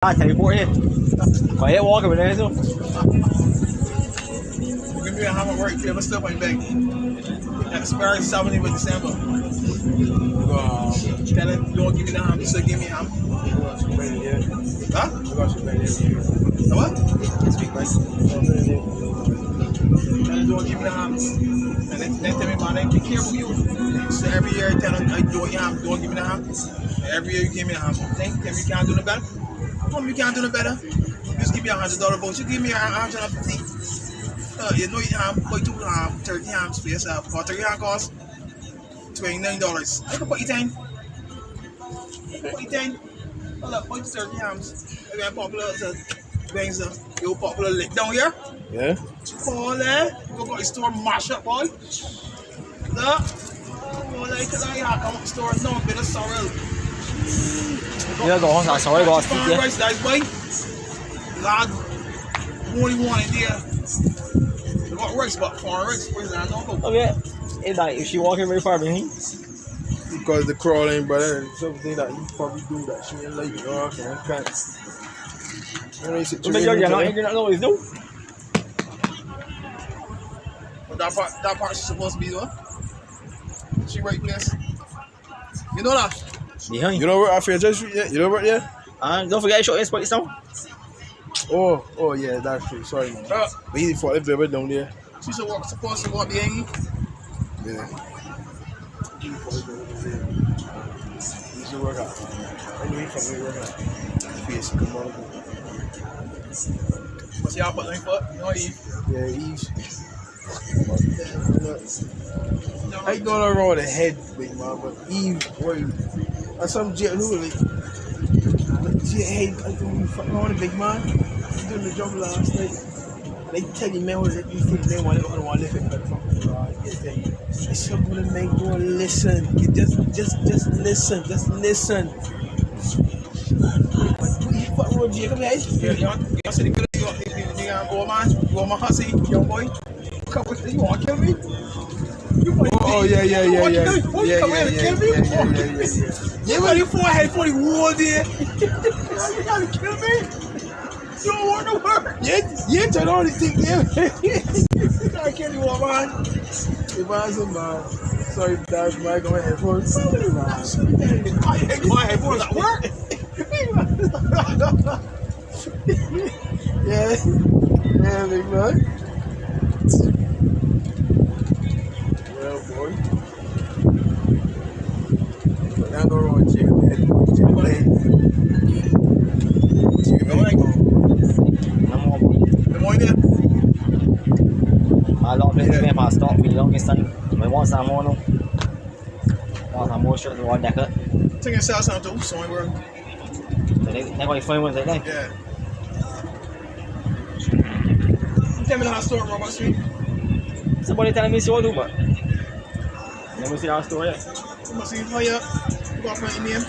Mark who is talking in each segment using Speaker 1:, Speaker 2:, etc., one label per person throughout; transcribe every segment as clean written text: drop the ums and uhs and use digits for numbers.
Speaker 1: I teleport here. But it walk over there too.
Speaker 2: We're gonna be at how work here, but still coming back. Experience 70 with December. Tell him you don't give me the ham, so give me ham. Huh? What? Speak right. Tell him don't give me the ham. And then tell me, man, be careful you. So every year tell him I don't ham, don't give me the ham. And every year you give me the ham. Think you can't do no better? Come you can't do no better. Just give me $100 vote. You give me $150. You know you have buy 30 hams for yourself. Because 30 hams cost $29. I can put you 10. Put you 10. Hold up, put 30 hams. Maybe I'm popular to bang some. You popular lick down here?
Speaker 3: Yeah.
Speaker 2: Call there. Go to the store, mash up, boy. Look. Oh, like, because I come to the store, no bit of sorrel.
Speaker 1: Nhớ gõ sao sói gõ xịt kia.
Speaker 2: Rice, that's why. Lad, only one in there. What rice, but foreign rice, where's that?
Speaker 1: Okay. It's like if she walking very far behind.
Speaker 3: Because the crawling, brother, something that you probably do that she ain't like, oh, okay, I can't.
Speaker 1: But you're not always do.
Speaker 2: But that part she's supposed to be what? She right place. You know that?
Speaker 1: Behind.
Speaker 3: You know where I feel just yet? You know where yet?
Speaker 1: Don't forget to show inspect sound.
Speaker 3: Oh yeah, that's true. Sorry man. But he fought if they were down there.
Speaker 2: She's supposed to walk behind you.
Speaker 3: Yeah. He used to work out. Anyway, from where he work out. Face come on.
Speaker 2: But see, I put them foot. You know Eve.
Speaker 3: Yeah, Eve. I don't know around the head, big man, but Eve, boy, and some jet who like, head, I don't know, fucking on the big man. He's doing the job last night. They tell you, man, what you think they want to lift it, but fucking right. I said, what to make you listen. You just listen, just listen. Fuck Roger, come here.
Speaker 2: Yeah, you see the good, you old man, you old man, hussy, young boy. Come with you want to kill me?
Speaker 3: Oh yeah.
Speaker 2: You come here to kill me? You ready for a head for the war there? You gotta kill me? You don't want no work.
Speaker 3: Yeah, turn on the thing there.
Speaker 2: You gotta kill you, old man.
Speaker 3: If I was man, sorry, that's my going headphones.
Speaker 2: My headphones at work.
Speaker 3: Yeah, big man. Well, boy. But I'm going to check the head.
Speaker 2: The morning.
Speaker 1: I love it. They may stop for the longest time. I want some more. Want some more shirts to watch that cut.
Speaker 2: Take a sell something too, so we're.
Speaker 1: They're going to find one today.
Speaker 2: Yeah. Tell me the whole story, Robert Street.
Speaker 1: Somebody telling me so do, but never see our story yet.
Speaker 2: You must see how you got from your name.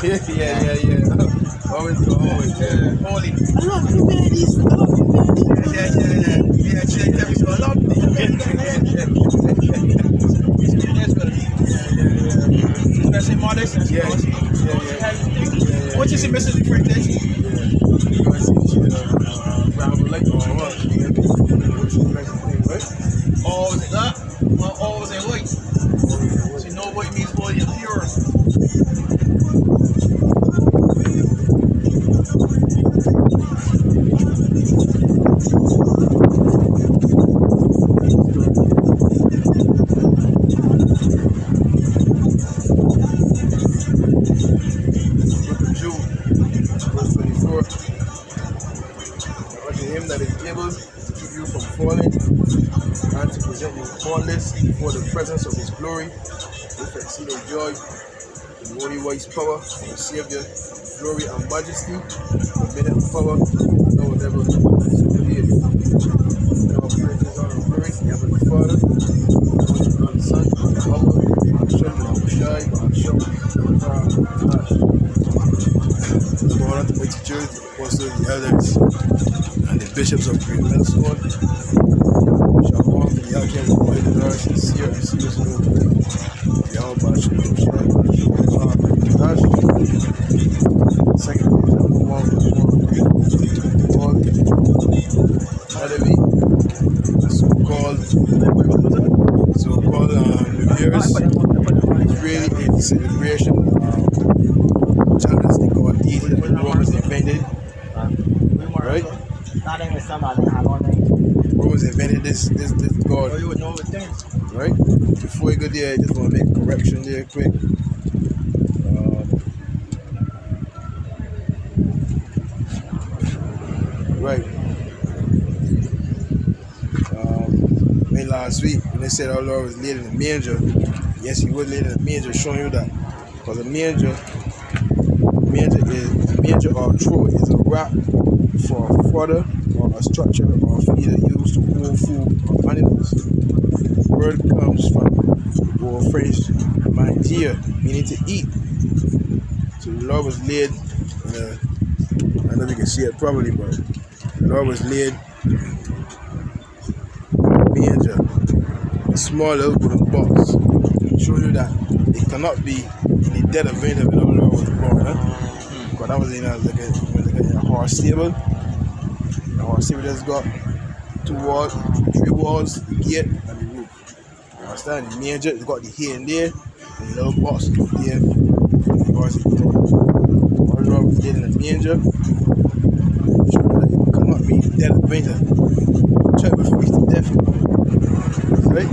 Speaker 3: Yeah. Always. Yeah.
Speaker 2: Holy.
Speaker 3: I love you, baddies.
Speaker 2: Yeah. She like tell me so I love you. Especially modest.
Speaker 3: Yeah.
Speaker 2: What you see message in French? Always in that. Always in white. So you know what it means for you're pure.
Speaker 3: fallen, and to present you faultless before the presence of his glory, with exceeding joy, in holy wise power, the Savior, glory and majesty, dominion and power, now and ever, period. Now praises all and glory, the Heavenly Father, the Son, the Holy, the Shai, the Shai, the honor to mighty church, the apostles, the elders, and the bishops of Great Millstone. Shalom, the Yakim, the Holy Lord, sincere and serious no way. The Alba, Shalom, second page, all enemy, the so-called New Year's is really a celebration challenge the God did that Rome was invented. Right? Rome was invented this God. Right? Before we go there, I just want to make a correction there quick. Right. Last week when they said our Lord was laid in the manger, yes, he was laid in the manger, showing you that. Because a manger or trough is a wrap for fodder or a structure or feeder used to hold food or animals. The word comes from the old French manger, meaning to eat. So the Lord was laid in a, I don't know if you can see it probably, but the Lord was laid manger, a small little wooden box, show you that it cannot be in the dead of winter when the Lord was born. Because that was in a horse stable. The horse stable just got 3 walls, the gate, and the roof. You understand? The manger, it's got the hay in there, and the little box there, and the horse is there. All the Lord was dead in the manger, show you that it cannot be in the dead of winter. Check with freeze to death. Right?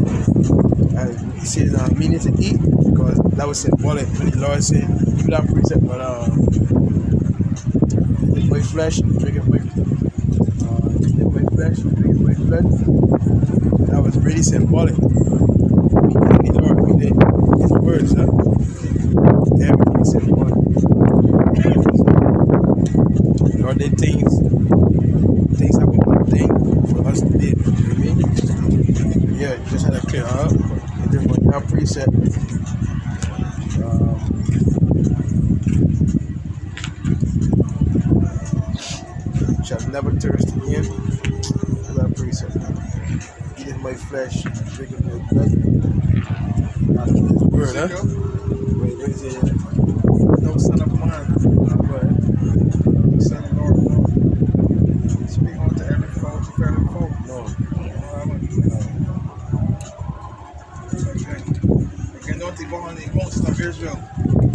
Speaker 3: And he says, meaning to eat, because that was symbolic when the Lord said, you that precept, but eat my flesh, drink my flesh, drink my blood. That was really symbolic. Meaning the Lord, meaning his words, everything is symbolic. The Lord did things happen one thing for us to live. You know what I mean? Yeah, you just had to clear up. And then when you have preset, shall never thirst again. That preset. Eating my flesh, drinking my blood. That's his word, huh? Wait is it?
Speaker 2: No son of man. Son of Lord. Speak unto every foe, to every foe.
Speaker 3: No.
Speaker 2: Again, don't they go on the most of Israel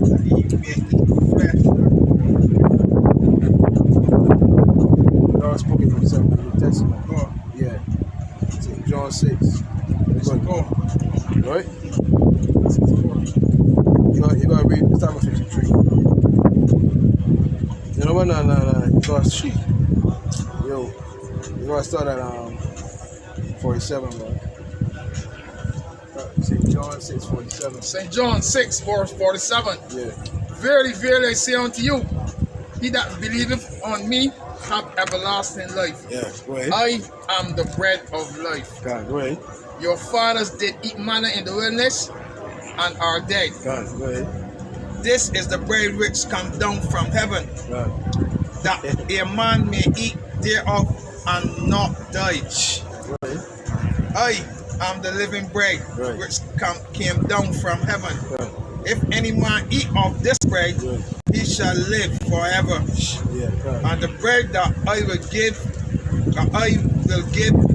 Speaker 2: that he may eat flesh.
Speaker 3: The Lord spoke of himself in the New Testament.
Speaker 2: Oh.
Speaker 3: Yeah. It's in John 6.
Speaker 2: Go.
Speaker 3: Right? You gotta read the time of 53. You know what? No. You gotta sheep. Yo, you gotta start at 47, man. St. John 6, 47.
Speaker 2: St. John 6, verse 47.
Speaker 3: Yeah.
Speaker 2: Verily, verily, I say unto you, he that believeth on me have everlasting life.
Speaker 3: Yeah, go ahead.
Speaker 2: I am the bread of life.
Speaker 3: God, go ahead.
Speaker 2: Your fathers did eat manna in the wilderness and are dead.
Speaker 3: God, go ahead.
Speaker 2: This is the bread which comes down from heaven,
Speaker 3: God.
Speaker 2: that a man may eat thereof and not die.
Speaker 3: Go ahead.
Speaker 2: I am the living bread
Speaker 3: Right.
Speaker 2: which came down from heaven.
Speaker 3: God.
Speaker 2: If any man eat of this bread,
Speaker 3: Good.
Speaker 2: he shall live forever.
Speaker 3: Yeah, God.
Speaker 2: And the bread that I will give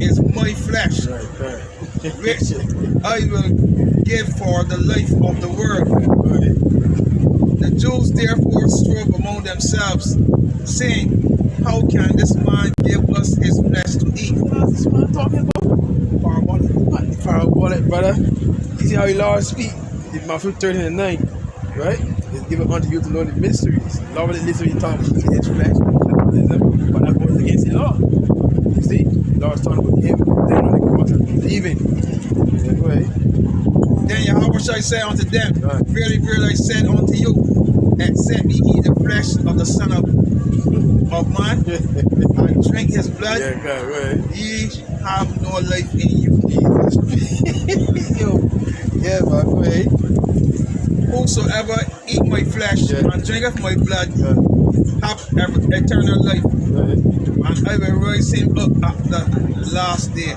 Speaker 2: is my flesh,
Speaker 3: Right, God.
Speaker 2: which I will give for the life of the world.
Speaker 3: Go ahead.
Speaker 2: The Jews therefore strove among themselves, saying, how can this man give us his flesh to eat?
Speaker 3: What's this man talking about? Parabolic, brother. You see how he Lord speak? In Matthew 39, right? It's given unto you to know the mysteries. Lord, the literally talking about his flesh, but that goes against the law. You see? Lord's talking about him, then on the cross and believing. Yeah, go ahead.
Speaker 2: Then Yahweh shall say unto them,
Speaker 3: Right.
Speaker 2: Verily, verily, I said unto you, except ye eat the flesh of the Son of Man and drink his blood,
Speaker 3: Yeah, God, go ahead.
Speaker 2: ye have no life in you.
Speaker 3: Yo, yeah, man, go ahead.
Speaker 2: Whosoever eat my flesh and drinketh my blood
Speaker 3: Yeah,
Speaker 2: have eternal life,
Speaker 3: go ahead.
Speaker 2: and I will raise him up at the last day.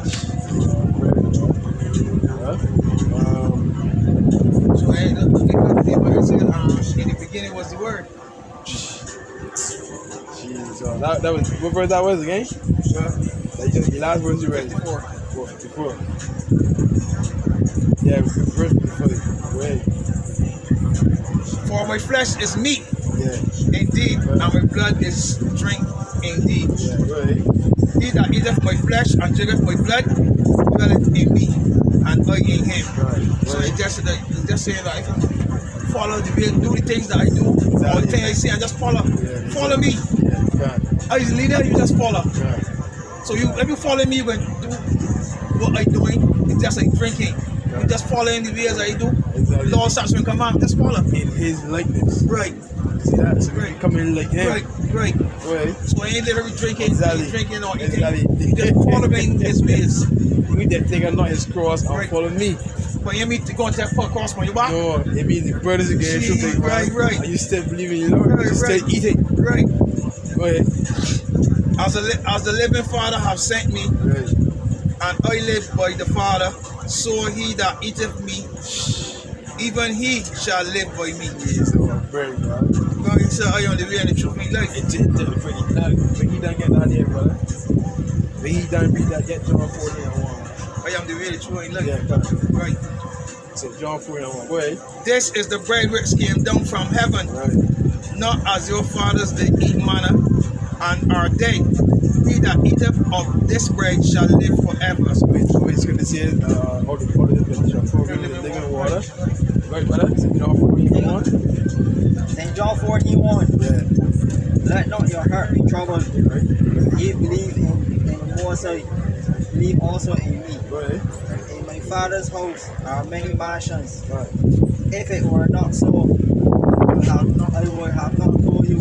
Speaker 2: So in the beginning was the word.
Speaker 3: Jesus, that was what verse that was again? That just the last verse you read. 54. Yeah, verse 54. Wait.
Speaker 2: For my flesh is meat
Speaker 3: Yeah,
Speaker 2: indeed, and my blood is drink indeed.
Speaker 3: yeah, go ahead.
Speaker 2: He that eateth my flesh and drinketh my blood dwelleth in me, and I in him.
Speaker 3: Right.
Speaker 2: So it's just saying that if I follow the way, do the things that I do, all the things I say, and just follow me.
Speaker 3: Yeah, God.
Speaker 2: As a leader, you just follow.
Speaker 3: God.
Speaker 2: So if you follow me, when do what I'm doing, it's just like drinking. You just follow in the ways I do.
Speaker 3: Exactly.
Speaker 2: Lord starts to command, just follow.
Speaker 3: In his likeness.
Speaker 2: Right,
Speaker 3: See that? So
Speaker 2: Right.
Speaker 3: we come in like him.
Speaker 2: right.
Speaker 3: Right.
Speaker 2: So I ain't literally drinking,
Speaker 3: Exactly.
Speaker 2: drinking or eating.
Speaker 3: Exactly.
Speaker 2: You just following his ways.
Speaker 3: We that take not his cross and
Speaker 2: Right.
Speaker 3: follow me.
Speaker 2: But you mean to go and take a cross on your back?
Speaker 3: No, it means the brothers again
Speaker 2: See,
Speaker 3: something, man.
Speaker 2: right.
Speaker 3: And you still believe in your Lord.
Speaker 2: Right,
Speaker 3: You still
Speaker 2: right.
Speaker 3: eating.
Speaker 2: Right.
Speaker 3: Go ahead.
Speaker 2: As the living Father have sent me,
Speaker 3: Right.
Speaker 2: and I live by the Father, so he that eateth me, even he shall live by me.
Speaker 3: Yeah, so I'm very glad.
Speaker 2: God, he said, I am the way and the truth and life.
Speaker 3: When he done get down here, brother. When he done read that, get John 14 and 1.
Speaker 2: I am the way, the truth and life.
Speaker 3: Yeah, come on.
Speaker 2: Right.
Speaker 3: So John 14 and 1. Go ahead.
Speaker 2: This is the bread which came down from heaven,
Speaker 3: Right.
Speaker 2: not as your fathers did eat manna and are dead. He that eateth of this bread shall live forever.
Speaker 3: So wait, it's going to say, all the benefits shall flow in the living water. Right, brother? Is it John 14 and 1?
Speaker 1: St. John 14:1.
Speaker 3: Yeah.
Speaker 1: Let not your heart be troubled.
Speaker 3: Right.
Speaker 1: Ye believe in the Most High, believe also in me.
Speaker 3: Go ahead.
Speaker 1: In my Father's house are many mansions.
Speaker 3: Right.
Speaker 1: If it were not so, I would have not told you.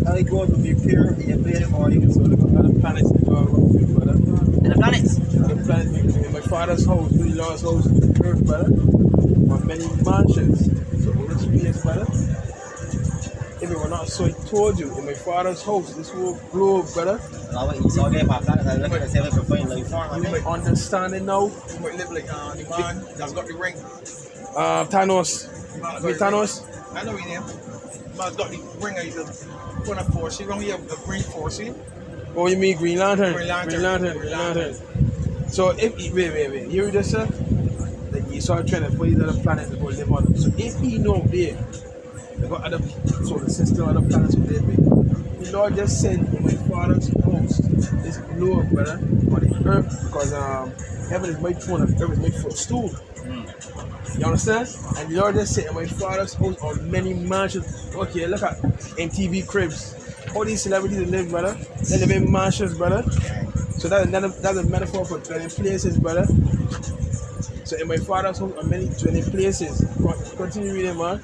Speaker 1: I go to prepare a place for you.
Speaker 3: So look at other planets that God wrote with, brother.
Speaker 1: And the planets.
Speaker 3: Other planets in my father's house, in the Lord's house, in the earth, brother. Are many mansions. So this place, brother. If it were not so, I told you, in my father's house, this whole globe, brother.
Speaker 1: Now, so get my planets. I look at myself and find life form.
Speaker 3: You might understand it now.
Speaker 2: You might live like the man that's got the ring.
Speaker 3: Thanos.
Speaker 2: Man
Speaker 3: Wait,
Speaker 2: got the
Speaker 3: Thanos?
Speaker 2: ring. I know his name. Man's got the ring and he's a point of force. He don't have a green force, see?
Speaker 3: Oh, you mean Green Lantern?
Speaker 2: Green Lantern.
Speaker 3: Green Lantern. So if he, wait. You just said that he started trying to find other planets to go live on them. So if he know there, they got other solar system, other planets to live in. The Lord just said in my father's house, this globe, brother, on the earth, because heaven is my throne and earth is my footstool. You understand? And the Lord just said in my father's house are many mansions. Okay, look at MTV Cribs. All these celebrities live, brother. They live in mansions, brother. So that's a metaphor for dwelling places, brother. So in my father's home are many dwelling places. Continue reading, man.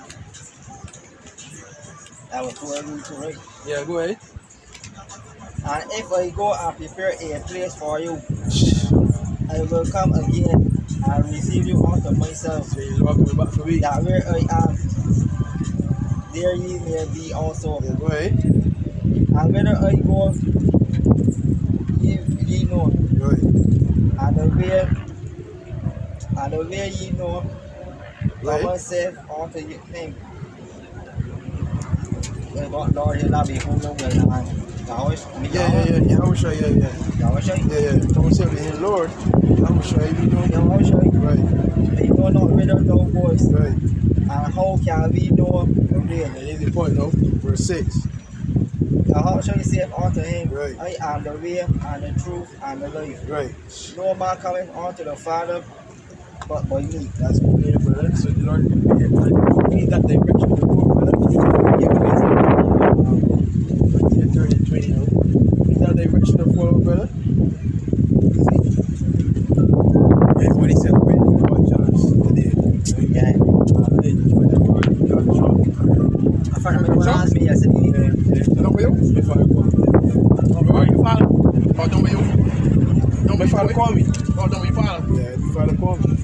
Speaker 1: I was told to right.
Speaker 3: Yeah, go ahead.
Speaker 1: And if I go and prepare a place for you, I will come again and receive you unto myself,
Speaker 3: So you're welcome back for me.
Speaker 1: that where I am, there ye may be also.
Speaker 3: Yeah, go ahead.
Speaker 1: And whither I go, ye know,
Speaker 3: Go ahead.
Speaker 1: and the way ye know,
Speaker 3: Go
Speaker 1: I
Speaker 3: ahead.
Speaker 1: myself unto him. Lord, he'll not be home no way.
Speaker 3: Yeah. I will show you. Yeah. I will say to Lord, I will show you. Right.
Speaker 1: They know not whither thou goest,
Speaker 3: Right.
Speaker 1: and how can we know the way?
Speaker 3: And here's the point, no? Verse 6.
Speaker 1: And how shall he say unto him,
Speaker 3: Right.
Speaker 1: I am the way, and the truth, and the life.
Speaker 3: Right.
Speaker 1: No man cometh unto the Father but by me.
Speaker 3: That's what we're brother. So the Lord need that direction to go, brother. Give me this. 30, 20, no? Need that direction to follow, brother. My father called me.
Speaker 2: Oh, don't be father.
Speaker 3: Yeah, my father called me.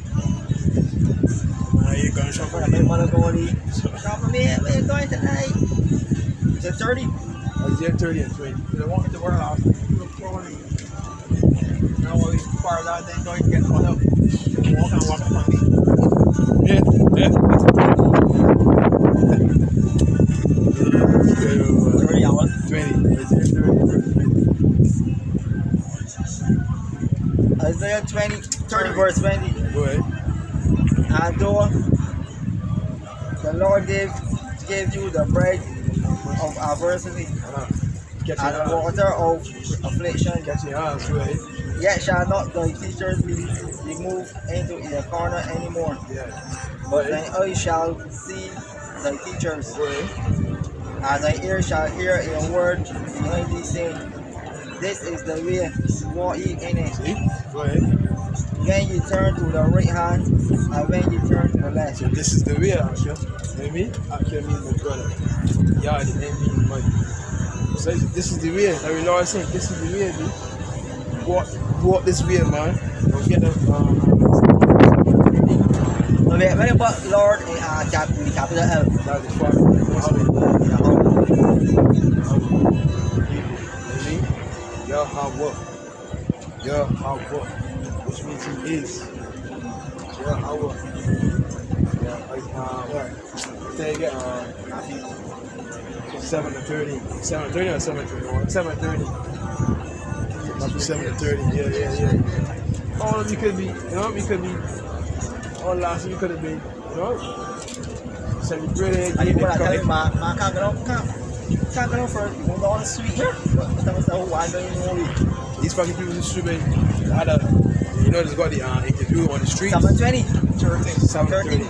Speaker 3: You gonna shop for
Speaker 1: I don't want to go to where you going tonight? Is it 30?
Speaker 3: I was there 30 and 20.
Speaker 2: They won't get the warehouse. Now, all these cars out there don't get caught up. They walk up on me.
Speaker 3: Yeah.
Speaker 1: 30 hours.
Speaker 3: 20. I was there 30.
Speaker 1: Isaiah 30 verse 20.
Speaker 3: Go ahead.
Speaker 1: And though the Lord gave you the bread of adversity
Speaker 3: Catch
Speaker 1: and
Speaker 3: your
Speaker 1: the
Speaker 3: hands.
Speaker 1: water of affliction,
Speaker 3: Catch your hands. Go ahead.
Speaker 1: yet shall not thy teachers be moved into a corner anymore.
Speaker 3: Yeah.
Speaker 1: But thine eyes shall see thy teachers,
Speaker 3: Go ahead.
Speaker 1: and thy ears shall hear a word behind thee saying, This is the way, walk ye in it.
Speaker 3: See? Go ahead.
Speaker 1: When you turn to the right hand, and when you turn to the left.
Speaker 3: So this is the way, Aksha. You know what I mean? Aksha means my brother. Yeah, the name means money. So this is the way. I mean, Lord saying, this is the way, dude. Walk this way, man. Don't get them.
Speaker 1: When you put Lord in capital L,
Speaker 3: That's the Father. Yahweh. Yahweh. Which means he is. Yahweh. Yeah, say again. 7 to 30. 7 to 30 or 7 to 31? 7 to 30. Might be 7 to 30. Yeah. All of you could be, we could be, all last you could have been, celebrating.
Speaker 1: and you put tell you, man, can't get on first. You won't go on the street here. But that was the whole one million movie.
Speaker 3: These fucking people in the street, man, had a, there's got the interview on the streets.
Speaker 1: 720.
Speaker 3: 7:30.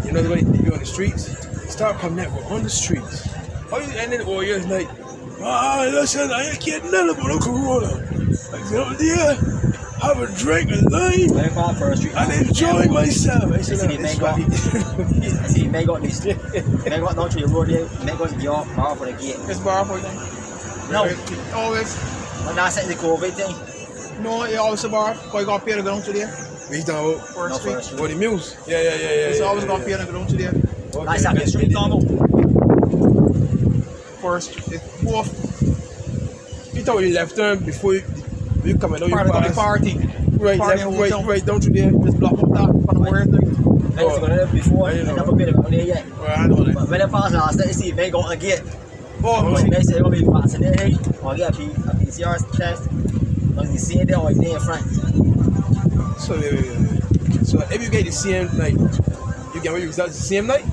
Speaker 3: They got the interview on the streets. Start coming out on the streets. And then all years like, listen, I ain't getting nothing about no corona. Like, yeah, have a drink and lime
Speaker 1: When you go on first street,
Speaker 3: and enjoy myself. I said,
Speaker 1: see, may got this. May got down to the road there. May got your bar for the gate.
Speaker 2: It's bar for them.
Speaker 1: No,
Speaker 2: Always.
Speaker 1: but that's the COVID thing.
Speaker 2: No, it always a bar. Because you got to pay to go down to there.
Speaker 3: We talking about
Speaker 2: First
Speaker 1: No,
Speaker 2: street.
Speaker 1: first street.
Speaker 3: what the mules? Yeah.
Speaker 2: It's always got to pay to go down to there.
Speaker 3: Okay.
Speaker 1: That's the street normal.
Speaker 2: First, it's both
Speaker 3: You thought you left turn before you come and
Speaker 2: part of the party.
Speaker 3: Right,
Speaker 2: Party
Speaker 3: left,
Speaker 2: hotel.
Speaker 3: right, don't you there?
Speaker 2: Just block up that from the word thing.
Speaker 1: I used to go there before.
Speaker 3: I
Speaker 1: I
Speaker 3: didn't know.
Speaker 1: never been to go there yet.
Speaker 3: Well, I know that.
Speaker 1: But when I passed last night, you see, may go again.
Speaker 2: Oh,
Speaker 1: Because they say they're going to be vaccinated or get a PCR test. Because you see it there or it's there in front.
Speaker 3: So, wait. So, if you get the same, like, you get what you start the same night?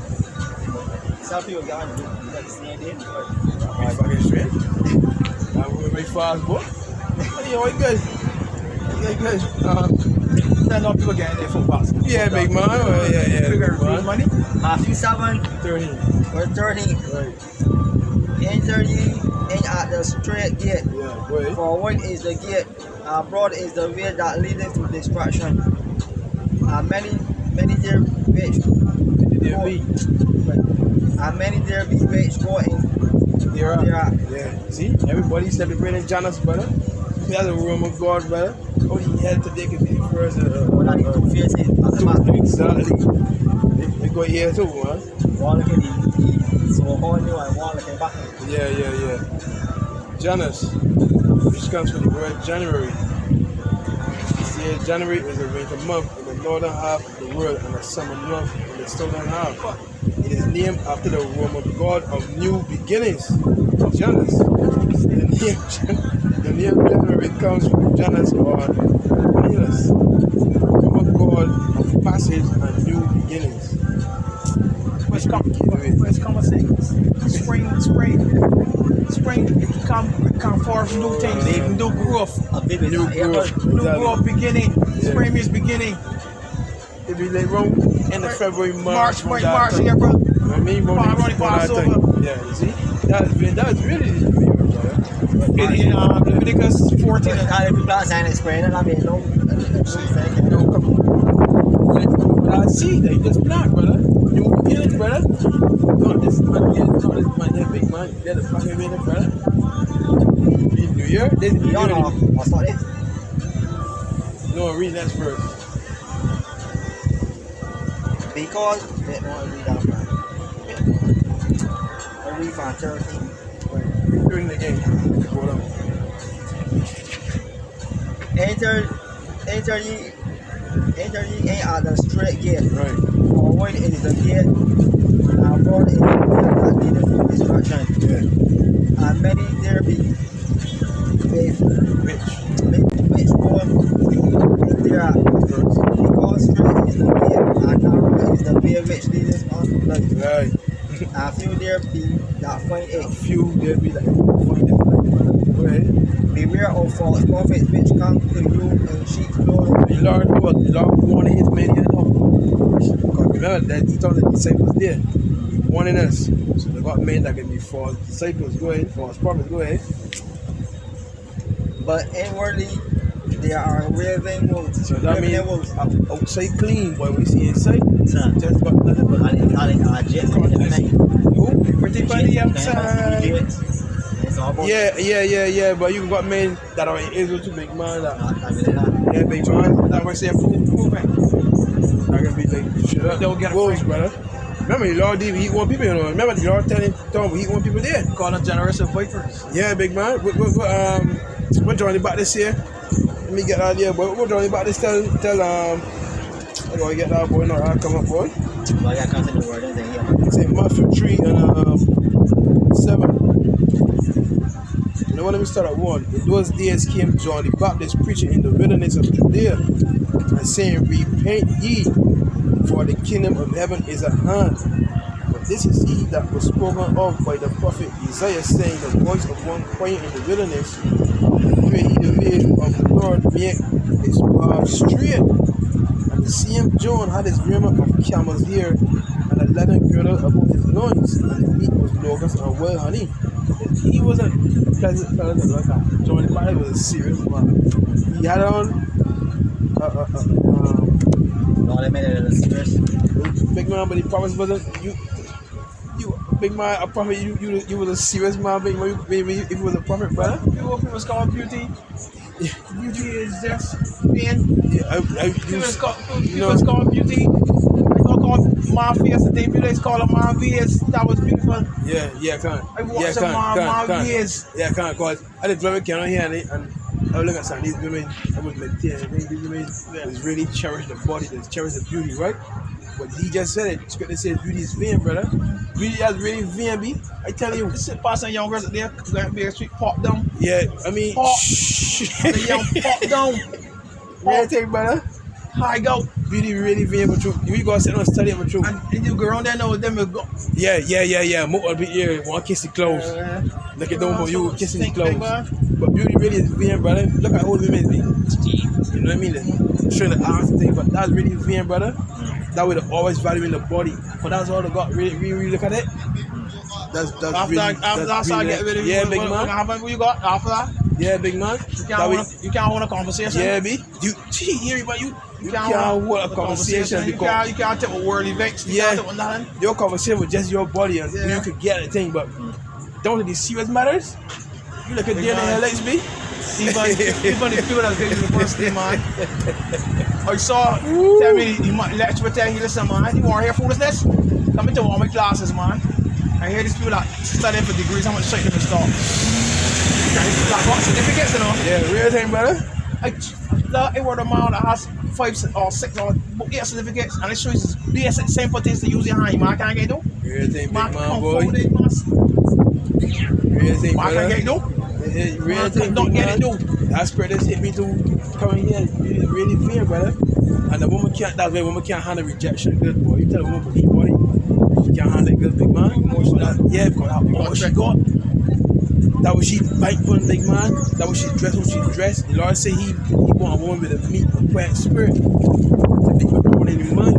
Speaker 1: Some people get on the same day.
Speaker 3: Are you fucking straight? I'm going very fast, boy. What good?
Speaker 2: then no people getting their food pass.
Speaker 3: Yeah, big man. Yeah.
Speaker 2: Figure
Speaker 3: Big man.
Speaker 2: money.
Speaker 1: Matthew 7
Speaker 3: 13.
Speaker 1: or 13.
Speaker 3: Right.
Speaker 1: Enter ye in at the straight gate.
Speaker 3: Yeah, go ahead.
Speaker 1: For wide is the gate, and broad is the way that leadeth to destruction. And many there which
Speaker 3: There be.
Speaker 1: and many there be which go in
Speaker 3: There are.
Speaker 1: thereat.
Speaker 3: Yeah. See, everybody celebrating Janus, brother. We have the room of God, brother. Only he had today could be the first.
Speaker 1: When I go to face it, at the back,
Speaker 3: Exactly. They go here too, man.
Speaker 1: one look at the so horny and one look at back.
Speaker 3: Yeah. Janus, which comes from the word January. This year, January is a winter month in the northern half of the world and a summer month in the southern half. It is named after the Roman god of new beginnings, Janus. The name January comes from Janus or Janus, Roman god of passage and new beginnings.
Speaker 2: Let's come and say spring come forth new things, new growth,
Speaker 1: A baby
Speaker 3: New growth.
Speaker 2: new growth beginning.
Speaker 3: Yeah.
Speaker 2: Spring is beginning.
Speaker 3: It be like around end of February, March.
Speaker 2: March
Speaker 3: time.
Speaker 2: here, bro.
Speaker 3: You know what I mean?
Speaker 2: Running past over.
Speaker 3: Yeah, you see? That's really the favorite, brother.
Speaker 2: In Leviticus 14.
Speaker 1: And people are saying it's spraying and I mean, no.
Speaker 3: No, come on. But I see, they just plant, brother. New beginning, brother. Not this man here, big man. They're the fucking minute, brother. In New Year, they
Speaker 1: You don't know what's not it.
Speaker 3: No, read that first.
Speaker 1: Because that one read out right. I read from 13.
Speaker 3: During the game. Hold on.
Speaker 1: Enter ye at the straight gate.
Speaker 3: Right.
Speaker 1: Forward is the gate, and broad is the gate that leadeth to destruction.
Speaker 3: Yeah.
Speaker 1: And many there be which go in there. Because straight is the gate, and narrow is the way which leadeth unto life.
Speaker 3: Right.
Speaker 1: And few there be that find
Speaker 3: A
Speaker 1: it.
Speaker 3: few there be like find it. Go ahead.
Speaker 1: Beware of false prophets which come to you in sheep's clothing.
Speaker 3: The Lord warning his many and all. Because remember that he told the disciples there, warning us. So they got men that can be false disciples. Go ahead. False prophets. Go ahead.
Speaker 1: But inwardly they are raving wolves.
Speaker 3: So that means
Speaker 1: wolves.
Speaker 3: outside clean, boy. We see inside.
Speaker 1: Son,
Speaker 3: Just got nothing but pretty funny outside.
Speaker 1: It's all about
Speaker 3: Yeah. But you got men that are in Israel too, big man. Yeah, big man. That was say prove it. That can be like shit up.
Speaker 2: They'll get a
Speaker 3: wolves,
Speaker 2: fight.
Speaker 3: brother. Remember the Lord did heat one people, you know. Remember the Lord telling we heat one people there.
Speaker 2: Call them generous of vipers.
Speaker 3: Yeah, big man. What Johnny Baptist here? Let me get that here, boy. What Johnny Baptist tell I gotta get that boy, not come up, boy.
Speaker 1: Well, I can't say the word,
Speaker 3: It's in Matthew 3 and 7. Now let me start at 1. In those days came John the Baptist preaching in the wilderness of Judea and saying, repent ye, for the kingdom of heaven is at hand. But this is he that was spoken of by the prophet Isaiah, saying, the voice of one crying in the wilderness, prepare ye the way of the Lord, make his path straight. And the same John had his raiment of camel's hair and a leathern girdle about his loins, and his meat was locusts and wild honey. He wasn't a pleasant fellow to look at. John the Baptist was a serious man. He had on
Speaker 1: No, they made it a serious.
Speaker 3: big man, but he promised wasn't you big man. A prophet, you was a serious man, big man. If you was a prophet, brother.
Speaker 2: People call beauty. Beauty is just being.
Speaker 3: Yeah,
Speaker 2: People call beauty. I don't call Marvius the day. People call him Marvius. That was beautiful.
Speaker 3: Yeah, can't.
Speaker 2: I watched some Marvius.
Speaker 3: Yeah, can't. Cause I did very camera here and I was looking at some of these women. I was meditating. These women was really cherish the body, they cherish the beauty, right? But he just said it. They say beauty is vain, brother. Beauty is really vain, B. I tell you.
Speaker 2: Sit past some young girls there, going to be a street pop down.
Speaker 3: Yeah, I mean,
Speaker 2: The young pop down.
Speaker 3: Real thing, brother.
Speaker 2: High go.
Speaker 3: Beauty really vain, but true. You go sit down and study it, but true.
Speaker 2: And you go around there now with them. Go.
Speaker 3: Yeah. More be here. Want kiss the clothes. Look at them, you kissing the clothes. But beauty really is vain, brother. Look at old women, B. You know what I mean? Show the arms and things, but that's really vain, brother. That way they're always valuing the body. But that's all they got. Really look at it. That's
Speaker 2: After
Speaker 3: really,
Speaker 2: I get rid of
Speaker 3: yeah, big man.
Speaker 2: What you got after that?
Speaker 3: Yeah, big man.
Speaker 2: You can't hold a conversation.
Speaker 3: Yeah, B. You can't hold a conversation
Speaker 2: You
Speaker 3: because
Speaker 2: can't take a world events. You can't take nothing.
Speaker 3: your conversation with just your body and you could get the thing, but don't these serious matters? You look at the highlights, B.
Speaker 2: Even the people that's big university, man. I saw, tell me, you might lecture tell you, listen, man, you want to hear foolishness? Come into all my classes, man. I hear these people that studying for degrees, how much shit they can stop. Like, what certificates, you know?
Speaker 3: Yeah, real thing, brother.
Speaker 2: I word of mouth that has 5 or 6 or 8 certificates, and it shows the same things to use your hand, man. Can't get no?
Speaker 3: Real thing, big man, boy.
Speaker 2: Real
Speaker 3: Real thing,
Speaker 2: man,
Speaker 3: brother.
Speaker 2: can't get no?
Speaker 3: Real thing,
Speaker 2: Don't
Speaker 3: big
Speaker 2: get it,
Speaker 3: man.
Speaker 2: no.
Speaker 3: That spirit that's hit me to come in here. It's really fear, brother. And the woman can't, that way, woman can't handle rejection good, boy. You tell a woman about your body, she can't handle it good, big man. Yeah, because how she got. That was she bite on, big man. That was she dressed when she dressed. The Lord said he want a woman with a meek and quiet spirit to be controlled in your mind.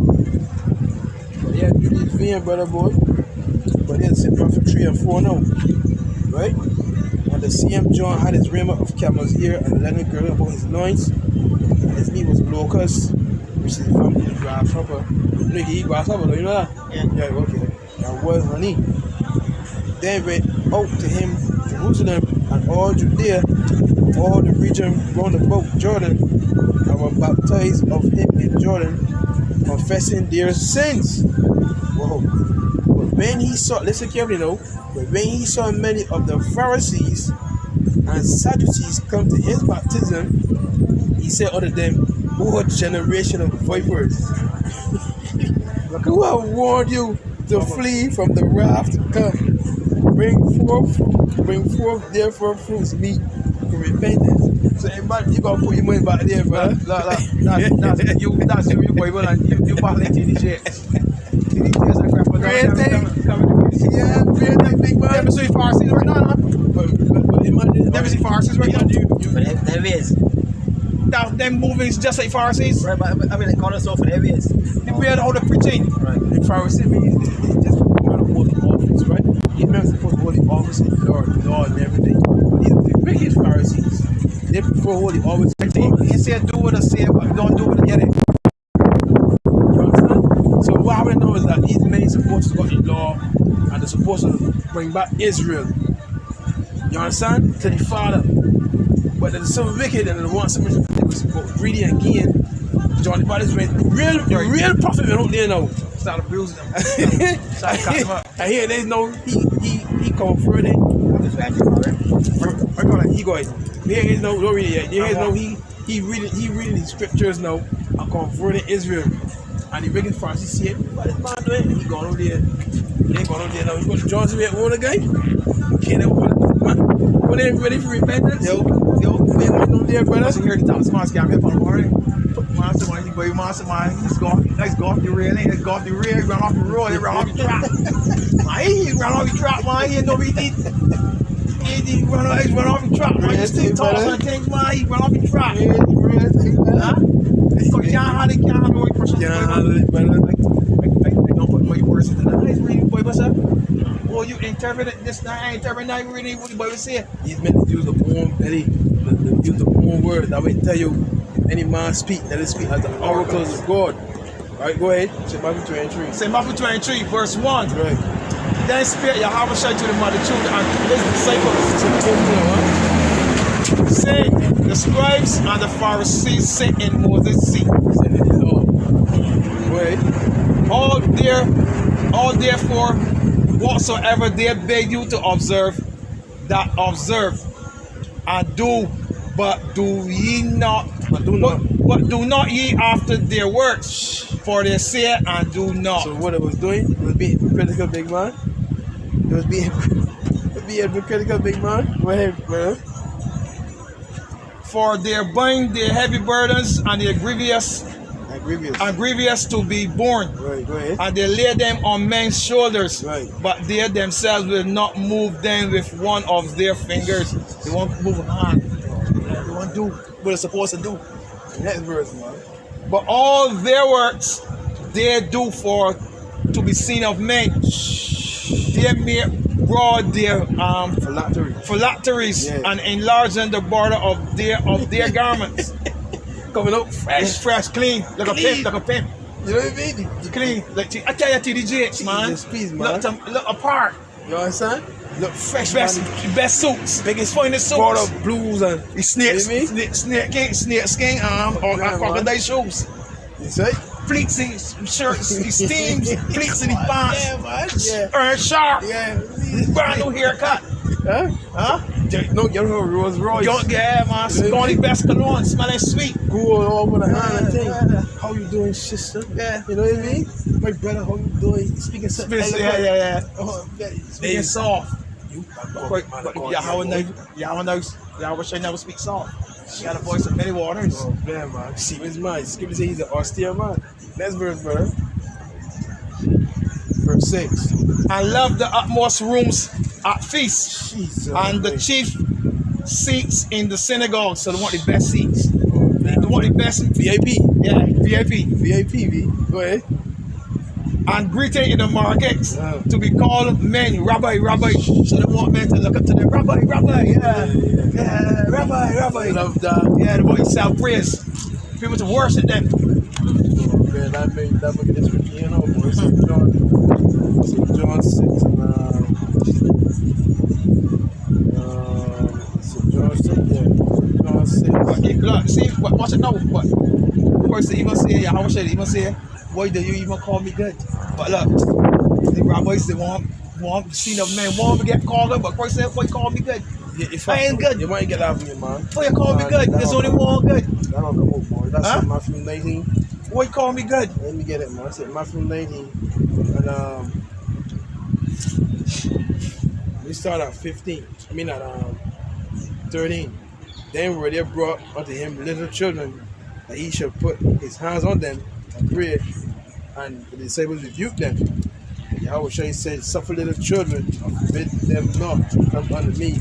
Speaker 3: But yeah, beauty is fear, brother, boy. But then say Prophet 3 and 4 now. Right? And the same John had his raiment of camel's hair and a leathern girdle about his loins, and his meat was locusts, which is from the grasshopper. You know, he eat grasshopper, don't you know that? Yeah, okay. And wild honey. Then went out to him Jerusalem and all Judea, all the region round about Jordan, and were baptized of him in Jordan, confessing their sins. Whoa. But when he saw, listen carefully now, but when he saw many of the Pharisees and Sadducees come to his baptism, he said unto them, O generation of vipers, who have warned you to flee from the wrath to come? Bring forth therefore fruits meet for repentance. So everybody, you gotta put your money back there, bro.
Speaker 2: That's you, boy. Well, you back like TDJ. TDJ's a graph.
Speaker 3: Yeah, real thing, big man.
Speaker 2: Never see Pharisees right now,
Speaker 3: But imagine,
Speaker 2: never see Pharisees right now.
Speaker 1: But there is.
Speaker 2: Them movies just like Pharisees.
Speaker 1: Right, but I mean, they call us off for there is.
Speaker 2: They wear the whole preaching.
Speaker 1: Right.
Speaker 3: the Pharisees, they just want to hold the office, right? These men are supposed to hold the office and Lord and everything. But these are the wicked Pharisees. They prefer holding office.
Speaker 2: He said, do what I say, but don't do what I get it.
Speaker 3: You understand? So what I want to know is that these men are supposed to got the law and they're supposed to bring back Israel. You understand? To the Father. But there's some wicked and they want something greedy and gain. John the Baptist went the real prophet went out there now.
Speaker 2: Started bruising them. Started cutting them up.
Speaker 3: And here there's no he converted. He going. Here is no don't read it yet. Here is no he reading the scriptures now and converting Israel. And the wicked Pharisees see it. What is man doing? He gone over there. He ain't gone over there now. He go to John's way one again. Okay, they want when they ready for repentance. Yo, they want on there, brother.
Speaker 2: So here the top smart scam up on the morning. Mastermind, you boy, mastermind. He's gone. Let's go off the rail. Let's go off the rail. He ran off the road. He ran off the track. He ran off the track, man. He ain't no beat. He ran off the track, man. He still talks and things, man. He ran off the track. Huh? So you can't handle it, person.
Speaker 3: Can't handle it, brother.
Speaker 2: I don't put my words in the eyes, really, boy. What's up? Oh, you interpret this now. I interpret now. Really, what the boy was saying.
Speaker 3: He's meant to use the born belly, use the born word. That will tell you any man speak, let it speak as the oracles of God. Alright, go ahead. St. Matthew 23.
Speaker 2: St. Matthew 23, verse 1.
Speaker 3: Right.
Speaker 2: Then spake Yahweh said to the multitude and his disciples, saying, the scribes and the Pharisees sit in Moses' seat.
Speaker 3: Go ahead.
Speaker 2: All therefore, whatsoever they beg you to observe, that observe, and do, but do not ye after their works, for they say and do not.
Speaker 3: So what it was doing, it was being hypocritical, big man. It was being hypocritical, big man. Go ahead, brother.
Speaker 2: For they bind their heavy burdens and their grievous to be borne.
Speaker 3: Right, go ahead.
Speaker 2: And they lay them on men's shoulders,
Speaker 3: Right.
Speaker 2: but they themselves will not move them with one of their fingers. They won't move a hand. They won't do what they're supposed to do.
Speaker 3: Next verse, man.
Speaker 2: But all their works they do for to be seen of men. They may broad their phylacteries
Speaker 3: Yeah.
Speaker 2: and enlarging the border of their garments.
Speaker 3: Coming out
Speaker 2: It's fresh, clean, like a pimp.
Speaker 3: You know what I mean?
Speaker 2: Clean. Like I tell you, TDJ, man.
Speaker 3: Jesus, please, man.
Speaker 2: Look apart.
Speaker 3: You understand? Look fresh,
Speaker 2: Best suits. Biggest finest
Speaker 3: Brought
Speaker 2: suits.
Speaker 3: up blues and
Speaker 2: The snakes,
Speaker 3: You know what
Speaker 2: snake skin or
Speaker 3: Yeah,
Speaker 2: crocodile shoes.
Speaker 3: you say?
Speaker 2: Pleats in shirts, the steams, pleats in the pants.
Speaker 3: Yeah, man. Yeah.
Speaker 2: Earn sharp.
Speaker 3: Yeah.
Speaker 2: Brand new haircut.
Speaker 3: Huh? No, you know Rolls Royce.
Speaker 2: Don't get man. Scotty best cologne, smelling sweet.
Speaker 3: Go all over the hand and thing. How you doing, sister?
Speaker 2: Yeah.
Speaker 3: You know what I mean? My brother, how you doing? Speaking something.
Speaker 2: Yeah.
Speaker 3: Oh,
Speaker 2: Speaking soft.
Speaker 3: You,
Speaker 2: Yahweh should never speak soft. She got a voice of many waters.
Speaker 3: Oh, man. See, where's mine? Skip say he's an austere man. Next verse, brother. Verse 6.
Speaker 2: And love the utmost rooms at feasts.
Speaker 3: Jesus.
Speaker 2: And the chief seats in the synagogue. So they want the best seats. They want the best
Speaker 3: VIP.
Speaker 2: Yeah, VIP.
Speaker 3: VIP, V. Go ahead.
Speaker 2: And greeting in the markets
Speaker 3: Yeah.
Speaker 2: to be called men, rabbi. So they want men to look up to them, rabbi. Yeah, rabbi.
Speaker 3: Love that.
Speaker 2: Yeah, they want to sell praise. People to worship them.
Speaker 3: Oh, man, that book is tricky, you know, boy. St. John 6 and St. John 6, yeah. St. John 6.
Speaker 2: But look, see, watch it now. But person even say, yeah, how much they even say, why do you even call me good? But look, the rabbis they want see the man want to get called good, but person why you call me good?
Speaker 3: Yeah, if
Speaker 2: I ain't good.
Speaker 3: You might get out of me, man.
Speaker 2: Why you call me good? There's only one good.
Speaker 3: That don't come out, boy. That's
Speaker 2: Huh?
Speaker 3: Matthew 19.
Speaker 2: Why you call me good?
Speaker 3: Let me get it, man. I said Matthew 19. And we start at 15. I mean at 13. Then were they brought unto him little children, that he should put his hands on them and pray, and the disciples rebuked them. Yahweh said, suffer little children, and forbid them not to come unto me,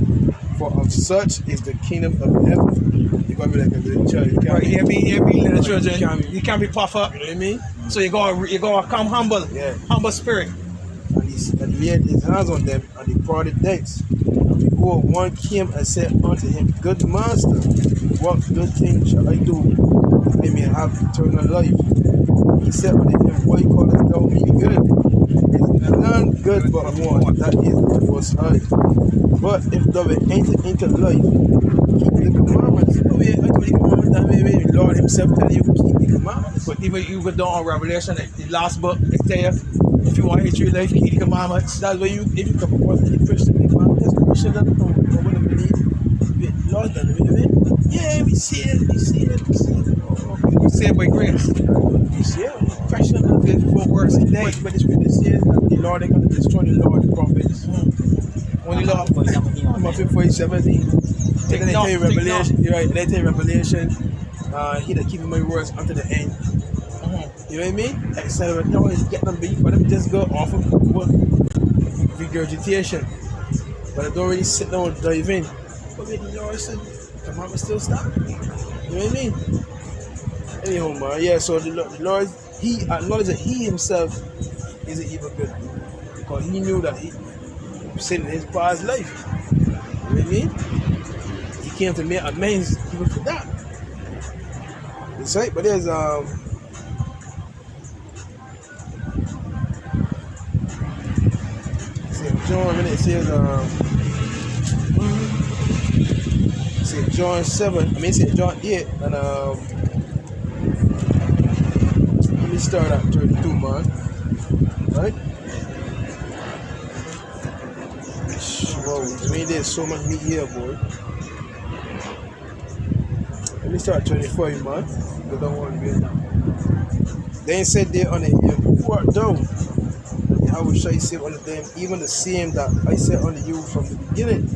Speaker 3: for of such is the kingdom of heaven. You're gonna be like a little child. You can't
Speaker 2: Right,
Speaker 3: be,
Speaker 2: hear me, little children.
Speaker 3: you can't be-
Speaker 2: You can't be puff up.
Speaker 3: you know what I mean?
Speaker 2: So you gotta come humble.
Speaker 3: Yeah.
Speaker 2: Humble spirit.
Speaker 3: And he laid his hands on them, and departed thence. And behold, one came and said unto him, Good master, what good thing shall I do, that I may have eternal life? He said unto him, Why callest thou me good? Is none good but one, that is the Most High. But if thou wilt enter into life, keep the commandments. Oh, yeah, I told you commandments that way, the Lord himself tell you, keep the commandments.
Speaker 2: But even you go down on Revelation, the last book, it tell you, if you want to hit your life, keep the commandments.
Speaker 3: That's why if you come across any Christian, man, there's Christian that don't want to believe. Lord, that yeah, we see it.
Speaker 2: You saved by grace.
Speaker 3: We see it. Christian,
Speaker 2: For worse than day.
Speaker 3: but it's really says that the Lord, they're going to destroy the Lord, the prophets.
Speaker 2: Only Lord.
Speaker 3: Matthew 4:17. Then they tell you Revelation. You're right. They tell you Revelation. He that keep my words unto the end. You know what I mean? Except no is getting them beat, but them just go off of regurgitation. But I don't really sit down and dive in. But then the Lord said, come on, but still stop. You know what I mean? Anyhow, man, yeah, so the Lord, he acknowledged that he himself isn't even good. Because he knew that he sinned in his past life. You know what I mean? He came to make amends even for that. That's right, but there's St. John, when it says St. John 7, I mean St. John 8, and let me start at 32, man. Right? Whoa, I mean there's so much meat here, boy. Let me start at 25, man. Because I don't want to be now. Then said they unto him, Who art thou? How shall I say unto them, even the same that I said unto you from the beginning?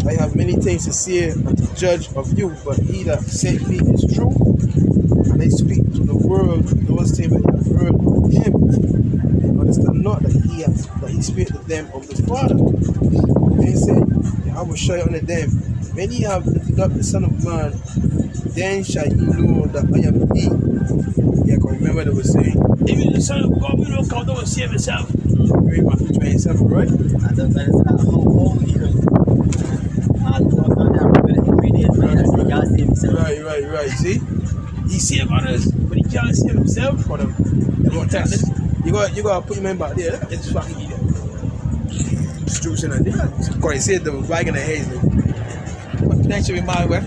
Speaker 3: I have many things to say and to judge of you, but he that sent me is true, and I speak to the world those things that I have heard of him. Understand not that he spake to them of the Father. And he said, I will show unto them, when ye have lifted up the Son of Man, then shall ye know that I am he. Yeah, because remember they were saying, even the Son of God will not come down and save himself. Read Matthew 27, right?
Speaker 1: And the how he could
Speaker 3: Right. See? He saved others, but he can't save himself. For them. You gotta put him in back there. It's fucking idiot. Structure and there. Because he said the wagon and haze.
Speaker 2: That should be my way. If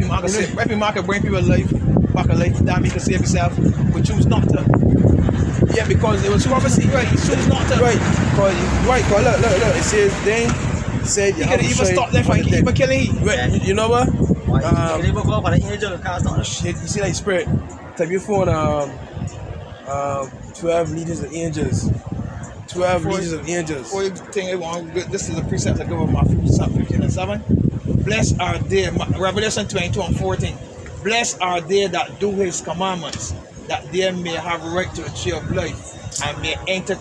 Speaker 2: you market bring people life, back a life, damn, he can save himself, but choose not to.
Speaker 3: Yeah, because it was prophecy, right? He choose not to. Right. Because look. It says then said
Speaker 2: He could even stop them from even killing him.
Speaker 3: Right. You know what?
Speaker 1: they will go up on the angel and cast out.
Speaker 3: You see that spirit? Type your phone 12 legions of angels. 12 legions of angels.
Speaker 2: Before you think it wrong, this is a precept that go with Matthew 15 and 7. Blessed are they, Revelation 22:14. Blessed are they that do his commandments, that they may have right to the tree of life, and may enter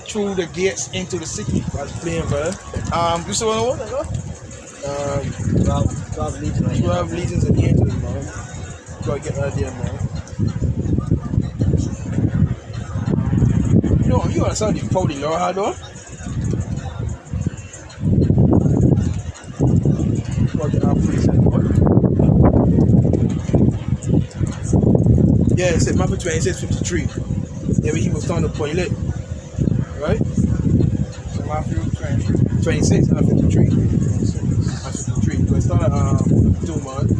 Speaker 2: through the gates into the city.
Speaker 3: That's playing, brother.
Speaker 2: You see what I want?
Speaker 1: 12 legions.
Speaker 3: 12 legions of angels, man. Gotta get that there, man. You understand the power the Lord had, though? Yeah, it said Matthew 26:53. Yeah, he was on the toilet. Right?
Speaker 2: So Matthew
Speaker 3: 26 and 53. 53. So it started 2 months.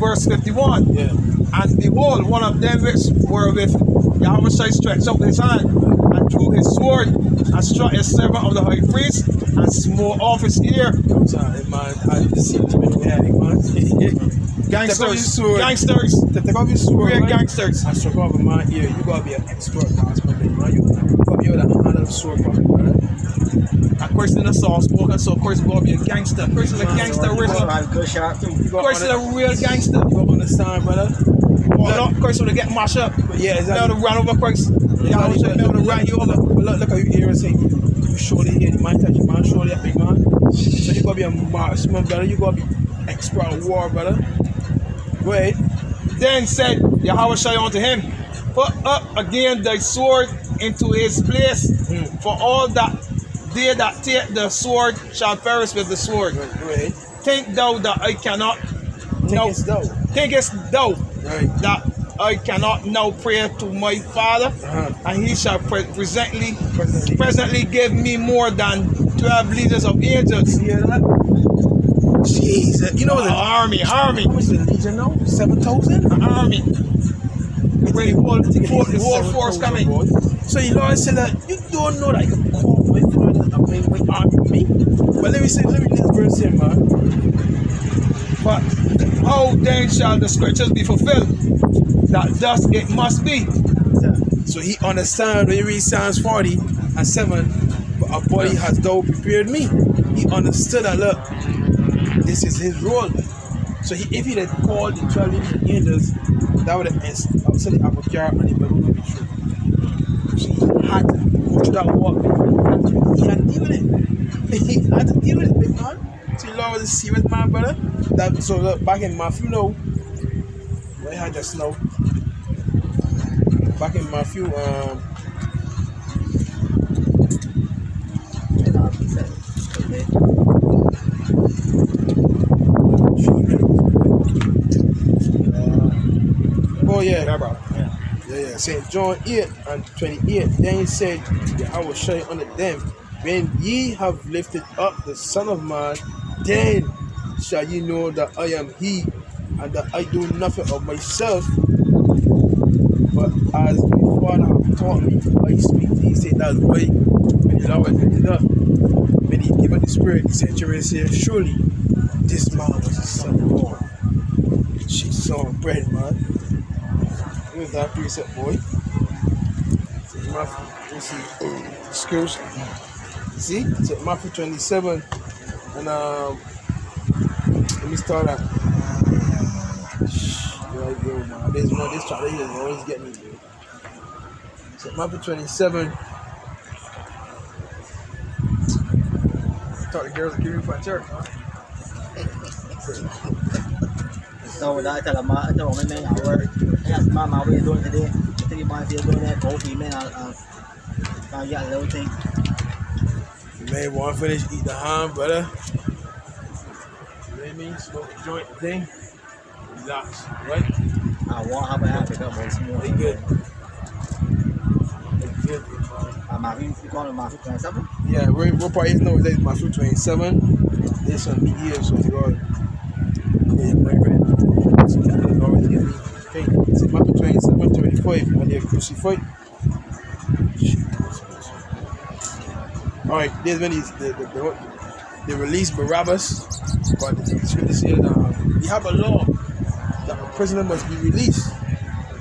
Speaker 2: verse 51.
Speaker 3: Yeah.
Speaker 2: And behold, one of them which were with Yahweh stretched out his hand, and drew his sword, and struck his servant of the high priest, and smote off his ear.
Speaker 3: I'm sorry, man. I see what you mean, man.
Speaker 2: Gangsters.
Speaker 3: sword.
Speaker 2: Gangsters.
Speaker 3: Take off your sword,
Speaker 2: Real
Speaker 3: right?
Speaker 2: gangsters.
Speaker 3: I struck off of my ear. You gotta be an expert marksman, man. You gotta be able to handle sword properly, brother.
Speaker 2: A person in soft spoken, so of course you gotta be a gangster. A person a gangster,
Speaker 1: You
Speaker 2: original.
Speaker 1: have a good shot too.
Speaker 3: You
Speaker 2: Of course
Speaker 3: gotta,
Speaker 2: a real gangster.
Speaker 3: you gotta understand, brother.
Speaker 2: Of course when they get mashed up.
Speaker 3: Yeah,
Speaker 2: Now
Speaker 3: exactly.
Speaker 2: to run over, of course. Yahweh should be able to run you over.
Speaker 3: Look how you hear and say, you surely hear the man touch your man, surely a big man. So you gotta be a marksman, brother. You gotta be expert at war, brother. Go ahead.
Speaker 2: Then said Yahweh unto him, put up again thy sword into his place, for all that they that take the sword shall perish with the sword.
Speaker 3: Go ahead.
Speaker 2: Think thou that I cannot thinkest thou
Speaker 3: Right.
Speaker 2: that I cannot now pray to my Father, and he shall presently give me more than 12 legions of angels.
Speaker 3: You hear that? Jesus. You know what?
Speaker 2: Army.
Speaker 3: How much is the Legion now? 7,000?
Speaker 2: Army. The whole force coming.
Speaker 3: So your Lord said that you don't know that I can call my father and bring my army with me. But let me read this verse here, man.
Speaker 2: But how then shall the scriptures be fulfilled? That thus it must be.
Speaker 3: So he understands when you read Psalms 40 and 7, but a body has thou prepared me. He understood that, look, this is his role. So if he had called the 12 legions angels, that would have said the apple jar and the Bible would be true. So he had to go through that walk. He had to deal with it. He had to deal with it, big man. So the Lord was a serious man, brother. So look, back in Matthew now, where I had just now, back in Matthew, oh yeah, yeah. St. John 8 and 28. Then he said, I will show you unto them, when ye have lifted up the Son of Man, then shall ye know that I am he, and that I do nothing of myself, but as my Father hath taught me, I speak to you. He said that's why when the Lord was lifted up, when he gave us the Spirit, he said to us, surely this man was the Son of God. She saw bread, man. Where's that precept, boy? Matthew, you see, skills. See, it's Matthew 27, and let me start at. Yo, man, this child here always get me, bro. So Matthew 27. Thought the girls would give me for church, huh?
Speaker 1: So I tell my man I work. I ask mama what you doing today. I tell you man if you're doing that coffee, man, I'll get a little thing.
Speaker 3: You may want to finish eat the ham, brother. You know what I mean? Smoke the joint thing. Relax, right?
Speaker 1: I want to have a happy cup of small.
Speaker 3: They good. They good.
Speaker 1: You call it Matthew 27?
Speaker 3: Yeah, we're probably know that Matthew 27. There's some medium, so you are. Yeah, right. So you always get me. Okay, it's Matthew 27, 25, and they're crucified. Alright, there's when they released Barabbas, but the scripture said we have a law that a prisoner must be released.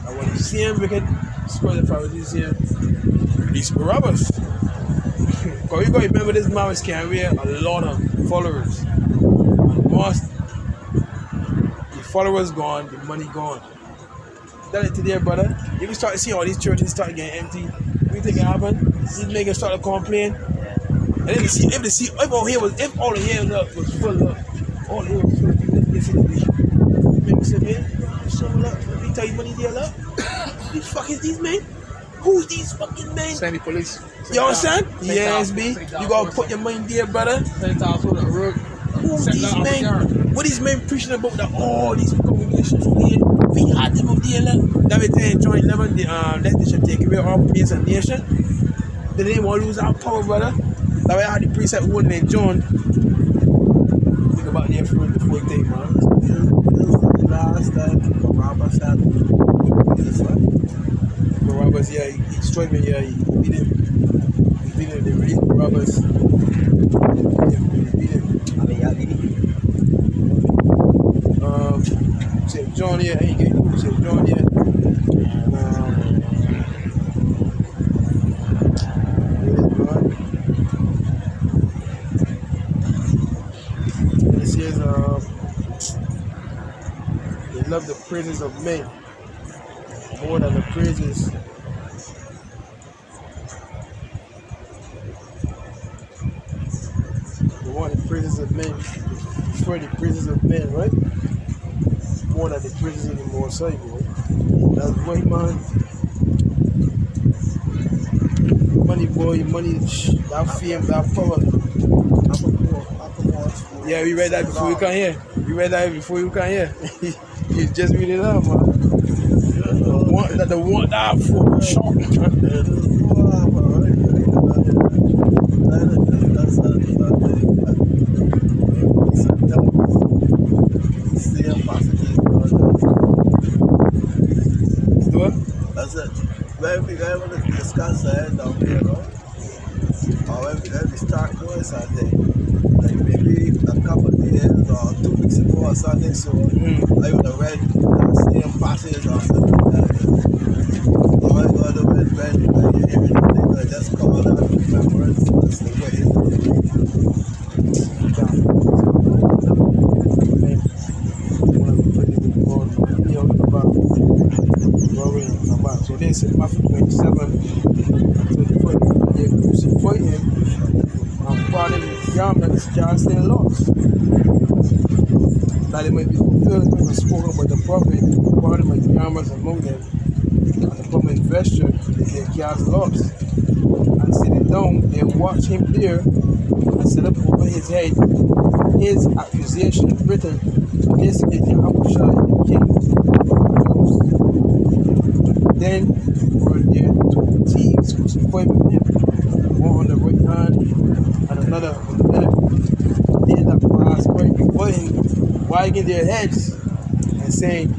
Speaker 3: And when you see him wicked, spoil the Pharisees here, release Barabbas. Because you gotta remember this man was carrying a lot of followers. And once the followers gone, the money gone. That it today, brother. If you start to see all these churches start getting empty, what you think it happen? These niggas start to complain. And if all here was full up, all here was full of people that listen to me. Make say, man, so look, we tell you money there, look. These fuck is these men? Who's these fucking men?
Speaker 2: Sandy police.
Speaker 3: You understand? Yes, B. You gotta put your money there, brother. Who's these men? What these men preaching about that all these congregations from here? We had them up there, look. That we tell in John 11, let they should take away our place and nation. They didn't want to lose our power, brother. That way I had the precept holding in John. Think about their fruit before they take, man. last time, Barabbas had this one. Barabbas, yeah, he destroyed me, yeah, he beat him. He beat him, they released Barabbas. He beat him.
Speaker 1: I mean, yeah, did it.
Speaker 3: St. John here, I ain't getting cool, St. John here. This is, they love the praises of men more than the praises. They want the praises of men, prefer the praises of men, right? More than the praises of the Most High, boy. That's right, man. Money, boy, money, that fame, that power. Yeah, we read that before you come here. We read that before you come here. You just read it out, man. The one that for shock.
Speaker 1: That's it. When we discuss that down here, no? Or when we start doing something, like maybe a couple of days or 2 weeks ago or something, so I would have read the same passage or something like that. Or I would have read you hear anything, I just call that remembrance. That's the way it
Speaker 3: So this is Matthew 27, they crucify him and brought him his garments cast in lots. That it might be fulfilled when was spoken by the prophet, brought him his garments among them, and upon his vesture they cast lots. And sitting down, they watched him there, and set up over his head his accusation written, "This is Yahushua, the King of the Jews." Then were there 2 thieves crucified with him, one on the right hand and another on the left. They that passed right before him, wagging their heads and saying,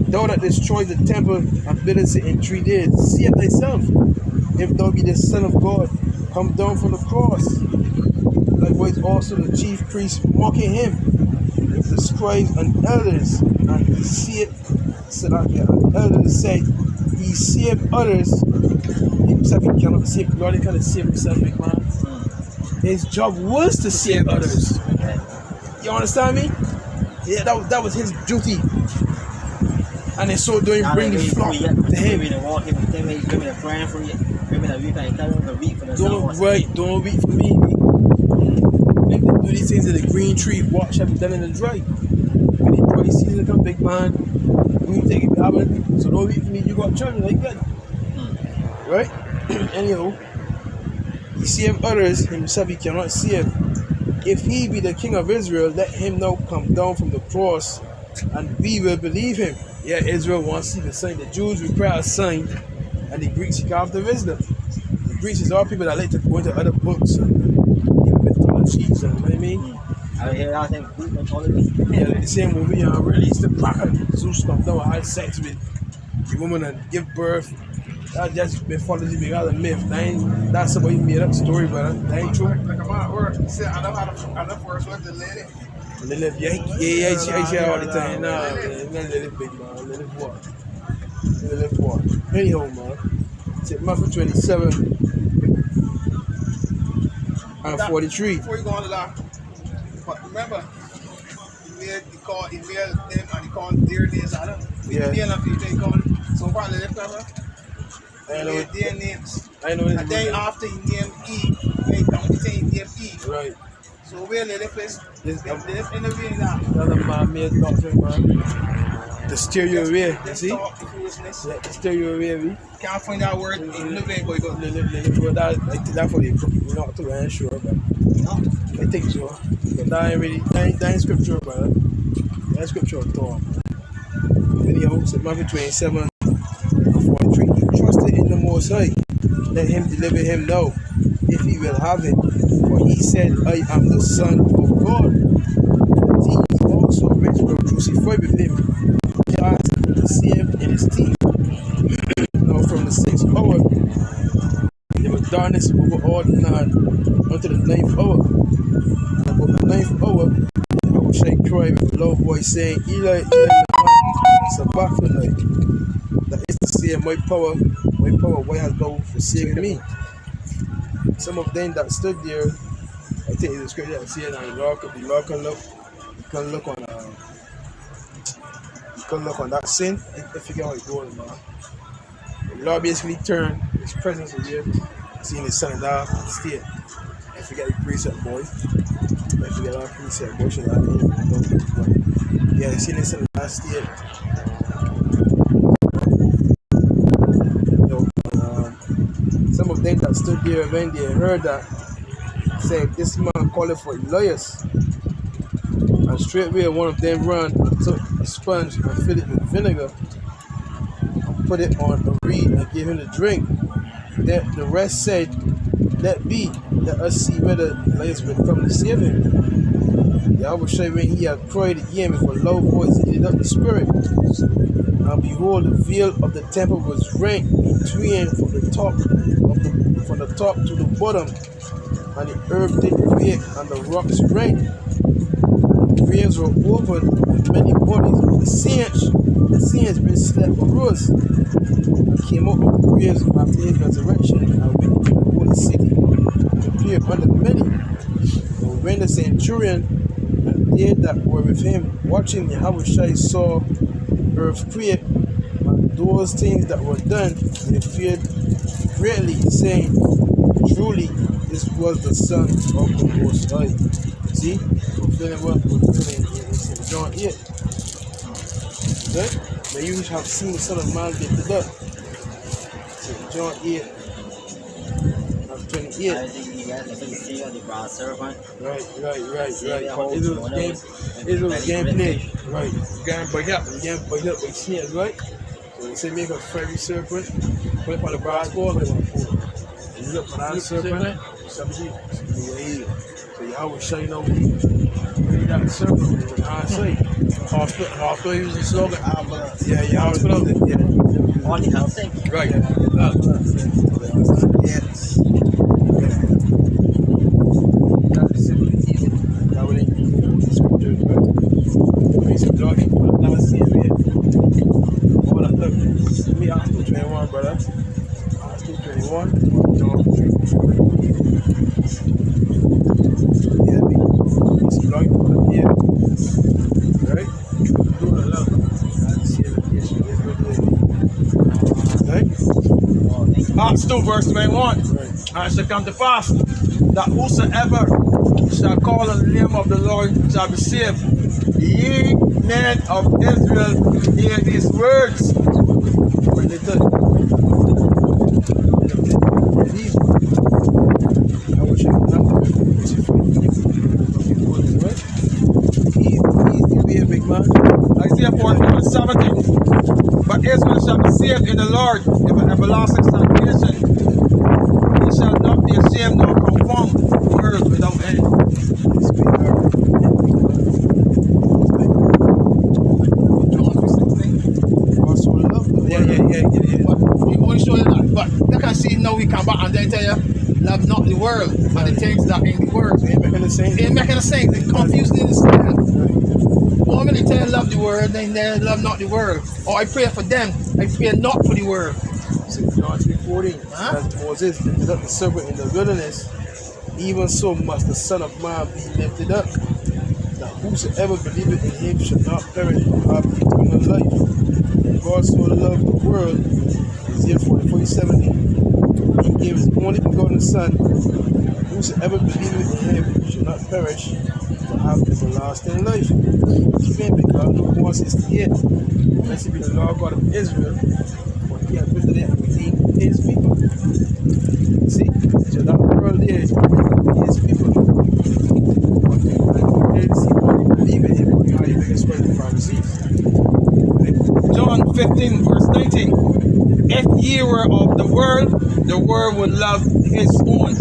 Speaker 3: "Thou that destroyed the temple and buildest it in 3 days, save thyself. If thou be the Son of God, come down from the cross." Likewise also the chief priests mocking him, with the scribes and elders, and he saved, elders said, "He saved others, himself he cannot save." God cannot save himself, big man. His job was to save others. You understand me? Yeah, that was his duty. And they so doing bring the flock to him. Don't wait for me. If they do these things in the green tree, watch have done in the dry. When the dry season come, big man, we take it happen. So don't wait for me, you got children like that. Right? Anyhow, he saved others, himself he cannot save. If he be the King of Israel, let him now come down from the cross, and we will believe him. Yeah, Israel wants to see the sign. The Jews require a sign, and the Greeks seek after wisdom. The Greeks is all people that like to go into other books and even mythologies, and you know what I mean?
Speaker 1: I hear that thing,
Speaker 3: Yeah, like the same movie, release the plaque. Zeus come down and had sex with the woman and give birth. That's just mythology because of myth. That's somebody made up story, but that ain't true.
Speaker 2: Like I'm at work. See, I know first with the lady.
Speaker 3: Lilith, yeah, she all the time. Nah, Lilith big man, Lilith what? Anyhow, man. It's Matthew 27 and 43.
Speaker 2: Before you go on to that, but remember, he made them and he called their names.
Speaker 3: Yeah.
Speaker 2: He called so probably left over. He made their names.
Speaker 3: I know this.
Speaker 2: And then after he named Eve, he named Eve.
Speaker 3: Right.
Speaker 2: So where they left is
Speaker 3: This
Speaker 2: interview now.
Speaker 3: another man-made doctrine, man. To steer you away, you
Speaker 2: Let's
Speaker 3: see?
Speaker 2: talk the foolishness.
Speaker 3: Yeah, to steer you away, we.
Speaker 2: Can't find that word in Living Boy.
Speaker 3: That's for the you're not too sure, but I think so. But that ain't scripture, brother. That's scripture at all. Anyhow, so Matthew 27 and 43. He trusted in the Most High. Let him deliver him now, if he will have it. For he said, I am the Son of God. These also which were crucified with him the same in his teeth. Now from the 6th hour, there was darkness over all the land unto the 9th hour. And about the 9th hour, I was saying, cry with a loud voice, saying, Eli, Eli, lama sabachthani. That is to say, my power, why hast thou forsaken me? Some of them that stood there, I think it's the scripture that says, the Lord can look, you can look on, that sin, if you get how it goes, man. The Lord basically turned his presence away, seeing his son and daughter state. I forget the precept boy. I forget our precept boy, should I mean? Yeah, seeing his son and daughter state. Some of them that stood there when they heard that said, this man called for Elias. And straightway one of them ran and took a sponge and filled it with vinegar and put it on a reed and gave him to drink. Then the rest said, let us see whether Elias will come to save him. Yahweh showed when he had cried again with a loud voice, he lit up the spirit. And behold, the veil of the temple was rent in twain from the top to the bottom, and the earth did quake, and the rocks rent. The graves were opened, and many bodies of the saints which slept arose, and came out of the graves after his resurrection, and went into the holy city, and appeared unto many. And when the centurion and they that were with him watching Yahweh saw earth quake, and those things that were done, they feared greatly, saying, truly this was the Son of the Most High. See, fulfilling what fulfilling in St. John 8. Okay? Now you have seen the Son of Man get to death. St. John 8. Verse 28.
Speaker 4: I think you guys can see on the broad servant.
Speaker 3: Right. Israel's gameplay. Right. Getting bite up by snails, right? So they say make a fiery serpent, put it on the brass board, put it on the pole. And you look for that serpent, 17. So Yahweh shine out that serpent with an eyesight. Hospital using the slogan, yeah, Yahweh put out it. Yeah.
Speaker 4: On the health thing.
Speaker 3: Right. Yes. That's simply easy. That would include the scriptures, right? Praise of God. Now see it. Hold up, look. Let me ask 221, brother. Ask 221. Yeah, me. It's God. Yeah. Right? Do the love. God see it. Yes, you get good. Right?
Speaker 2: Acts 2 verse 21.
Speaker 3: Right.
Speaker 2: And it shall come to pass that whosoever shall call on the name of the Lord shall be saved. Ye men of Israel, hear these words.
Speaker 3: When they done. I wish I could not do it. He's the real big man.
Speaker 2: Isaiah 41:17. But Israel shall be saved in the Lord with an everlasting salvation. He shall not be ashamed nor confound the earth without end. We only show you that. But you can see now we come back and then tell you, love not the world and the things that in the world.
Speaker 3: Ain't making the same.
Speaker 2: Ain't making the same. They confused in the style. One minute tell you love the world, then they love not the world. Or I pray for them, I pray not for the world.
Speaker 3: John 3:14. As Moses lifted up the serpent in the wilderness, even so must the Son of Man be lifted up, that whosoever believeth in him shall not perish but have eternal life. God so loved the world, Isaiah 40:47. He gave his only begotten Son, whosoever believeth in him shall not perish but have everlasting life. Even because Luke 1:68. Blessed be the Lord God of Israel, for he hath visited and redeemed his people. See, so that world there is people. But they see what they believe in him, but how you make a spread the Pharisees.
Speaker 2: John 15:19. If ye were of the world would love his own.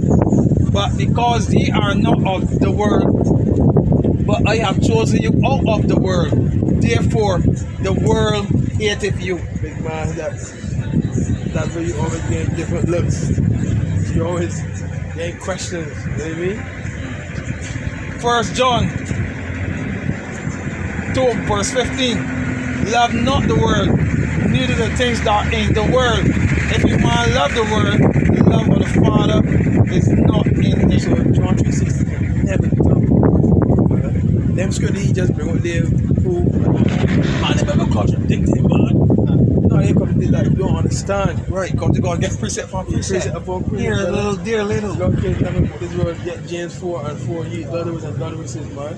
Speaker 2: But because ye are not of the world, but I have chosen you out of the world, therefore the world hate it for you.
Speaker 3: Big man, that's where you always get different looks. You always get questions, you know what I mean?
Speaker 2: 1 John 2 verse 15. Love not the world, neither the things that are in the world. If you want to love the world, the love of the Father is not in it.
Speaker 3: So John 3:16 never come. Them scripture he just bring up there who man, they never contradicting, man. No, they come to that you don't understand.
Speaker 2: Right, because you're going to get precept from precept.
Speaker 3: Precept upon precept.
Speaker 2: Here, little, dear little.
Speaker 3: Lord can't never put this word, get James 4 and 4 ye, Lord and Lord says, man.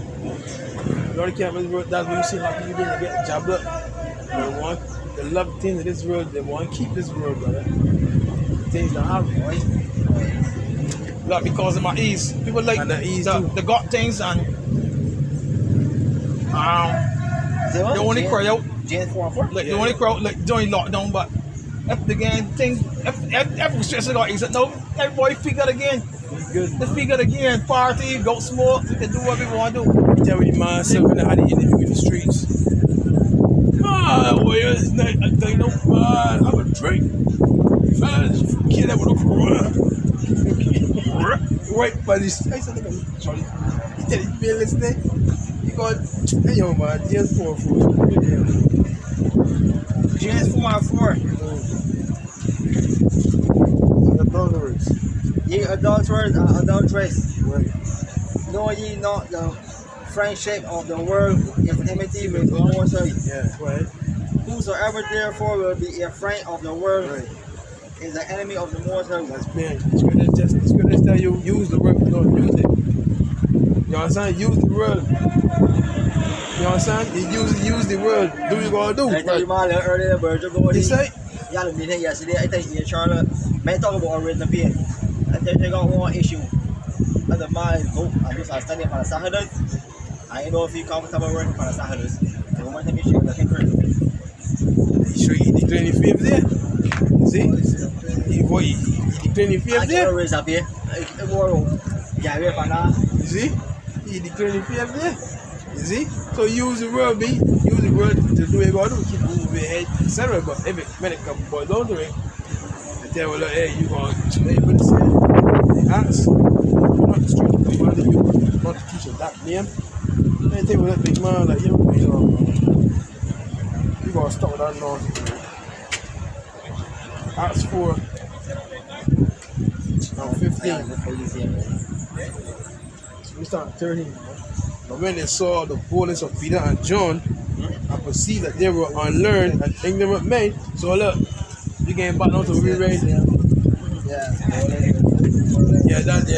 Speaker 3: Lord can't this word, that's what you see how people they get jabbed up. They want, they love things in this world, they want to keep this world, brother. Things that happen, right?
Speaker 2: Like because of my ease. People like
Speaker 3: And the ease
Speaker 2: the got things and they only cry out.
Speaker 4: James 4 and 4.
Speaker 2: Like they only cry out like during lockdown, but if the game thing if restrictions got eased, no, everybody figure it again.
Speaker 3: Good.
Speaker 2: Let's figure it again. Party, go smoke, we can do what we want to do.
Speaker 3: Tell me, man, so when I had the interview in the streets. Man, well, it's night, I tell you, no, man, have a drink. Man, kid that with a corona. Right, but this, I said, Charlie, you tell you been listening? You got, hey, yo, man, James 4 and 4.
Speaker 4: James 4 and 4.
Speaker 3: Adulterers.
Speaker 4: Ye adulterers and adulteresses,
Speaker 3: Right.
Speaker 4: know ye not the friendship of the world is enmity with the Most High.
Speaker 3: Yeah, right.
Speaker 4: Whosoever therefore will be a friend of the world
Speaker 3: Right.
Speaker 4: is an enemy of the Most High.
Speaker 3: That's big. The scriptures tell you use the word, don't use it. You understand? Use the word. You understand? You use the word. Do you gotta do?
Speaker 4: I tell you, man, earlier, Virgil, go
Speaker 3: You say?
Speaker 4: y'all been here yesterday. I think in Charlotte, man, talk about original pain. I think they got one issue. And the man go and just standing for the Saturdays. I don't know if you comfortable working for the Saturdays. The woman take issue with the thing.
Speaker 3: You sure you declaring your faith there? You see? You declaring your
Speaker 4: I
Speaker 3: faith there?
Speaker 4: raise up here. Tomorrow, yeah, we're for now.
Speaker 3: You see? You declaring your faith there? You see? So use the word, B. Use the word to do what you gotta do. Keep moving your head, etc. But if when it comes boy down to it, they tell you, hey, you gonna explain what it says. They ask. You're not the street command you, not the teacher that name. They tell you that big man, like, you know, you gotta stop with that nonsense. Acts 4 and 15. So we start 13. But when they saw the boldness of Peter and John, I perceived that they were unlearned and ignorant men. So look, you getting back now to reread. Yeah, that's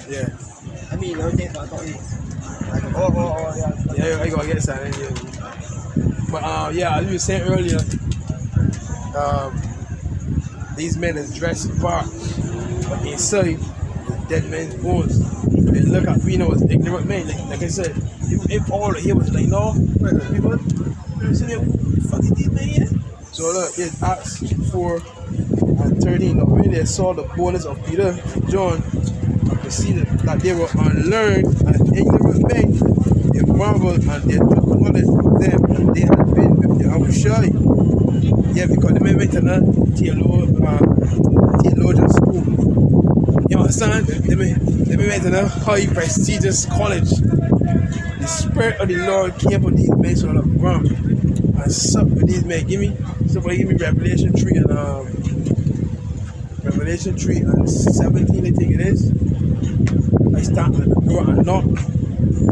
Speaker 3: yeah.
Speaker 4: I mean, everything's not talking.
Speaker 3: Yeah, I gotta get something. Yeah. But yeah, as you were saying earlier, these men is dressed apart, but inside the dead men's bones. They look at we know as ignorant men. Like I said, if all of here was like no, people, you see fucking these men here. So look, it's Acts 4 and 13. Now when they saw the boldness of Peter and John, I perceived that they were unlearned and ignorant men. They marveled and they took knowledge from them that they had been with the Abushai. Yeah, because the men went to that theologian school. You understand? They went to a high prestigious college. The Spirit of the Lord came on these men on the ground and supped with these men. Give me Revelation 3 and Revelation 3 and 17, I think it is. I stand at the door and knock.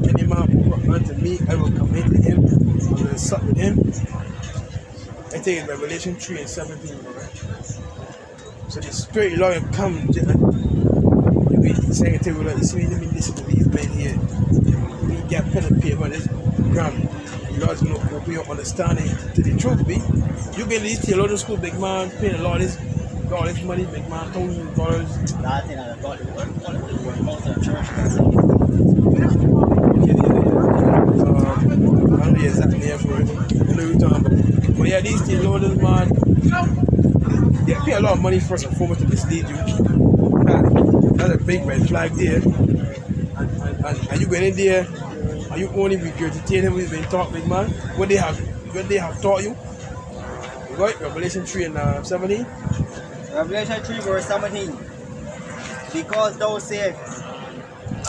Speaker 3: Any man who come unto me, I will come into him and will sup with him. I think it's Revelation 3 and 17, right? So the Spirit of the Lord come and you be saying to me, let me listen to these men here. We get pen and paper on this ground. The Lord's going to open your understanding to the truth, be. You get these theological school, big man, paying a lot of this, got this money, big man, $1,000.
Speaker 4: That thing I got the word most of the church.
Speaker 3: I don't know the exact name for it. I know what you're talking about. But yeah, these theologians, man, they pay a lot of money first and foremost to mislead you. That's a big red flag there. And you went in there and you only regurgitating what you've been taught, big man. What they have when they have taught you. Right? Revelation 3 and 17.
Speaker 4: Revelation 3 verse 17. Because thou sayest,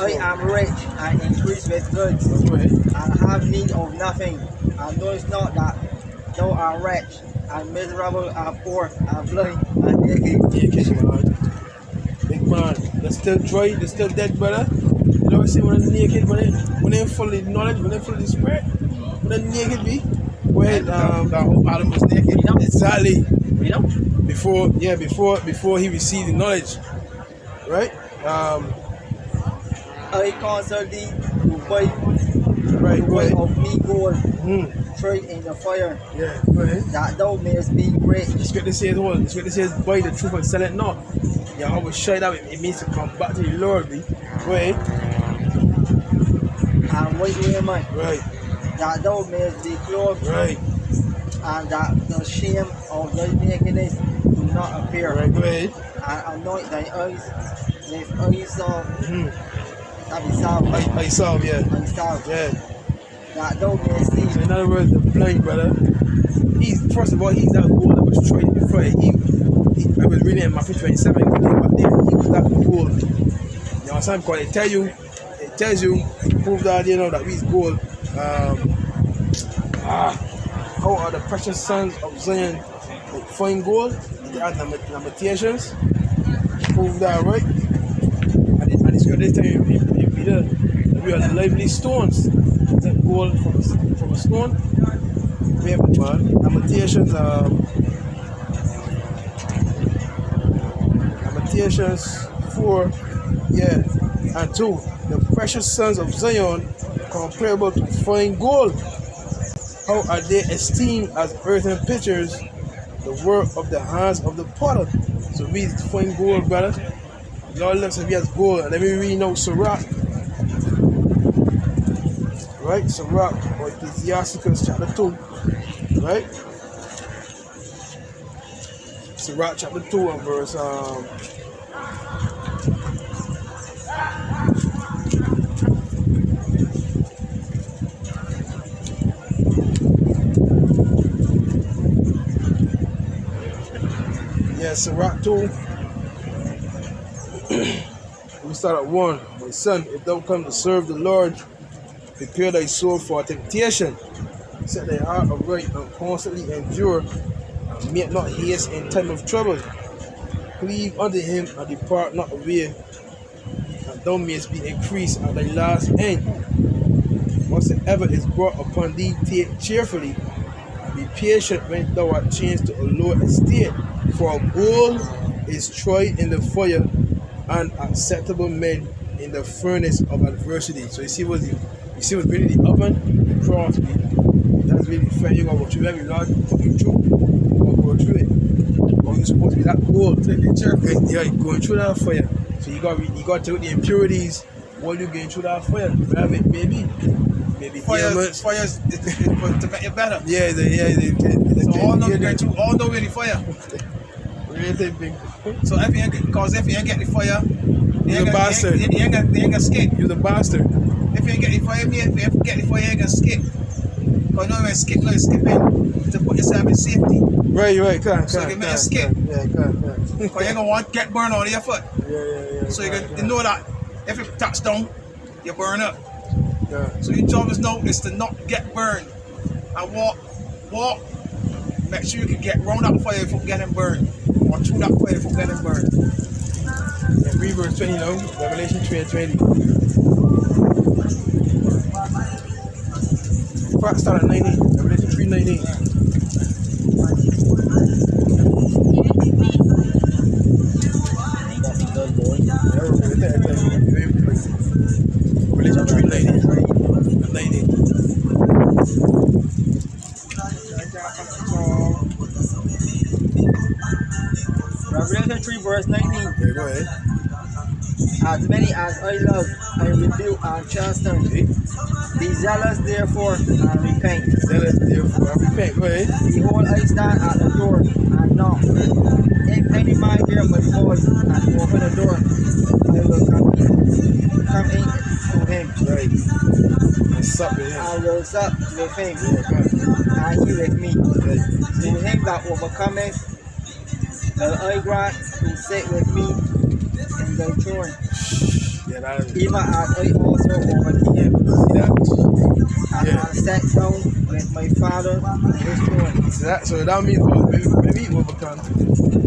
Speaker 4: I am rich and increased with goods,
Speaker 3: Right.
Speaker 4: and have need of nothing, and knowest not that thou art rich, and miserable, and poor, and blind, and naked.
Speaker 3: Naked, man. Big man. They're still dry, they're still dead, brother. You know what I say when they're naked, when they full of knowledge, when they full of the spirit, when they're naked be. When
Speaker 2: The whole Adam was naked.
Speaker 4: You know?
Speaker 3: exactly
Speaker 4: You know?
Speaker 3: before he received the knowledge. Right?
Speaker 4: I counsel thee to buy
Speaker 3: Right,
Speaker 4: of me gold,
Speaker 3: Mm.
Speaker 4: tried in the fire,
Speaker 3: Yeah, go ahead.
Speaker 4: that thou mayest be rich,
Speaker 3: The scripture says what? The scripture says buy the truth and sell it not. Yahweh shut up, it means to come back to the Lord, be. Right?
Speaker 4: and white raiment,
Speaker 3: Right,
Speaker 4: that thou mayest be clothed,
Speaker 3: right,
Speaker 4: and that the shame of thy nakedness do not appear,
Speaker 3: right, go ahead.
Speaker 4: and anoint thy eyes with eye salve,
Speaker 3: Mm.
Speaker 4: that be salve,
Speaker 3: I saw, yeah.
Speaker 4: eye salve,
Speaker 3: Yeah.
Speaker 4: that thou mayest
Speaker 3: So
Speaker 4: see.
Speaker 3: in other words, the blind brother, first of all, he's that gold that was tried before. I was reading in Matthew 27, he came back there, he was that gold. You know what I'm saying? Because it tells you, prove that, you know, that he's gold. How are the precious sons of Zion like fine gold? They are limitations. Prove that, right? And the scripture tell you, we are lively stones. Is that gold from a stone? We have limitations. Lamentations 4, yeah, and 2. The precious sons of Zion comparable to fine gold. How are they esteemed as earthen pitchers, the work of the hands of the potter? So we fine gold, brother. Lord looks at me as gold, and then we read now Sirach. Right? Sirach, or Ecclesiasticus chapter 2. Right? Sirach chapter 2 and verse Sirach 2. We start at 1. My son, if thou come to serve the Lord, prepare thy soul for temptation. Set thy heart aright and constantly endure, and make not haste in time of trouble. Cleave unto him and depart not away, and thou mayest be increased at thy last end. Whatsoever is brought upon thee, take cheerfully, and be patient when thou art changed to a lower estate. For gold is tried in the fire, and acceptable men in the furnace of adversity. So you see what's really the oven, the cross, that's really fair. You gotta go through every Lord, put you through, go through it. Or you're supposed to be that gold, yeah, going through that fire. So you got to take the impurities while you're going through that fire. Grab it, maybe
Speaker 2: Fire is to make it better.
Speaker 3: Yeah,
Speaker 2: So all know with the fire.
Speaker 3: Really big.
Speaker 2: So if you ain't get the fire,
Speaker 3: You're the bastard.
Speaker 2: you ain't gonna skip.
Speaker 3: You're the bastard.
Speaker 2: If you ain't get the fire, if you get the fire, you ain't gonna skip. But no, you're skipping to put yourself in safety.
Speaker 3: Right, can't.
Speaker 2: So you make a skip.
Speaker 3: Yeah, can't.
Speaker 2: Because you ain't gonna want to get burned on your foot.
Speaker 3: Yeah.
Speaker 2: So you know that if it touch down, you burn up.
Speaker 3: Yeah.
Speaker 2: So your job is to not get burned. And walk. Make sure you can get round that fire before getting burned. Or through that fire before getting burned.
Speaker 3: Yeah, read verse 20 now. Revelation 3 and 20. Fact start at 19. Revelation 3:19. Revelation 3:19.
Speaker 4: Revelation 3 verse 19.
Speaker 3: Yeah, go ahead.
Speaker 4: As many as I love, I rebuke and chasten. Be zealous therefore and repent.
Speaker 3: Zealous therefore and repent. Go ahead.
Speaker 4: Behold, I stand at the door and knock. If any man hear my voice and open the door, I will come in to him.
Speaker 3: Right. And sup with him.
Speaker 4: I will sup with him,
Speaker 3: Yeah, God.
Speaker 4: and he with me.
Speaker 3: Yeah.
Speaker 4: To him that overcometh, the I grant to sit with me in the throne,
Speaker 3: Yeah, that is.
Speaker 4: even as I also overcame
Speaker 3: See that?
Speaker 4: and
Speaker 3: Yeah.
Speaker 4: am set down with my Father in his throne.
Speaker 3: So that means when we overcome,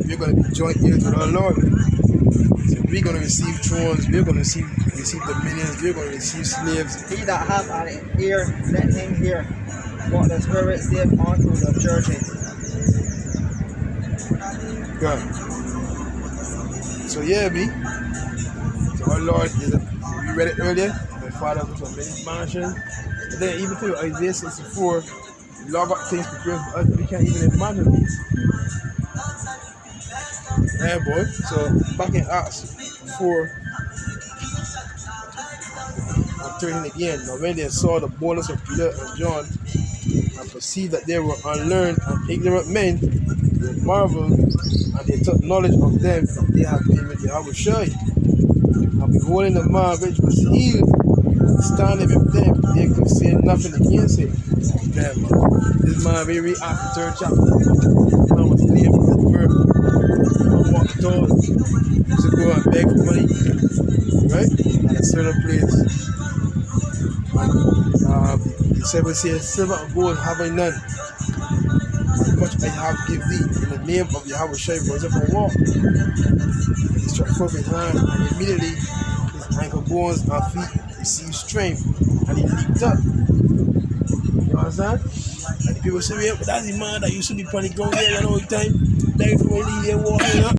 Speaker 3: we're going to be joint heirs with our Lord. So we're going to receive thrones, we're going to receive dominions, we're going to receive slaves.
Speaker 4: He that hath an ear, let him hear what the Spirit saith unto the churches.
Speaker 3: God. So yeah, B. So our Lord is we read it earlier. My Father was a many mansion. But then even through Isaiah 64, the Lord got things prepared for us that we can't even imagine. Yeah, boy. So back in Acts 4, I'm turning again. Now when they saw the boldness of Peter and John and perceived that they were unlearned and ignorant men, they marveled and they took knowledge of them that they had been with Yahweh Shai. And beholding the man which was healed, standing with them, they could say nothing against him. Yeah, man. This man, we read Acts the 3rd chapter. The man was lame from his birth. He walked tall. He used to go and beg for money, right? At a certain place. And the Bible says, silver and gold have I none. As much I have give thee. In the name of Yahweh Shai, rose up and walk. He struck forth his hand, and immediately his ankle bones and feet received strength, and he leaped up. You understand? And the people say, yeah, but that's the man that used to be panic going there all the time. Begging for money, there walking up.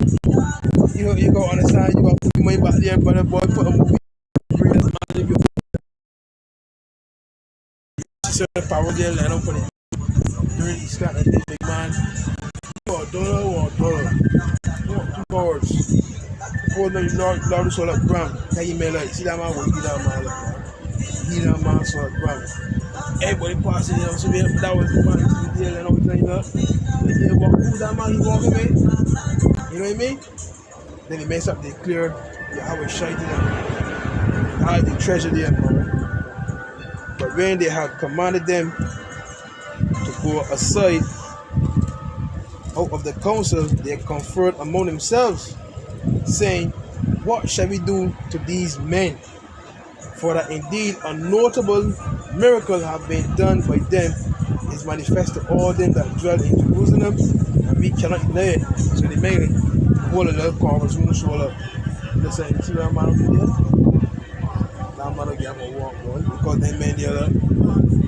Speaker 3: You go understand, you got to put money back there, brother boy, put a movie. Bring that man, leave your certain power there, line up on it. During the start of the big man. You want $1 or $1. You want $2. Before the Lord sold up gram. Can you make like, see that man, what he that man look like? He that man sold up gram. Everybody passing it, so that was the man who was there and all the time, you know. They walk, who's that man he walking with? You know what I mean? Then he mess up, they clear, Yahweh Shai to them. They hide the treasure there, man. But when they had commanded them to go aside out of the council, they conferred among themselves, saying, what shall we do to these men? For that indeed a notable miracle have been done by them is manifest to all them that dwell in Jerusalem, and we cannot deny it. So they made it. Whole of the conversation show up. Listen, you see that man over there? That man will get a walk, boy. Because them men there,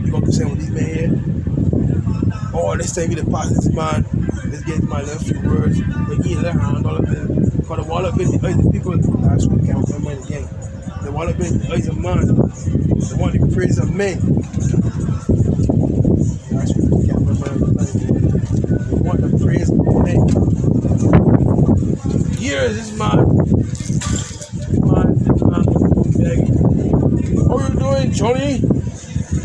Speaker 3: you got to say with these men here. Oh, let's take me to pass this man. Let's get my left few words. But he let hand all of them. Because the wall of it, the people, that's what count them money again. The wall of it, the eyes of man. The one who praise of men. That's what count them money. They want the praise of men. Here is this man. How you doing, Johnny?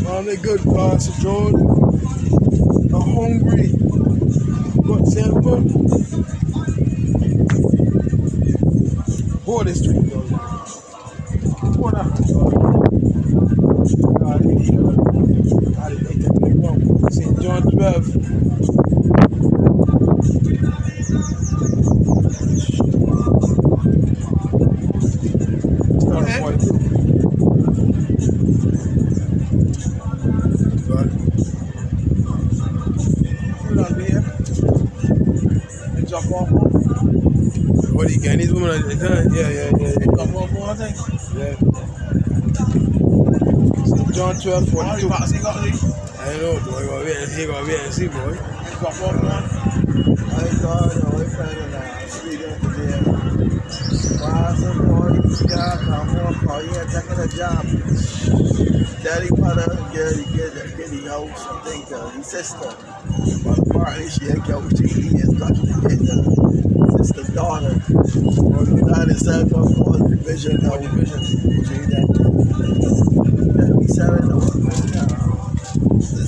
Speaker 3: I'm a good Pastor John. I'm hungry. Got salmon. Pour this drink, though. Pour that. I didn't make that thing wrong. St. John 12. What do you get? These women at the time? Yeah. Yeah. St. John 12, 42. I don't know, boy. You're going to wait and see, boy.
Speaker 1: I thought I was trying to speak up today. Some boy, job, I'm going to call you and taking a job. Daddy put up get the house, I think, his sister. But apparently she ain't got what she is lucky to get the sister's daughter. Or the United States of course, division, no division. That we selling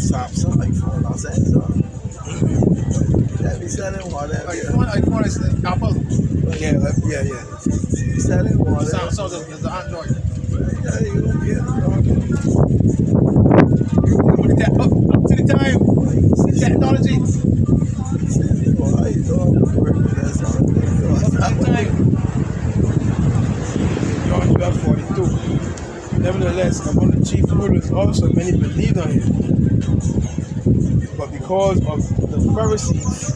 Speaker 1: stop something for Los Angeles. That be selling water.
Speaker 2: iPhone is Apple.
Speaker 3: Yeah.
Speaker 1: Be selling water.
Speaker 2: So there's the Android.
Speaker 1: Yeah, you don't get it.
Speaker 2: technology.
Speaker 1: Well, how you doing? Working with that song.
Speaker 3: John 12:42. Nevertheless, among the chief rulers also many believed on him. But because of the Pharisees,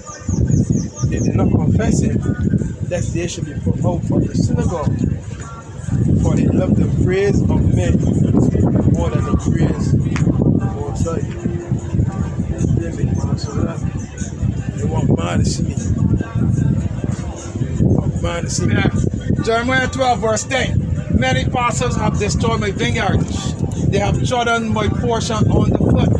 Speaker 3: they did not confess him, lest they should be put out of the synagogue. For they loved the praise of men more than the praise of Most High. They want man to see me. They want man to see me.
Speaker 2: Yeah. Jeremiah 12 verse 10. Many pastors have destroyed my vineyard. They have trodden my portion on the foot.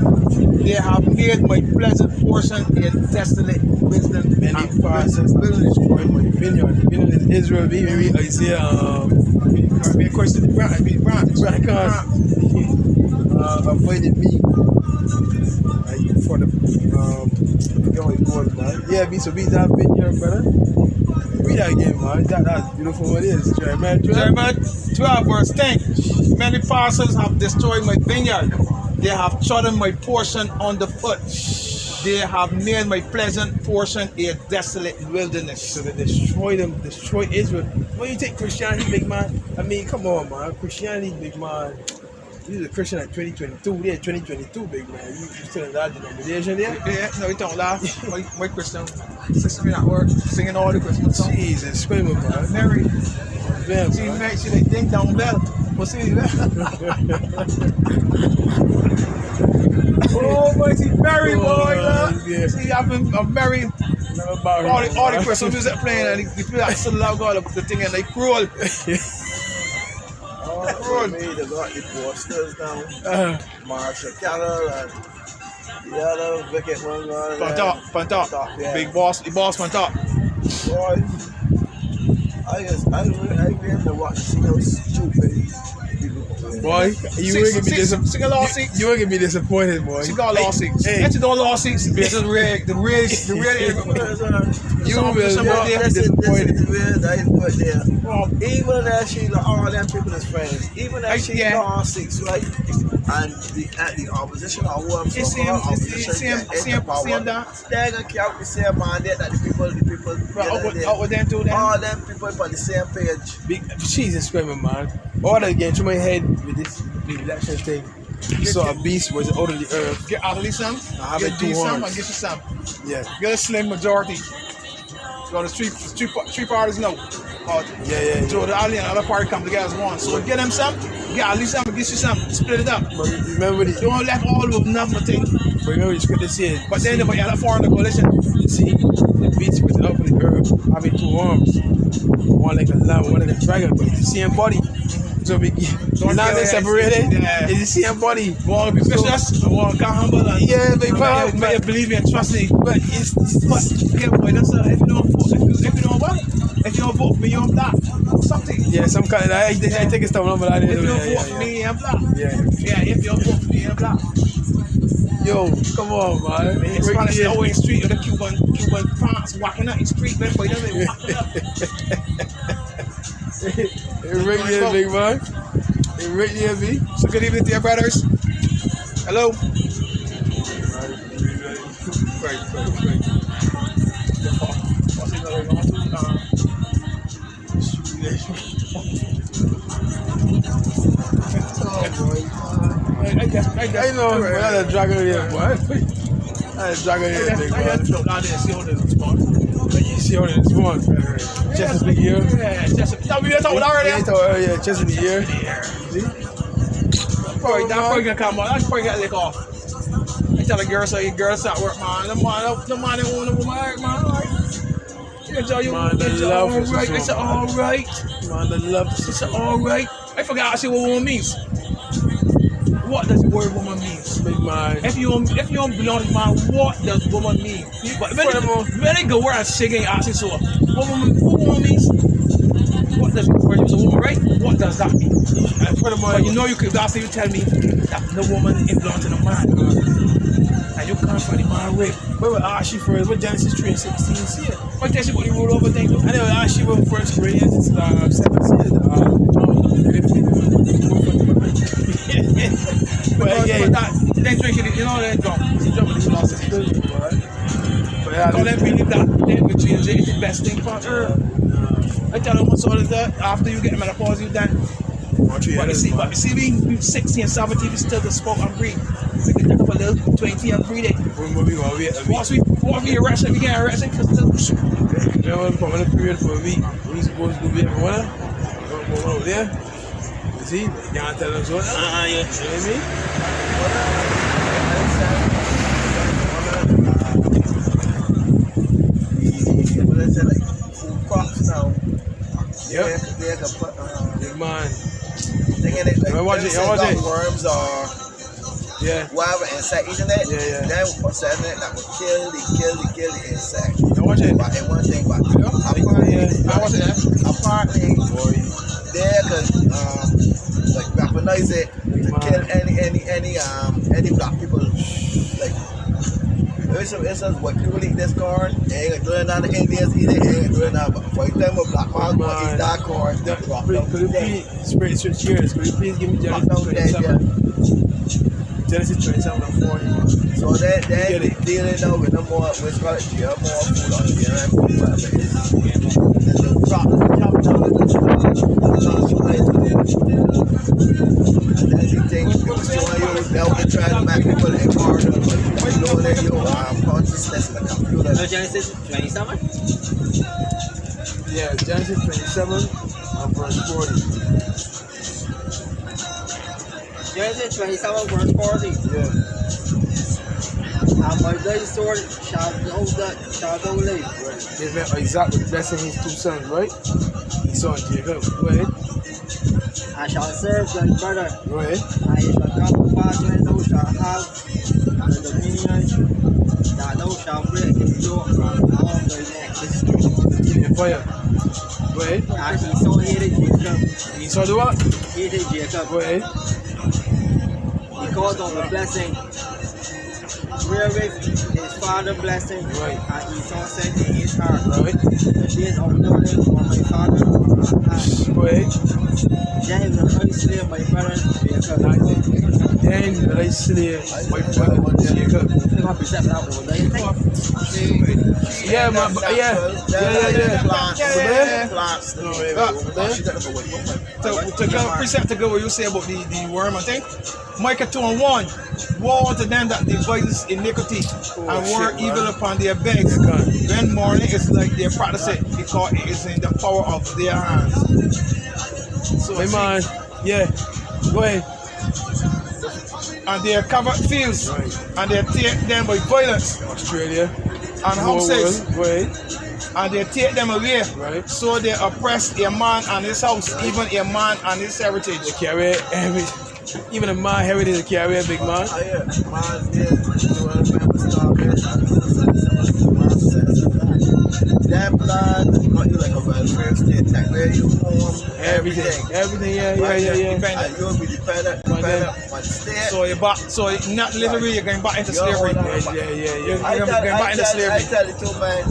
Speaker 2: They have made my pleasant portion a desolate wisdom.
Speaker 3: Many pastors have destroyed my vineyard. The vineyard in Israel, maybe Isaiah,
Speaker 2: Be a question.
Speaker 3: avoided me. Like for the yeah, so be that vineyard, brother. Read that again, man. That's beautiful. What is Jeremiah 12?
Speaker 2: Jeremiah 12 verse 10. Many pastors have destroyed my vineyard. They have trodden my portion on the foot. They have made my pleasant portion a desolate wilderness.
Speaker 3: So they destroy Israel. When you take Christianity, big man, I mean, come on, man. Christianity, big man. You a Christian at 2022. They're 2022, big man. You still in that denomination there?
Speaker 2: Yeah, no, you don't laugh. My Christian sister at work singing all the Christmas songs.
Speaker 3: Jesus, screaming, man.
Speaker 2: Mary,
Speaker 3: Damn,
Speaker 2: she
Speaker 3: man.
Speaker 2: makes she ding dong bell. But see that? Oh, mighty Mary, boy.
Speaker 3: Yeah.
Speaker 2: See, I'm Mary. All the Christmas music playing, and they play that still loud, all the thing, and they crawl.
Speaker 1: Oh, me, they got the posters now. Marshall Carroll and the other wicked one.
Speaker 2: Front top.
Speaker 1: Yeah.
Speaker 2: Big boss, the boss front top.
Speaker 1: Boy, I really to watch see how stupid people play.
Speaker 3: Boy, you will gonna be disappointed.
Speaker 2: Sing a lost seats.
Speaker 3: You will gonna be disappointed, boy.
Speaker 2: She got lost seats.
Speaker 3: Hey.
Speaker 2: Actually, don't lost seats. This is the real.
Speaker 3: You will be
Speaker 1: This
Speaker 3: disappointed.
Speaker 1: is weird. I put there. Even as she all them people is friends. Even as she lost six, right? And the opposition or who I'm
Speaker 2: It's
Speaker 1: so called opposition
Speaker 2: same dance.
Speaker 1: they're gonna keep out the same mandate that the people
Speaker 2: Out with them two then.
Speaker 1: all them people on the same page.
Speaker 3: Big Jesus screaming, man. All that getting through my head with this the election thing. You saw a beast was out of the earth.
Speaker 2: Get Adley some.
Speaker 3: I have
Speaker 2: Get
Speaker 3: it
Speaker 2: D
Speaker 3: two
Speaker 2: some
Speaker 3: horns.
Speaker 2: and get you some.
Speaker 3: Yeah.
Speaker 2: Get a slim majority. So the three parties know.
Speaker 3: Yeah.
Speaker 2: So the Adley and the other party come together as one. So get them some. Get Adley some and get you some. Split it up.
Speaker 3: But remember the
Speaker 2: Don't left all with nothing.
Speaker 3: scripture said.
Speaker 2: But then they had a foreign coalition.
Speaker 3: You see, the beast was out of the earth, having two arms. One like a lamb, one like a dragon, but it's the same body. So we now they separated.
Speaker 2: Yeah.
Speaker 3: It's the same body.
Speaker 2: One be vicious, one can't humble. And
Speaker 3: Yeah, big man.
Speaker 2: May believe me and trust me.
Speaker 3: But it's
Speaker 2: But yeah, boy, that's if you don't vote, if you don't what? If you don't vote for me, you're black. Something.
Speaker 3: yeah, some kind of I take a step number like
Speaker 2: If you don't
Speaker 3: that.
Speaker 2: vote for me, you're black.
Speaker 3: Yeah.
Speaker 2: Yeah, if you don't vote for me, you're black.
Speaker 3: Yo, come on, man.
Speaker 2: In Spanish, they're always street with the Cuban France walking out in the street, man. Boy, they walking up.
Speaker 3: It right there, big man. It right there, B.
Speaker 2: So good evening, dear brothers. Hello. Great. What's it going on? I
Speaker 3: know, man. That's a dragon here, boy. That's a dragon here, big man. You see all this one. Chest in the ear.
Speaker 2: Yeah, chest. No, we didn't talk about already.
Speaker 3: Yeah, chest in the ear. See?
Speaker 2: That boy gonna come on. That boy got lick off. I tell a girl, so your girl start work, man. The man, they want a woman, man. You tell you,
Speaker 3: Man, they love
Speaker 2: all right. I said, all right.
Speaker 3: Man, the love.
Speaker 2: I said, all right. I forgot actually what woman means. What does the word woman means?
Speaker 3: Big man.
Speaker 2: If you don't belong to man, what does woman mean? But when they go where and singing asking so what woman means? What does the word use a woman, right? What does that mean? And furthermore, you know you could after you tell me that the woman is belong to the man. And you come from the man rape.
Speaker 3: Wait, ask you first. What Genesis 3:16 see it?
Speaker 2: What tells you what you rule over things?
Speaker 3: I know ask you what First Corinthians 7 says.
Speaker 2: But that, then drinking it, you know, then drunk. Drunk with the philosophy. Because they believe that death between is the best thing for earth. I tell them what's all of that. After you get menopause, you done. But you see, we 60 and 70, we still just smoke and breathe. We can take up a little 20 and breathe it. Once we arrest it, we get arrested.
Speaker 3: You know, I'm in a period for a week. We supposed to be everywhere. Go over there. You see? You can't tell them so.
Speaker 4: Yeah.
Speaker 3: You know what I mean?
Speaker 1: What I said, like food crops now.
Speaker 3: Yep.
Speaker 1: They can put
Speaker 3: Big man.
Speaker 1: thing in it, like
Speaker 3: watch it,
Speaker 1: them
Speaker 3: watch
Speaker 1: say
Speaker 3: it.
Speaker 1: got worms or
Speaker 3: Yeah.
Speaker 1: whatever insect eating it.
Speaker 3: Yeah.
Speaker 1: Then we put something in it that will kill the insect.
Speaker 3: You watch it.
Speaker 1: But in one thing, but
Speaker 2: I
Speaker 1: apparently,
Speaker 2: watch it.
Speaker 1: apparently they could like weaponize it to kill any black people. Like it's what people eat this corn, they ain't doing that. The Indians eat it, they ain't doing that. But for the time of black man go eat that corn,
Speaker 3: Could
Speaker 1: drop down
Speaker 3: you please, Spirit switch gears, could you please give me
Speaker 1: drop
Speaker 3: Genesis
Speaker 1: down
Speaker 3: 27? Genesis 27 and 40.
Speaker 1: So they dealing now with no more, what's called it, GMO food or GM food, whatever it is. And they'll chop down and everything. So they'll be trying to make people ignore them, but knowing your consciousness in the computer.
Speaker 4: So Genesis 27?
Speaker 3: Yeah, Genesis 27 and verse 40.
Speaker 4: Genesis 27 verse 40.
Speaker 3: Yeah.
Speaker 4: And my thy sword shall thou lay.
Speaker 3: Right. Isaac was blessing his two sons, right? His son Jacob. Go ahead.
Speaker 4: I shall serve thy brother,
Speaker 3: Go ahead.
Speaker 4: and it shall come to pass when thou shalt have the dominion that thou shalt break his yoke from off thy neck.
Speaker 3: This is the fire. Go ahead.
Speaker 4: And Esau hated Jacob.
Speaker 3: Esau do what?
Speaker 4: Hated Jacob
Speaker 3: Go ahead.
Speaker 4: because of the blessing wherewith his father blessed him.
Speaker 3: Right.
Speaker 4: And Esau said in his heart,
Speaker 3: Right.
Speaker 4: the days of mourning for my father are past.
Speaker 3: Go ahead.
Speaker 4: Then will I slay my brother Jacob.
Speaker 3: Then will I slay my brother Jacob. Yeah, man. Yeah.
Speaker 1: Plants.
Speaker 2: To go precept to go what you say about the worm, I think. Micah 2 and 1. Woe unto them that devise iniquity and work evil upon their beds. When morning is like they practice it because it is in the power of their hands. So
Speaker 3: My man. Yeah. Go ahead.
Speaker 2: and they are covered fields,
Speaker 3: Right.
Speaker 2: and they take them by violence
Speaker 3: Australia.
Speaker 2: and houses,
Speaker 3: Go ahead.
Speaker 2: and they take them away.
Speaker 3: Right.
Speaker 2: So they oppress a man and his house, even a man and his heritage.
Speaker 3: They carry every, even a man heritage, they carry a big man.
Speaker 1: That blood got you like a welfare state, like where you home,
Speaker 3: Everything, yeah.
Speaker 1: And you'll be dependent on the state.
Speaker 2: So you back, so not literally you're going back into slavery.
Speaker 3: Yeah.
Speaker 2: You're going back into
Speaker 1: I
Speaker 2: slavery.
Speaker 1: tell you too, man,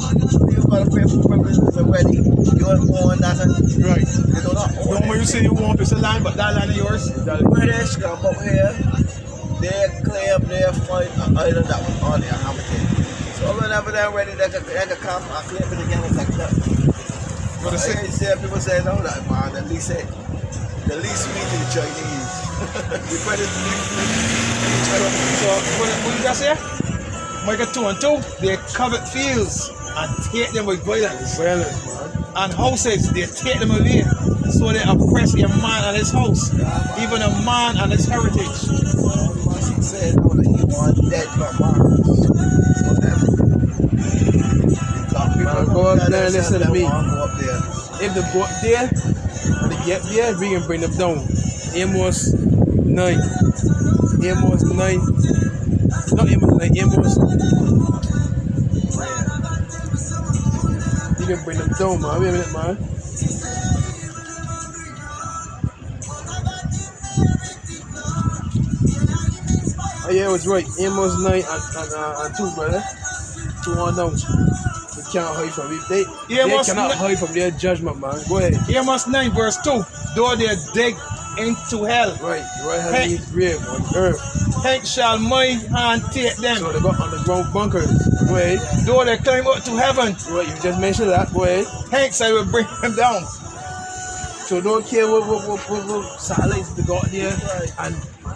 Speaker 1: you gotta pay for privileges already. You don't own nothing.
Speaker 2: Right.
Speaker 1: You do not own
Speaker 2: When you say you want a piece of land, but that land is yours.
Speaker 1: the British come up here, they claim they find an island that was on their habitat. So whenever they're ready, they can come and claim it again and like that.
Speaker 2: What
Speaker 1: I
Speaker 2: is it?
Speaker 1: hear people say, no, that man, the least meat to the Chinese. The British
Speaker 2: So what you got say? Micah 2 and 2, they covet fields and take them with violence.
Speaker 3: Violence, man.
Speaker 2: And houses, they take them away. So they oppress a man and his house, even a man and his heritage.
Speaker 1: He said, no, that he want dead man. So that
Speaker 3: Go up there and listen to me.
Speaker 1: Go up there.
Speaker 3: If they go up there, when they get there, we can bring them down. Amos 9. Amos 9. Not Amos 9, Amos. You can bring them down, man. Wait a minute, man. Oh, yeah, it was right. Amos 9 and 2, brother. 2 on down. They can't hide from it. They
Speaker 2: Amos
Speaker 3: cannot
Speaker 2: 9
Speaker 3: hide from their judgment, man. Go ahead.
Speaker 2: Amos 9 verse 2, though they dig into hell.
Speaker 3: Right, right hand
Speaker 2: Hey.
Speaker 3: means grave on the earth.
Speaker 2: Hence shall my hand take them.
Speaker 3: So they got underground bunkers. Go ahead.
Speaker 2: Though they climb up to heaven,
Speaker 3: Right, you just mentioned that. Go ahead.
Speaker 2: hence I will bring them down.
Speaker 3: So don't care what satellites they got there and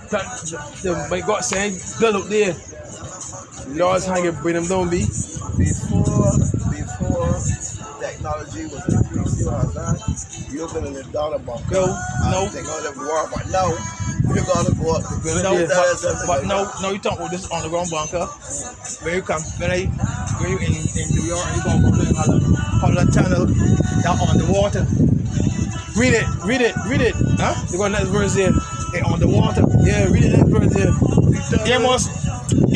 Speaker 3: that my God saying build up there. Lord's hand can bring them down, be.
Speaker 1: Before technology was increased, you know what I'm saying? You're gonna live down a bunker.
Speaker 2: No.
Speaker 1: They're gonna war, but now you're gonna go up.
Speaker 2: No, but no, you talk about this underground bunker. When you come, when you in New York, you go to Holland Tunnel down on the water.
Speaker 3: Read it.
Speaker 2: Huh?
Speaker 3: You got next verse there.
Speaker 2: They on the water.
Speaker 3: Yeah, read the next verse there.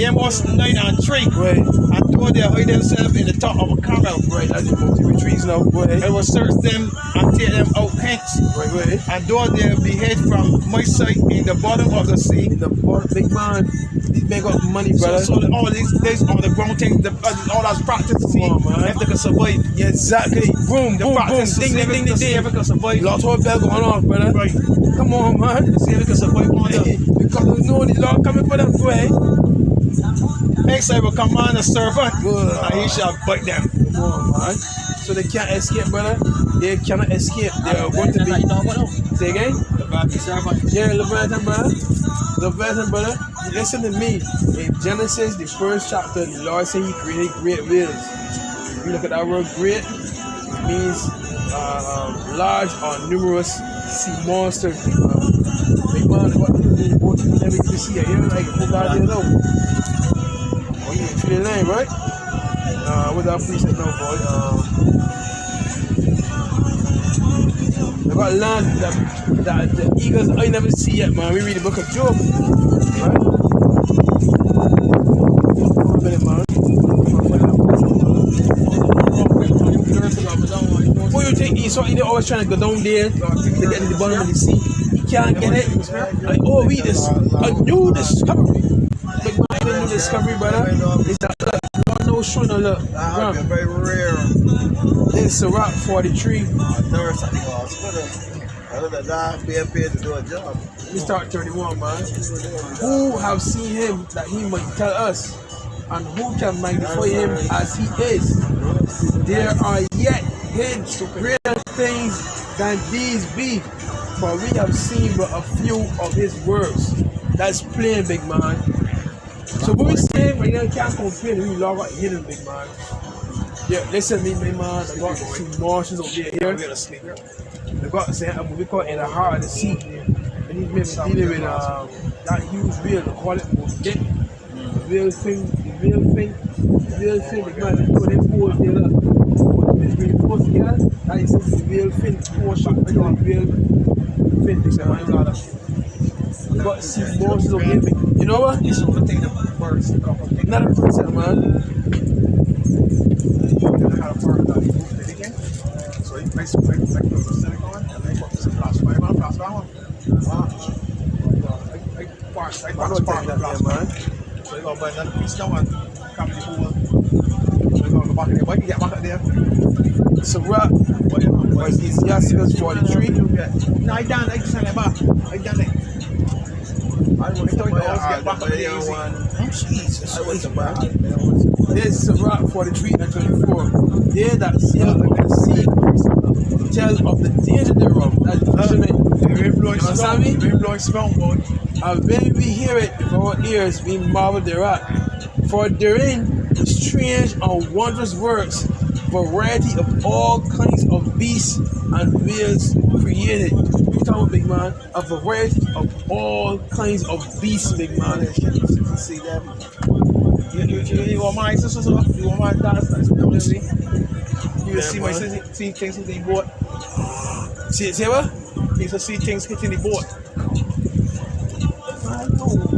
Speaker 2: Amos 9 and 3.
Speaker 3: Right,
Speaker 2: And though they hide themselves in the top of a camel,
Speaker 3: right, that's the multiple trees now. Go ahead.
Speaker 2: I will search them and take them out hence.
Speaker 3: Right.
Speaker 2: And though they be hid from my sight in the bottom of the sea.
Speaker 3: In the big man, these men got money,
Speaker 2: So,
Speaker 3: brother.
Speaker 2: so all these underground things, all that's practice to see
Speaker 3: Come on, man.
Speaker 2: if they can survive.
Speaker 3: Yeah, exactly. Boom,
Speaker 2: The
Speaker 3: boom, boom.
Speaker 2: practice to
Speaker 3: Ding,
Speaker 2: see
Speaker 3: ding,
Speaker 2: if
Speaker 3: ding,
Speaker 2: they
Speaker 3: ding, ding.
Speaker 2: can survive.
Speaker 3: Lost whole bell going off, brother.
Speaker 2: Right.
Speaker 3: Come on, man.
Speaker 2: See if they can survive on the
Speaker 3: Because we know the Lord coming for them. Go ahead.
Speaker 2: next I will command a servant,
Speaker 3: Good.
Speaker 2: and he shall bite them.
Speaker 3: Come on, man. So they can't escape, brother. They cannot escape. They are going to be. Say again? Yeah, Leviathan, brother. Leviathan, brother. Listen to me. In Genesis, the first chapter, the Lord said He created great whales. If you look at that word "great," it means large or numerous sea monsters. Big man, what do you never get to see it? You like put that there now. Oh, you feel the name, right? What's that place now, boy? They got land that the eagles I never see yet, man. We read the book of Job, right? One minute, man. What you think? So they always trying to go down there to get to the bottom of the sea. He can't get it. Like, oh, read this. A new discovery. Big man, a new discovery, brother. It's that God knows showing a look.
Speaker 1: That would be very rare.
Speaker 3: It's Sirach 43.
Speaker 1: Nurse at the hospital. Other than that, being paid to do a job.
Speaker 3: Let me start 31, man. Who have seen him that he might tell us? And who can magnify him as he is? There are yet hid greater things than these be, for we have seen but a few of his works. That's plain, big man. So what we saying right now, can't compare to we love what hidden, big man. Yeah, listen to me, big man. I got some Martians over here. They got saying a movie called In the Heart of the Sea. And he's been dealing with that huge whale, they call it Mosquito. The real thing, big man, they put them poles together. Put them poles together, that is the real thing, pole shot, the real thing, big man. You got to see Moses over here, you know what?
Speaker 2: It's all the thing that works.
Speaker 3: Not a person, man.
Speaker 2: So you place the silicon and then put some flash fire on. I spark the flash
Speaker 3: man.
Speaker 2: So you gotta burn another piece now and come to the pool. So you gotta go back in there. Why you get back up there?
Speaker 3: It's a wrap. What is Ecclesiastes 43?
Speaker 2: No, I done. I just sent it back. I done it.
Speaker 1: I went to
Speaker 2: thought you
Speaker 1: buy
Speaker 2: always get
Speaker 1: a
Speaker 2: back up there easy.
Speaker 1: one.
Speaker 3: Jesus.
Speaker 1: I went to buy
Speaker 3: This is Sirach 43 and 24. They that sail over the sea tell of the danger thereof. That's the fishermen.
Speaker 2: Very blowing strong, boy.
Speaker 3: And when we hear it with our ears, we marvel thereat. For therein is strange and wondrous works, variety of all kinds of beasts and whales created. You talking about, big man? A variety of all kinds of beasts, big man.
Speaker 1: You see them?
Speaker 2: You want my sister, you want my dad, you see my
Speaker 3: man.
Speaker 2: sister, see things in the boat.
Speaker 3: See what?
Speaker 2: You used to see things hitting the boat.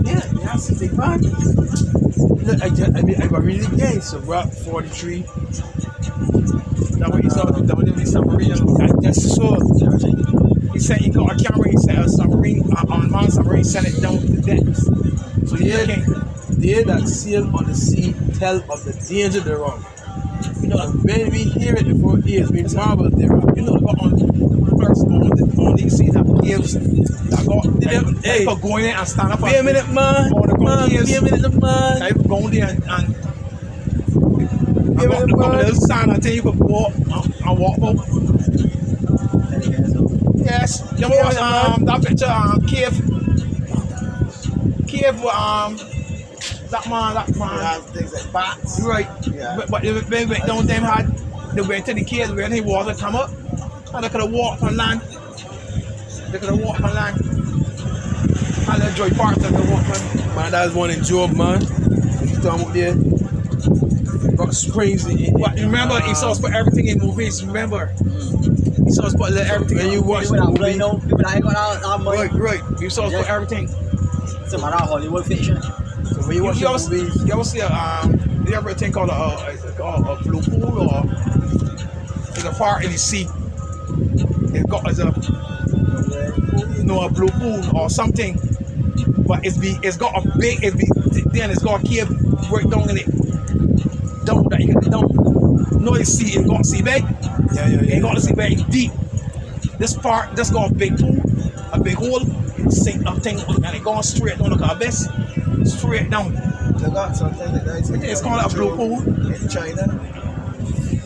Speaker 3: Yeah, I see, big man. Look, I got really gay, so Rock 43.
Speaker 2: That what you saw the WWE submarine.
Speaker 3: I just saw.
Speaker 2: He said he got a camera, he said a submarine, unmanned submarine, sent it down to the depths. So
Speaker 3: They that sail on the sea tell of the danger thereof. You know, when we hear it before ears, we marvel thereof.
Speaker 2: You know, on the first on these seas that gives that
Speaker 3: Hey,
Speaker 2: for going there and stand up.
Speaker 3: wait a minute, man.
Speaker 2: For the
Speaker 3: Man,
Speaker 2: years.
Speaker 3: wait a minute, man.
Speaker 2: I go there and
Speaker 3: Wait a
Speaker 2: got
Speaker 3: minute,
Speaker 2: a
Speaker 3: man.
Speaker 2: little sign and tell you could walk and walk out. Yes, you watch that picture cave that man
Speaker 1: Things like bats.
Speaker 2: right.
Speaker 1: Yeah.
Speaker 2: But they went down them had they went to the cave where the water come up and they could have walked on land. They could have walked on land. And they enjoy parts of the walk on.
Speaker 3: Man, that's one in Job, man. You talking about there? Got springs in it.
Speaker 2: But remember, he saw us put everything in movies. Remember, he saw us put everything.
Speaker 3: When you watch the
Speaker 4: People that
Speaker 3: movie,
Speaker 4: play now, people that ain't got that money.
Speaker 2: right, you saw us put everything.
Speaker 4: Some of that Hollywood fiction.
Speaker 3: so when you watch the movies,
Speaker 2: You ever see you ever a thing called a blue pool or there's a part in the sea? It's got as a blue pool or something, but it's got a big then it's got a cave right down in it. Down that you can down. No, you see it got sea bed.
Speaker 3: yeah.
Speaker 2: It got the sea bed deep. This part just got a big pool, a big hole, sink up thing, and it going straight down the abyss, straight down.
Speaker 1: They got something like that.
Speaker 2: It's called a blue pool.
Speaker 1: In China.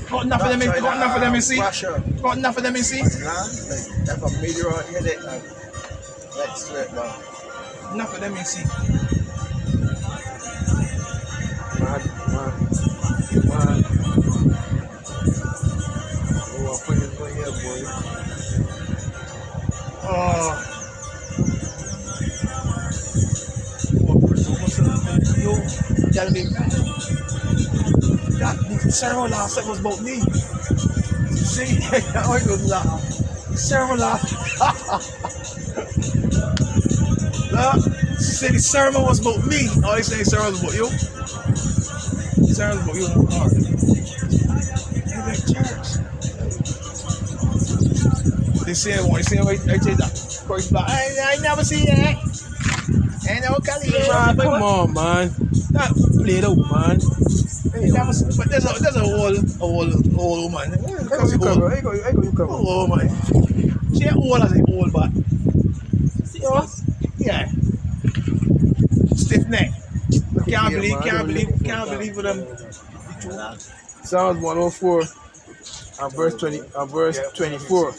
Speaker 2: Got enough of them in, got enough of them in sea.
Speaker 1: Russia.
Speaker 2: Got enough of them in sea.
Speaker 1: Like if a meteor hit it, like straight down.
Speaker 2: Enough of them in sea.
Speaker 3: man. Oh, I'm putting this one here, boy.
Speaker 2: Yo, tell me. That Sarah last time was about me. See, I go laugh. Sarah laugh. Say the sermon was about me. Oh, they say Sarah was about you. Sarah was about you. Hard. You went to church. They say I say that. First block. I never see that. Ain't no Cali.
Speaker 3: Man, come on, man. That played out, man.
Speaker 2: But there's a old woman.
Speaker 3: You cover.
Speaker 2: Old woman. She ain't old as an old, but yeah. Stiff neck. Can't believe for them.
Speaker 3: Psalms 104 and verse 24.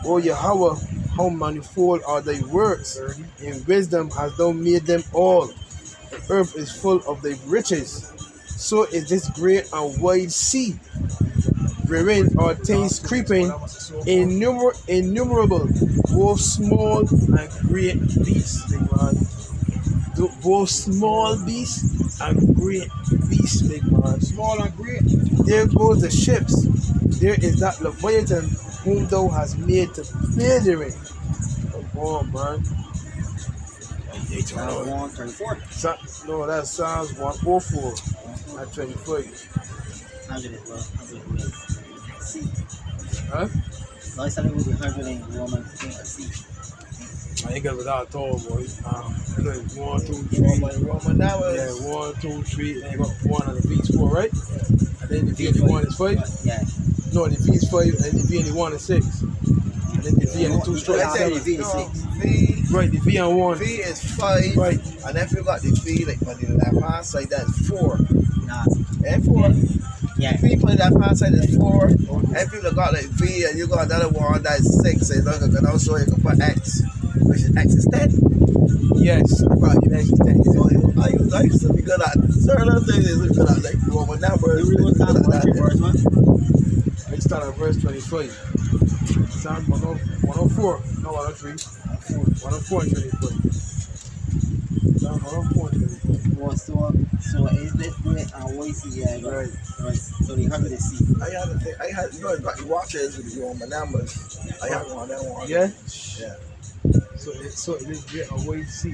Speaker 3: O Yahweh, how manifold are thy works! In wisdom hast thou made them all. The earth is full of thy riches. So is this great and wide sea, wherein are things creeping, innumerable, both small and great beasts. Big man. Both small beasts and great beasts, big man.
Speaker 2: Small and great.
Speaker 3: There goes the ships. There is that Leviathan whom thou hast made to play therein. Come on, man.
Speaker 4: 124.
Speaker 3: No, that's Psalms 104 and 25.
Speaker 4: 100 bro. 100 C.
Speaker 3: Huh?
Speaker 4: No, I said it was 100 in Roman thing at C.
Speaker 3: I ain't got it at all, boy. 1, 2, 3.
Speaker 1: Roman, that was.
Speaker 3: Yeah, 1, 2, 3. And you got 1 and the V is 4, right? And then the V and the 1 is 5.
Speaker 4: Yeah.
Speaker 3: No, the V is 5 and the V and the 1 is 6. And then the V and the 2 stroke is 7.
Speaker 4: V is 6.
Speaker 1: V
Speaker 3: Right, the V and 1.
Speaker 1: V is 5.
Speaker 3: Right.
Speaker 1: And if you got the V like on the left hand side, that's 4.
Speaker 4: Nah.
Speaker 1: And 4.
Speaker 4: Yeah.
Speaker 1: V on the left hand side is 4. If you got like V and you got another one that's 6, so you can also you can put X, which is X is 10.
Speaker 3: Yes.
Speaker 1: Right, X is 10. So I used to be good at certain things, is good at like Roman numbers.
Speaker 4: You really want to talk about verse 1?
Speaker 3: Let's start at verse 25. Psalm 104. No, 103. 104 and 25. Psalm 104 and 25.
Speaker 4: Well, so is this great and wide sea? Yeah,
Speaker 3: Right.
Speaker 4: Right. So the 100 is C.
Speaker 1: I had you know, I got the watches with the Roman numbers. I have one, that one.
Speaker 3: Yeah?
Speaker 1: Yeah.
Speaker 3: So it is great and wide sea.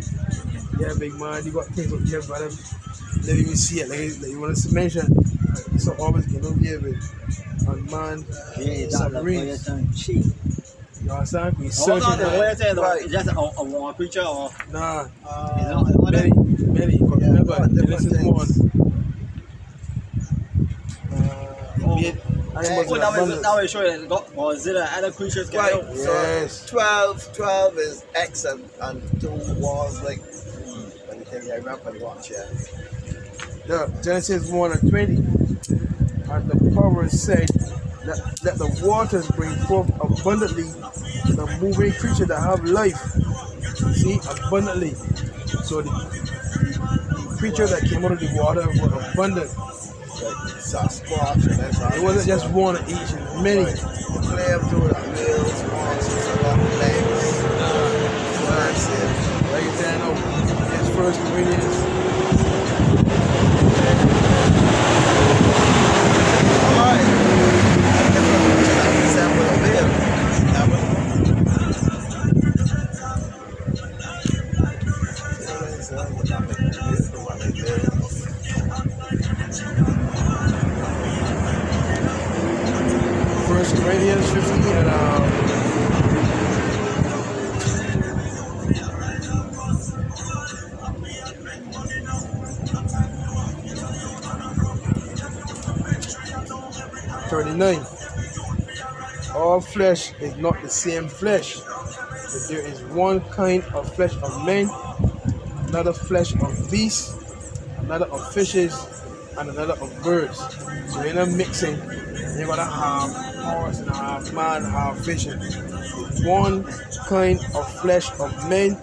Speaker 3: Yeah, big man, you got things up here, but let me see it. Like you want to mention, so always get over here with and man,
Speaker 4: Yeah, that's the
Speaker 3: submarines.
Speaker 4: cheap.
Speaker 3: You understand? We
Speaker 4: Hold
Speaker 3: searching
Speaker 4: on, the
Speaker 3: that.
Speaker 4: Voyager,
Speaker 1: Right.
Speaker 4: is just a one preacher or
Speaker 3: Nah,
Speaker 4: is it not
Speaker 3: many. Because
Speaker 1: Yeah,
Speaker 3: remember,
Speaker 1: different
Speaker 3: Genesis
Speaker 1: things.
Speaker 3: 1. Animals
Speaker 4: Oh,
Speaker 3: in
Speaker 4: that
Speaker 3: abundance.
Speaker 4: way show you got Godzilla and other creatures get
Speaker 1: Right.
Speaker 4: out.
Speaker 3: Yes.
Speaker 1: So 12 is X and 2 was like let me tell you, I remember the watch, yeah.
Speaker 3: The Genesis 1 and 20. And the power said, let the waters bring forth abundantly the moving creature that have life. See, abundantly. So the creature that came out of the water were abundant.
Speaker 1: Like Sasquatch and that's
Speaker 3: It wasn't just one of each, and many.
Speaker 1: Right. The clams do the wheels, monsters, a lot of legs. So that's it.
Speaker 3: Like you saying, oh, it's First Corinthians.
Speaker 1: Alright. Example of it.
Speaker 3: First Corinthians 15 and 39. All flesh is not the same flesh, but there is one kind of flesh of men, another flesh of beasts, another of fishes, and another of birds. So you're not mixing, you're gonna have horse and have man, have fish. One kind of flesh of men,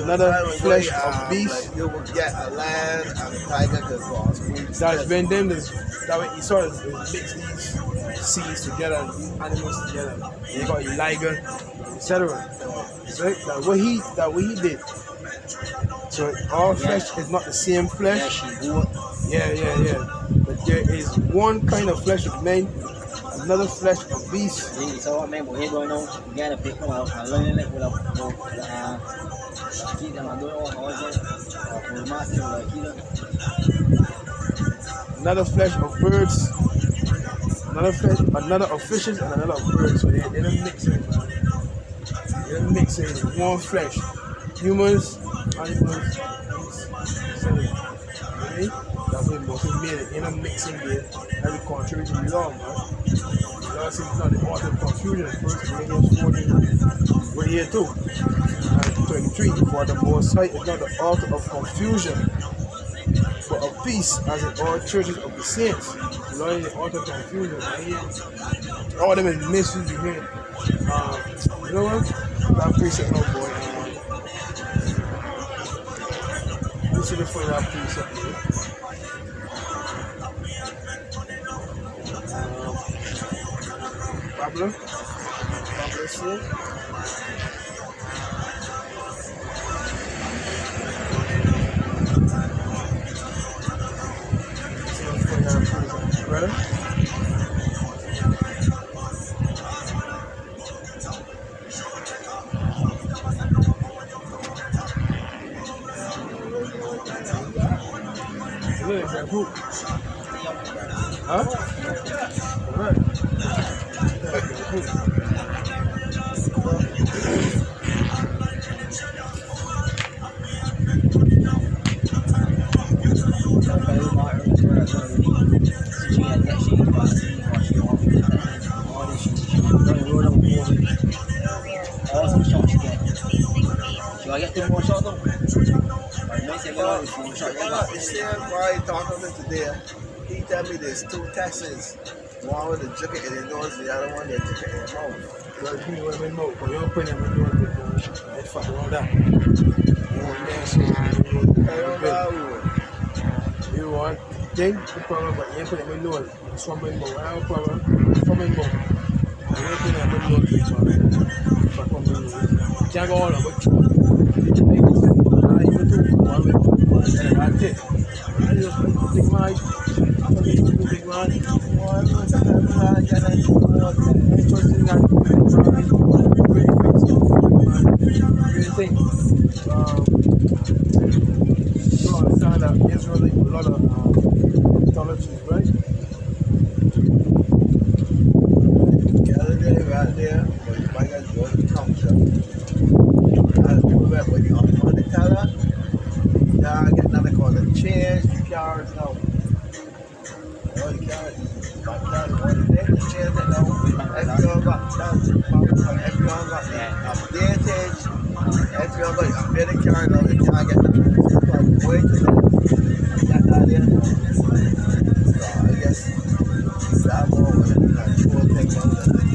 Speaker 3: another flesh of beasts.
Speaker 1: Like you will get a lion and a tiger because was
Speaker 3: That's been them. That way, he sort of mix these seeds together, these animals together. And you got a liger, etc. So that what he did. So all flesh is not the same flesh. Yeah. But there is one kind of flesh of men, another flesh of beasts.
Speaker 4: So what man, we're going on. You gotta pick them out. I learned it with keep them. I don't know how is it.
Speaker 3: Another flesh of birds, another of fishes, and another of birds. So they're mixing. They're mixing in one flesh. Humans, animals, beasts, okay? That's what Moses made it. They're mixing there. Every contrary to the law, man. The Lord says it's not the author of confusion. First Corinthians 14. We're here too. And 23. For the Most High is not the author of confusion, but of peace, as in all churches of the saints. The Lord is the author of confusion. And all them is mysteries you hear. You know what? That precept, no boy. This is the point that precept here. Pablo said. Brother? Look, that fruit. Huh? Alright.
Speaker 4: I get 2 more shots though?
Speaker 1: The same boy talking to me today, he tell me there's 2 Texans. One with the jacket in the nose, the other one the jacket in the mouth.
Speaker 3: You gotta put them in mouth, but you don't put them in the mouth. They fuck around that. You want thing, the problem, but you ain't put them in the nose. Swam in mouth, I have a problem. Swam in mouth. You ain't put them in the nose, fuck on the nose. Can't go on, but that's it. I just take my big man. You understand that Israel is a lot of mythologies, right?
Speaker 1: The other day right there, my guys go to the counter. I remember when you're on the teller, I get another call, the change, the carrots now. All the carrots, my carrots, all the day. updated. If you're going to update the car now, you can't get the way to get that in. So I guess that more with it, that whole thing on that thing.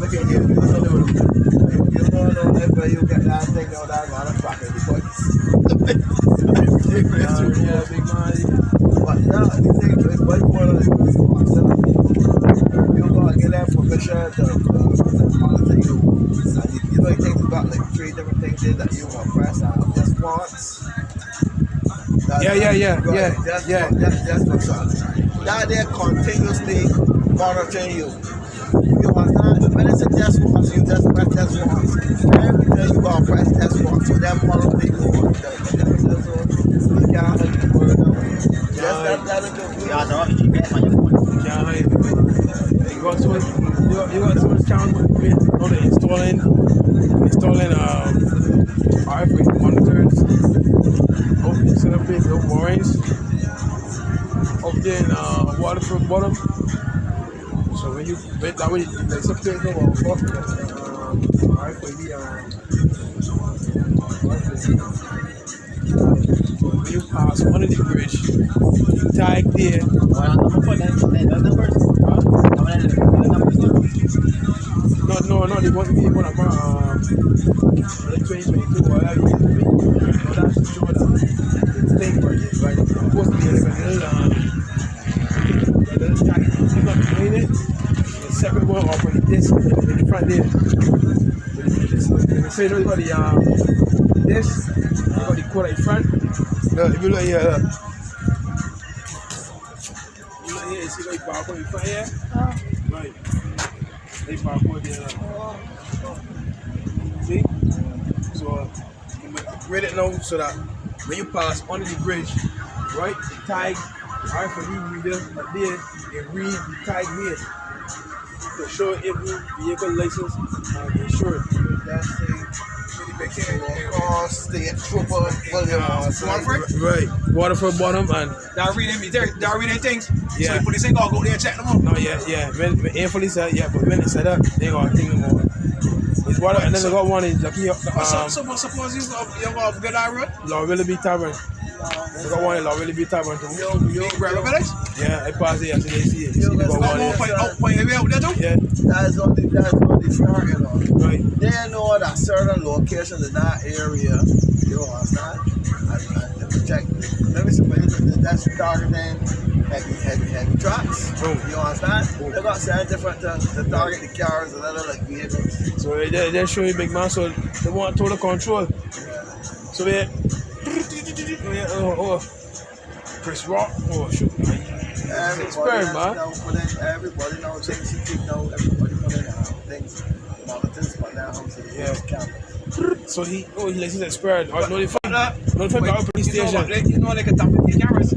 Speaker 1: Look at here, you don't know if you get that thing out that motherfucker because
Speaker 3: Yeah, big man.
Speaker 1: but yeah, the thing is, but for the you gotta get that permission to monitor you. And you know, you think you got like 3 different things there that you want to press on just once. That's what's up. Now they're continuously monitoring you. You understand? When it's a test once, you just press test once. Every time you gotta press test once, so that monitoring you. You can't hit the word out. Just that is good.
Speaker 4: Yeah, no, you GPS on your phone.
Speaker 3: Yeah, you got so much challenge with installing RFID monitors, set up big warrants up there in Waterford bottom. So when you that way like some things go on RFID when you pass under the bridge, you tag there.
Speaker 4: Well, I'm for that numbers.
Speaker 3: No, they want me one about 2022 or whatever. No, that's the show that thing right there, right? It's supposed to be like a little tag. You're not doing it. The separate one off with this in the front there. So you know you got the this, you got the quarter in front. Look, if you look here, you look here, you see like barcode in front here? Right. They barcode there. See? So you read it now so that when you pass under the bridge, right, the tag, right, for you reader right there, you read the tag here to show every vehicle license and insurance.
Speaker 1: That's state trooper
Speaker 3: Right. Waterford bottom and
Speaker 2: Y'all reading things?
Speaker 3: Yeah.
Speaker 2: So the police ain't gonna go there and check them out.
Speaker 3: no, yeah. When police said, but when they set up, they gonna think about it. It's water, and then they got one in Lucky.
Speaker 2: Suppose you go off good eye road?
Speaker 3: Law Really Be Tavern. They got one in Law Really Be Tavern too.
Speaker 2: You grab a village?
Speaker 3: Yeah, I passed it yesterday. See it.
Speaker 1: Yo,
Speaker 3: See, they got one there.
Speaker 2: Point area out there too?
Speaker 3: Yeah,
Speaker 1: that's on the start, you know.
Speaker 3: right.
Speaker 1: They know that certain locations in that area, you understand? And check. Let me see, that's darker than heavy trucks.
Speaker 3: Boom.
Speaker 1: You understand? They got certain different to target the cars and other like vehicles.
Speaker 3: So they're showing big man, so they want total control. So they Chris Rock, shoot.
Speaker 1: Everybody knows things. You know, everybody put in things, monitors, but now I'm saying
Speaker 3: So he likes his expired. Notify the police
Speaker 2: You
Speaker 3: station.
Speaker 2: know they can tap with the cameras.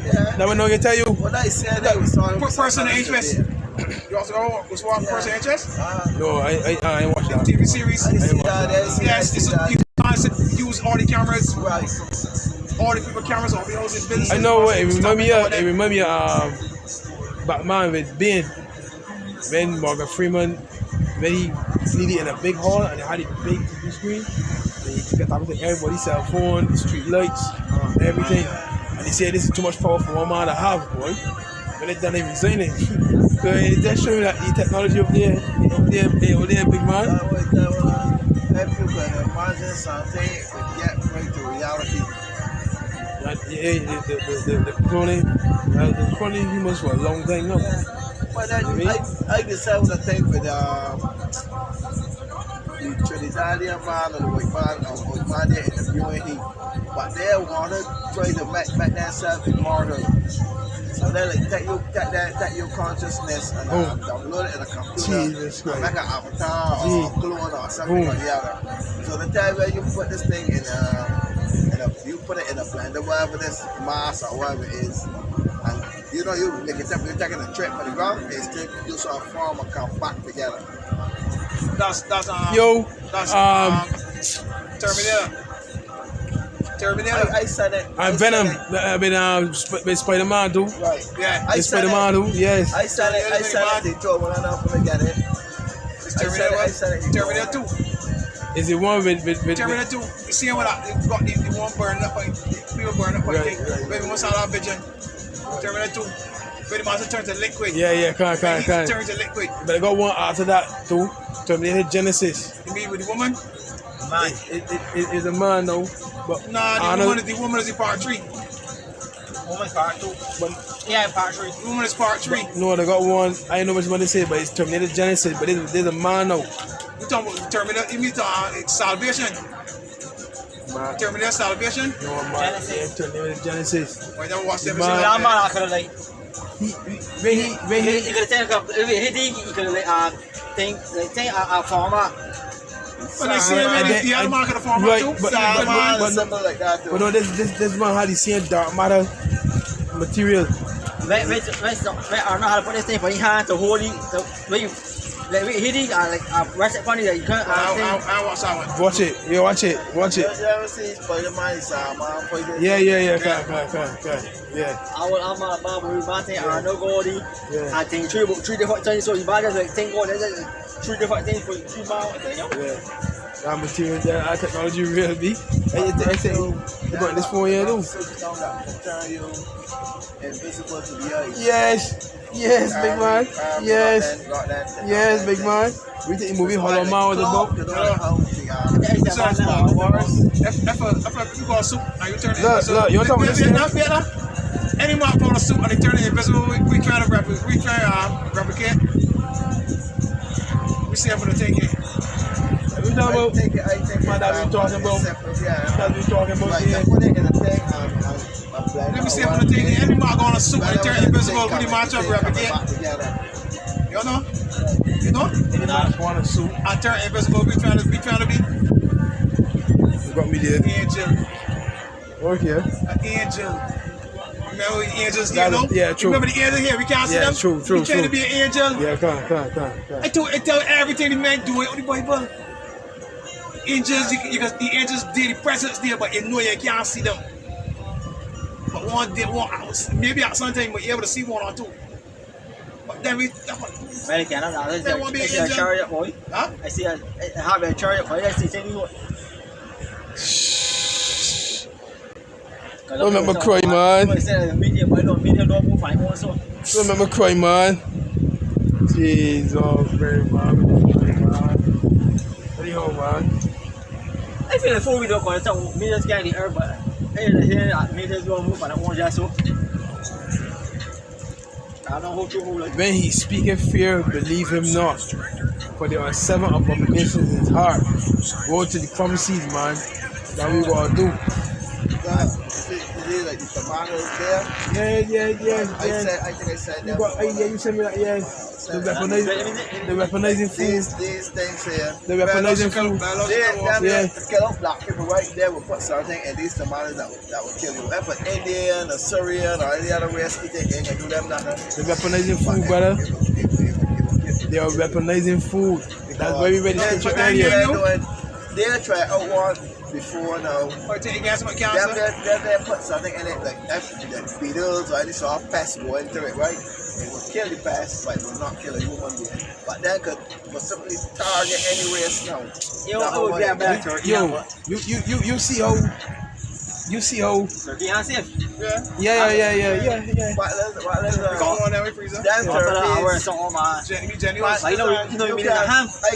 Speaker 1: yeah.
Speaker 3: That we know you tell you.
Speaker 1: What I said, they was talking
Speaker 2: Put person in interest. You also was one person in interest?
Speaker 3: No, I ain't watch that.
Speaker 2: TV series.
Speaker 1: I see that.
Speaker 2: Yes, you can't use all the cameras.
Speaker 1: Right.
Speaker 2: All the people cameras on the house in business.
Speaker 3: I know what it remind me of Batman with Ben. Ben Morgan Freeman, when he needed in a big hall and they had a big TV screen. And he took a time to everybody's cell phone, street lights, everything. And he said this is too much power for one man to have, boy. When they done everything it. So it just show you that the technology up there, big man.
Speaker 1: That way, if you can imagine something to get right to reality.
Speaker 3: The cloning humans for a long time now.
Speaker 1: But I decided to think with the Trinidadian man or the white man there interviewing him. But they want to try to make themselves immortal. So they like take your consciousness and download it in a computer and make an avatar or clone or something like that. So the time where you put this thing you put it in a blender, whatever this mass or whatever it is, and you know you're taking a trip for the ground, it's still you sort of form and come back together.
Speaker 2: That's Terminator.
Speaker 1: I said it.
Speaker 3: And Venom, with Spider-Man too.
Speaker 1: Right.
Speaker 2: Yeah.
Speaker 1: I said
Speaker 3: Spider-Man too, yes.
Speaker 1: I said it. They told me enough to get it.
Speaker 2: Terminator 2.
Speaker 3: Is it one with
Speaker 2: Terminator 2. You see what I got the one burning up, people burning up,
Speaker 3: Right.
Speaker 2: baby, what's all our vision? Terminator 2. Pretty much it turns to liquid.
Speaker 3: Yeah,
Speaker 2: It
Speaker 3: can.
Speaker 2: turns to liquid.
Speaker 3: But I got one after that too. Terminator Genesis.
Speaker 2: You mean with the woman?
Speaker 4: Man,
Speaker 3: It is a man though. But
Speaker 2: Nah, the woman is the part 3.
Speaker 4: woman's part 2.
Speaker 3: But
Speaker 4: Yeah, part 3.
Speaker 2: The woman is part 3.
Speaker 3: no, they got one. I don't know which one they say, but it's Terminator Genesis. But there's a man now.
Speaker 2: You talking about Terminator? You mean Salvation?
Speaker 3: Man.
Speaker 2: Terminator Salvation?
Speaker 3: No, man.
Speaker 4: Genesis.
Speaker 3: Yeah, Terminator Genesis.
Speaker 2: I never watched that.
Speaker 3: Man.
Speaker 4: Yeah, man, I could have like.
Speaker 3: When
Speaker 4: You could have taken a if he could have like think a format.
Speaker 2: But they say the other man could have formed
Speaker 3: Right,
Speaker 2: too.
Speaker 3: but-
Speaker 1: Something like that.
Speaker 3: But no, this man had the same dark matter material.
Speaker 4: I don't know how to put this thing, but he had to hold it. When you like hit it, like rest it funny that you can't.
Speaker 2: I watched that one.
Speaker 3: Watch it. Yeah, watch it.
Speaker 1: You ever see Spider-Man? Man.
Speaker 3: Yeah. Yeah.
Speaker 4: I'm a Bible thing. I know Gordy.
Speaker 3: Yeah.
Speaker 4: I think three different things. So you buy just like think what there's three different things for 3 miles.
Speaker 3: Yeah. That material, that technology really be. I say, you got this phone here too.
Speaker 1: Turn you invisible to the eye.
Speaker 3: Yes, big man. Yes, big man. We think the movie Hollow Man was about.
Speaker 2: If you got a suit and you turn it invisible.
Speaker 3: Look, you talking about this?
Speaker 2: Any man put on a suit and they turn it invisible, we try to replicate. We see if we take it.
Speaker 3: We talking about.
Speaker 1: I think
Speaker 3: That we talking about. That we talking about.
Speaker 1: Like,
Speaker 3: Yeah.
Speaker 1: put it in a thing
Speaker 2: Let me see if we take it. Any man go on a suit and they turn it invisible, we match up replicate. You know? You know?
Speaker 3: Any man want a suit.
Speaker 2: I turn invisible, we trying to be
Speaker 3: You got me there.
Speaker 2: angel.
Speaker 3: Okay.
Speaker 2: An angel. Remember the angels here, no?
Speaker 3: Yeah, true.
Speaker 2: Remember the angels here? We can't see
Speaker 3: Yeah,
Speaker 2: them?
Speaker 3: true.
Speaker 2: We trying to be an angel.
Speaker 3: Yeah, come.
Speaker 2: I tell everything the man do it on the Bible. Angels, the angels did the presence there, but you know you can't see them. But maybe at some time you're able to see one or two. But then
Speaker 4: American, I see a chariot boy.
Speaker 2: Huh?
Speaker 4: I see a have a chariot boy. I see what.
Speaker 3: Remember cry, man. Remember cry, man. Jesus, very man. Anyhow, man.
Speaker 4: I feel like 4 video call so me just get the air but here me just go move and I want just so I don't know how to move like
Speaker 3: When he speaketh fear, believe him not. For there are 7 abominations in his heart. Go to the promises, man. That we gotta do.
Speaker 1: Like the tomatoes there.
Speaker 3: Yeah.
Speaker 1: I think I said that.
Speaker 3: You sent me that, yeah. The weaponizing food.
Speaker 1: These things here.
Speaker 3: The weaponizing food.
Speaker 1: They kill off black people right there. Will put something in these tomatoes that will kill you. If an Indian, a Syrian, or any other race eat it, ain't gonna do them nothing.
Speaker 3: The weaponizing food, brother. They are weaponizing food. That's why we read the scripture earlier.
Speaker 1: They'll try out one before now.
Speaker 2: Or take gas with cancer.
Speaker 1: They put something in it like the beetles or any sort of pest go into it, right? It will kill the pest, but it will not kill a human being. But that could simply target any race now. You see how
Speaker 4: turkey and safe.
Speaker 3: Yeah.
Speaker 2: Come on now, we freezer.
Speaker 1: them turkeys.
Speaker 2: Genuine.
Speaker 1: I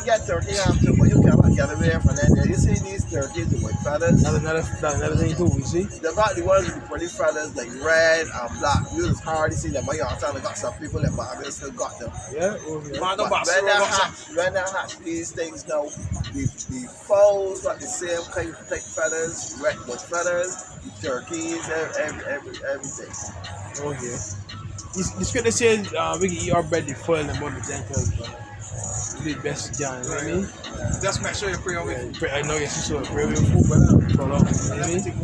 Speaker 1: get turkey ham too, but you cannot get away from that. You see these turkeys with white feathers?
Speaker 3: That's another thing too, you see?
Speaker 1: They got the ones with the pretty feathers like red and black. It's hard to see them. I got some people that Bible still got them.
Speaker 3: Yeah.
Speaker 1: But when they hatch these things now, the fowls got the same kind of thick feathers, red with feathers, the turkeys, everything.
Speaker 3: Okay. The scripture says we can eat our bread before the among the Gentiles, but we do the best we can, you know what I mean?
Speaker 2: Just make sure you pray on it.
Speaker 3: I know you're so pray with your food, brother. You know what I mean? We do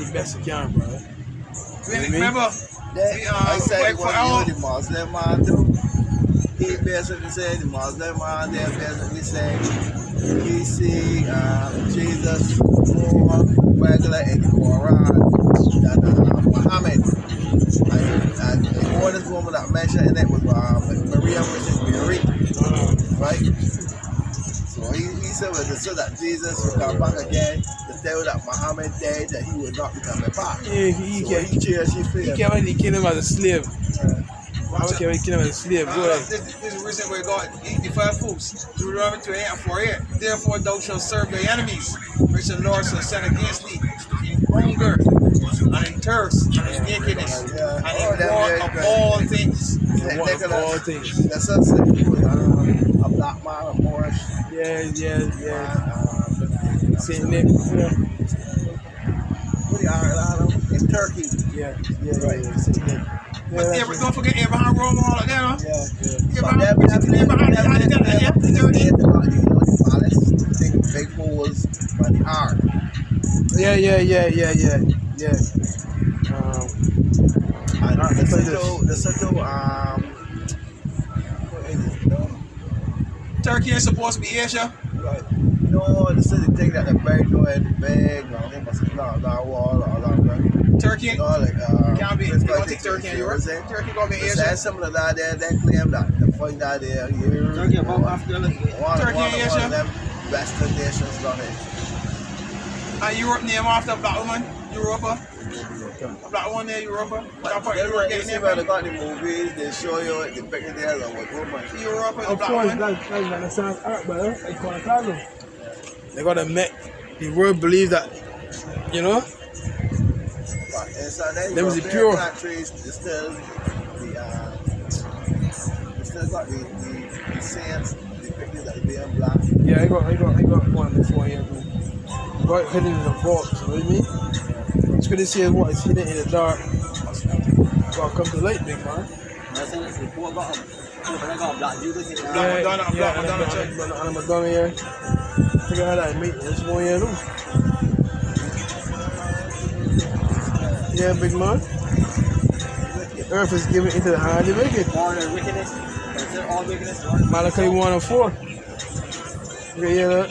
Speaker 3: the best we can, brother.
Speaker 2: Remember,
Speaker 1: I said it was the Muslim man too. He basically said the Muslim man, they basically say he see Jesus more regular in the Quran than Muhammad. And the oldest woman that mentioned in it was Maria, which is Mary. right? So he said when they said that Jesus would come back again, the tell that Muhammad died, that he would not be coming back.
Speaker 3: Yeah,
Speaker 1: So he cheers, he
Speaker 3: he
Speaker 1: feels.
Speaker 3: came when he killed him as a slave.
Speaker 2: Watch
Speaker 3: I came when he killed him as a slave. Go ahead.
Speaker 2: This is the reason where God eat the five foods. Deuteronomy 28 and 48. Therefore thou shalt serve thy enemies, which the Lord shall send against thee, in hunger, and in thirst, and in nakedness, and in want of all things.
Speaker 3: One of all things.
Speaker 1: The son said he was a black man, a Moorish.
Speaker 3: Yeah. Saint Nick. Yeah.
Speaker 1: What do you in Turkey?
Speaker 3: Yeah. Saint Nick.
Speaker 2: But don't forget Abraham, Rome, all of that, huh?
Speaker 1: Yeah. Big holes, but hard.
Speaker 3: Yeah.
Speaker 1: And the Soto, what is it? No,
Speaker 2: Turkey is supposed to be Asia.
Speaker 1: right. No, the city thing that the bird go ahead, the bag, no, they must have that wall, all that, right?
Speaker 2: Turkey
Speaker 1: You know, like,
Speaker 2: can't be.
Speaker 1: it's
Speaker 2: They
Speaker 1: like
Speaker 2: don't think Turkey and Europe.
Speaker 1: saying?
Speaker 2: Turkey gonna be
Speaker 1: They
Speaker 2: Asia.
Speaker 1: said some of that there, they claim that the fight that there, here,
Speaker 4: Turkey about Africa, like,
Speaker 2: Turkey and
Speaker 1: one
Speaker 2: Asia.
Speaker 1: of them Western nations done it.
Speaker 2: And Europe name after a black woman, Europa. A black one there, Europa. That part
Speaker 1: They
Speaker 2: Europe
Speaker 1: see
Speaker 2: getting
Speaker 1: where
Speaker 2: there.
Speaker 1: they got the movies, they show you the picture there of what woman.
Speaker 2: Europa is a
Speaker 3: Of
Speaker 2: black
Speaker 3: course,
Speaker 2: woman.
Speaker 3: that's Renaissance art, brother. It's called a cosmos. They gotta make the world believe that, you know.
Speaker 1: But inside them
Speaker 3: Them is the
Speaker 1: European
Speaker 3: pure.
Speaker 1: countries, they still got the saints, the pictures that they being black.
Speaker 3: Yeah, I got one before here. Got it hidden in the vault. You know what I mean? It's good to see what is hidden in the dark. Gotta come to light, big man.
Speaker 4: that's it. The poor got a black Jesus in
Speaker 2: Black
Speaker 4: there.
Speaker 2: Madonna, Black Madonna church.
Speaker 3: And a Madonna here. Figure out how to make this one here too. Yeah, big man. Earth is given into the hand of the wicked.
Speaker 4: All the wickedness. That's it, all wickedness. Right?
Speaker 3: Malachi 1 and 4. You can hear that?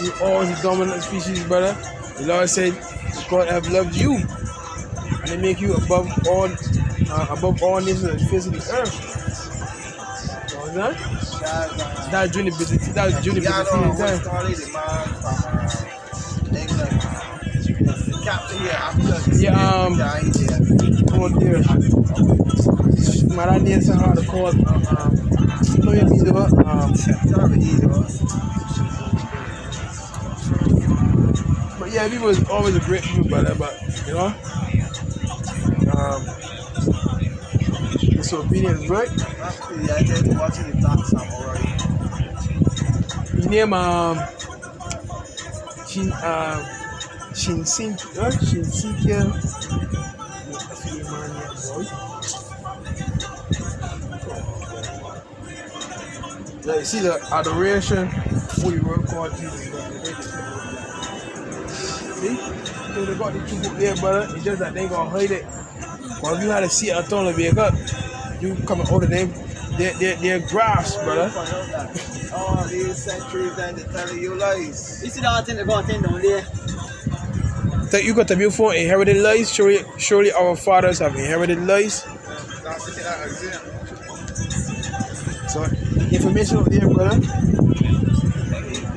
Speaker 3: You are the dominant species, brother. The Lord said, God have loved you, and they make you above all nations of the face of the earth. So what's that? That's during the Byzantine time.
Speaker 1: The man from England, the captain here after
Speaker 3: Come on there. My name is hard to call. No, you need to. But yeah, people was always a great people, brother. But you know, disobedience, right?
Speaker 1: Yeah, I did watching the Black Samurai.
Speaker 3: His name Shinsikia. Like, see the adoration, what you work hard Jesus. See? So they got the two book there, brother. It's just that they ain't gonna hide it. But if you had to see it, I told them to wake up. You come and order them. They're grass, brother.
Speaker 1: Oh, these centuries and they're telling you lies.
Speaker 4: You see that thing they got a thing down there?
Speaker 3: So you got to be for inherited lies. Surely our fathers have inherited lies. So information out there, brother.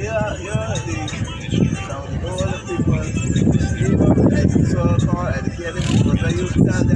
Speaker 1: Yeah, all the people, even so-called educated people, they use that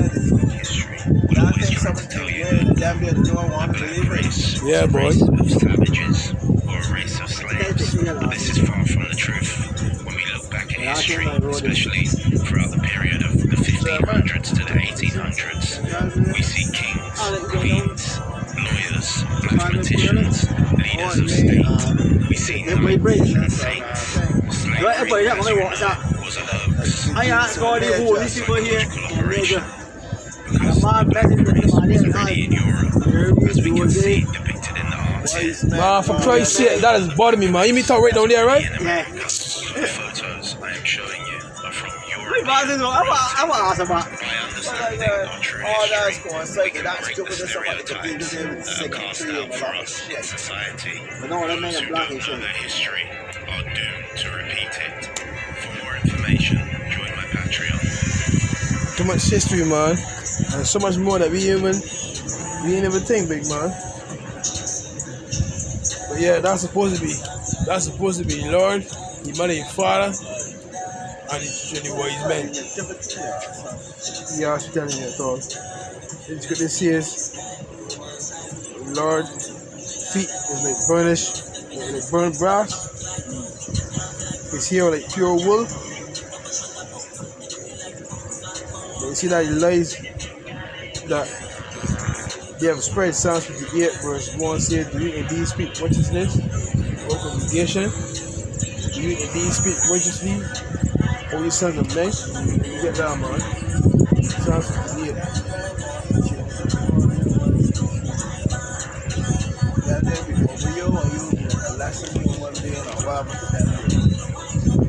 Speaker 1: I think something to the damn near don't want to believe it.
Speaker 3: Yeah, boy.
Speaker 5: Savages or a race of slaves. This is far from the truth. When we look back at history, especially throughout the period of the 1500s to the 1800s, we see kings, queens, lawyers, mathematicians, leaders of state. We see enlightenment and saints. Slavery, as you know, was a hoax.
Speaker 4: I asked all these people here.
Speaker 5: Operation.
Speaker 4: Already
Speaker 5: in Europe, as we can see depicted in the art here.
Speaker 3: Man, for Christ's sake, that has bothered me, man. You mean talk right down there, right?
Speaker 5: The photos I am showing you are from Europe.
Speaker 4: I'm ask about.
Speaker 5: I understand they are true
Speaker 1: All that's
Speaker 5: history.
Speaker 1: going
Speaker 5: We
Speaker 1: like
Speaker 5: can
Speaker 1: that's
Speaker 5: break
Speaker 1: stupid
Speaker 5: the
Speaker 1: as somebody could be
Speaker 5: stereotypes
Speaker 1: able to
Speaker 5: that
Speaker 1: sing
Speaker 5: are cast
Speaker 1: and
Speaker 5: out for
Speaker 1: all
Speaker 5: us
Speaker 1: that
Speaker 5: in
Speaker 1: shit.
Speaker 5: society.
Speaker 4: But no, that man
Speaker 5: Those
Speaker 4: in
Speaker 5: who
Speaker 4: black
Speaker 5: don't
Speaker 4: is
Speaker 5: know
Speaker 4: shit.
Speaker 5: their history are doomed to repeat it. For more information, join my Patreon.
Speaker 3: Too much history, man. And so much more that we ain't even think, big man. But yeah, that's supposed to be Lord, the Mother, the Father, and the wise men. Yeah, I was telling you at all. This says, Lord, feet is like burnt brass. His hair like pure wool. But you see that he lies that they have spread. Psalms 58 verse 1 says, do you indeed speak righteousness, O congregation? Do you indeed speak righteously, O you sons of men? You get that, man. Psalms 58.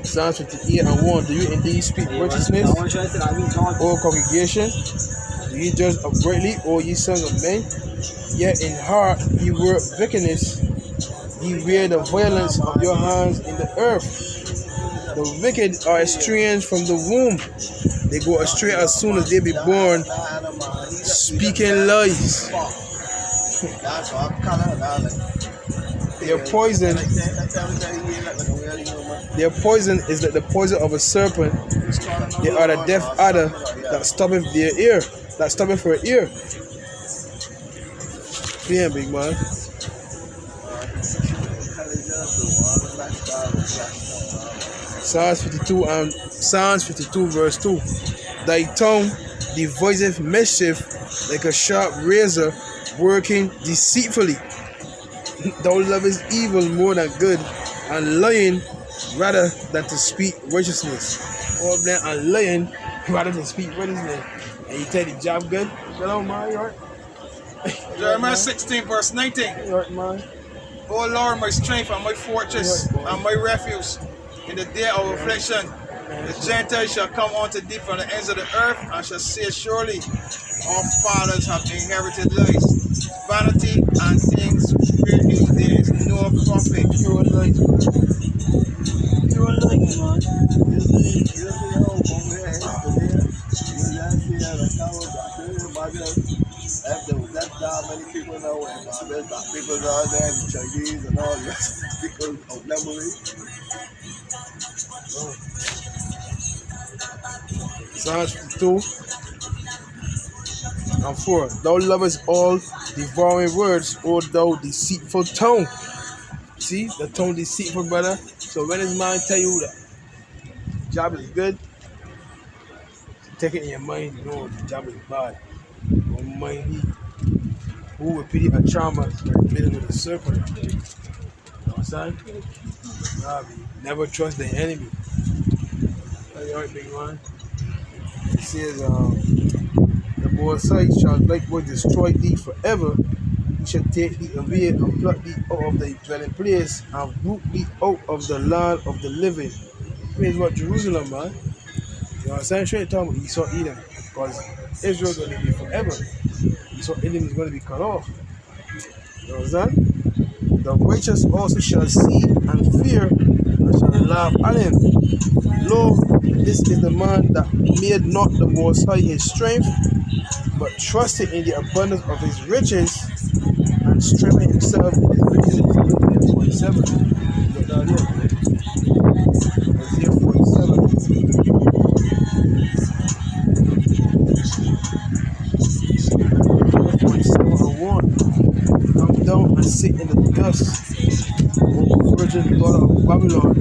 Speaker 3: Psalms 58 and 1. Do you indeed speak righteousness, O congregation? Do ye judge uprightly, O ye sons of men? Yet in heart ye work wickedness, ye wear the violence of your hands in the earth. The wicked are estranged from the womb. They go astray as soon as they be born, speaking lies. Their poison is like the poison of a serpent. They are the deaf adder that stoppeth their ear, that stoppeth for an ear. Yeah, big man. Psalms 52 verse 2. Thy tongue deviseth mischief like a sharp razor working deceitfully. Thou lovest evil more than good, and lying rather than to speak righteousness. All them and lying rather than speak righteousness. And you take the job good. Hello, man, you alright?
Speaker 2: Jeremiah 16 verse 19.
Speaker 3: You alright, man?
Speaker 2: O Lord, my strength and my fortress and my refuge in the day of affliction. The Gentiles shall come unto thee from the ends of the earth, and shall say, surely our fathers have inherited lies. Vanity and things wherein there is no profit.
Speaker 3: You alright?
Speaker 4: You are like, man.
Speaker 1: That's how many people know, and there's black people out there, the Chinese and all the rest of the people of memory.
Speaker 3: Psalms 52 and 4. Thou lovest all devouring words, O thou deceitful tongue. See, the tongue deceitful, brother. So when his mind tell you that the job is good, take it in your mind, you know the job is bad. Don't mind he who will pity a trauma like dealing with a serpent. You know what I'm saying? Nah, never trust the enemy. Alright, big man. It says, the Most High shall likewise destroy thee forever. He shall take thee away and pluck thee out of thy dwelling place and root thee out of the land of the living. Praise what Jerusalem, man. You know what I'm saying? Straight talking about Esau Edom. Because Israel is going to be forever. Esau Edom is going to be cut off. You know what I'm saying? The righteous also shall see and fear and shall laugh at him. Lo, this is the man that made not the Most High his strength, but trusted in the abundance of his riches and strengthened himself in his riches. 47. Look down here. Isaiah 47. Come down and sit in the dust, O virgin daughter of Babylon.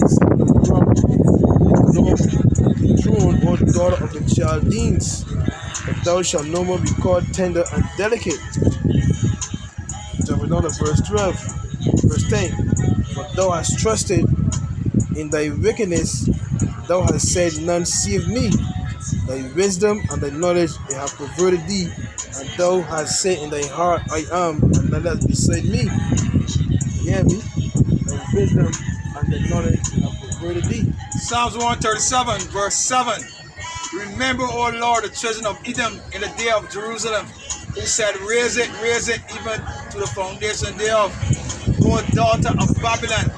Speaker 3: Sit on the throne, O daughter of the Chaldeans, but thou shalt no more be called tender and delicate. Jumping down to verse 12, verse 10. But thou hast trusted in thy wickedness, thou hast said, none save me. Thy wisdom and thy knowledge they have perverted thee, and thou hast said in thy heart, I am, and none else beside me. You hear me? Thy wisdom and thy knowledge they have perverted thee.
Speaker 2: Psalms 137 verse 7. Remember, O Lord, the children of Edom in the day of Jerusalem, who said, raise it, even to the foundation thereof. O daughter of Babylon,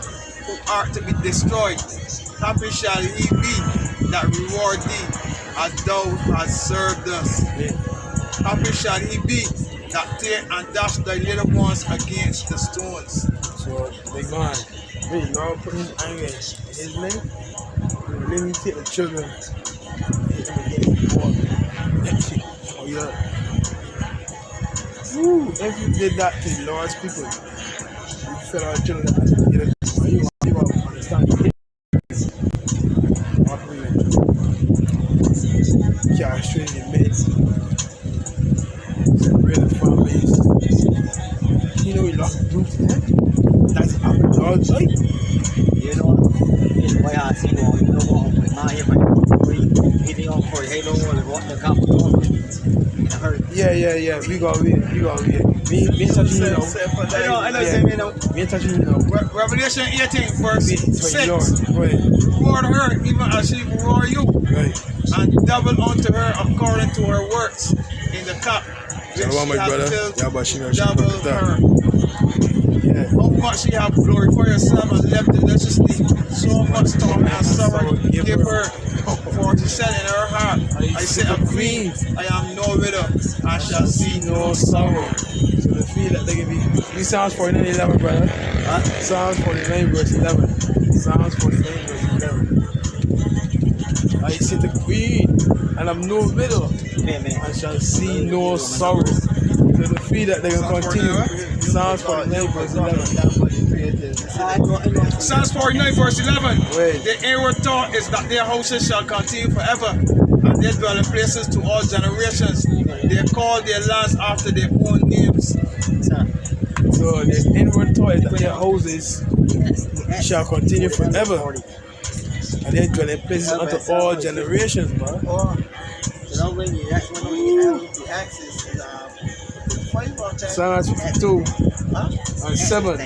Speaker 2: who art to be destroyed, happy shall he be that reward thee, as thou hast served us. Happy shall he be that tear and dash thy little ones against the stones.
Speaker 3: So, big man, really, Lord put his anger in his name. Let me take the children. Oh, yeah. Woo, if you did that to Lord's people, you fed our children. You understand? Castrated men, separated families. You know, we lost the truth to them. That's happened Lord's life.
Speaker 4: You know, it's why I see more. You know what? With my hip, hitting on for hey, no one want the couple.
Speaker 3: Yeah. We got it. Me touching you now.
Speaker 4: I know. Yeah.
Speaker 3: Me touching you now.
Speaker 2: Revelation 18, verse 6.
Speaker 3: Right.
Speaker 2: Reward her even as she reward you,
Speaker 3: Right.
Speaker 2: and double unto her according to her works in the cup which
Speaker 3: Shalom,
Speaker 2: she
Speaker 3: my
Speaker 2: hath
Speaker 3: brother.
Speaker 2: filled.
Speaker 3: Yeah, but she knows
Speaker 2: Double
Speaker 3: she
Speaker 2: her.
Speaker 3: Yeah.
Speaker 2: How much she have glory for yourself and left deliciously, so much storm and sorrow give her. For she said in her heart, I say a queen, I am no widow, I shall see no sorrow.
Speaker 3: So the feel that they can be. These Psalms 49:11, brother.
Speaker 4: Huh?
Speaker 3: Psalms 49 verse 11. Psalms 49 verse 11. I sit the queen, and I'm no widow.
Speaker 4: Man.
Speaker 3: I shall see no sorrow. So the feel that they can continue. Psalms 49 verse 11.
Speaker 2: Psalms 49 verse 11.
Speaker 3: Wait.
Speaker 2: The inward thought is that their houses shall continue forever, and their dwelling places to all generations. They call their lands after their own names.
Speaker 3: So the inward thought is that their houses shall continue forever, and their dwelling places unto all generations, man. Psalms 52 and 7.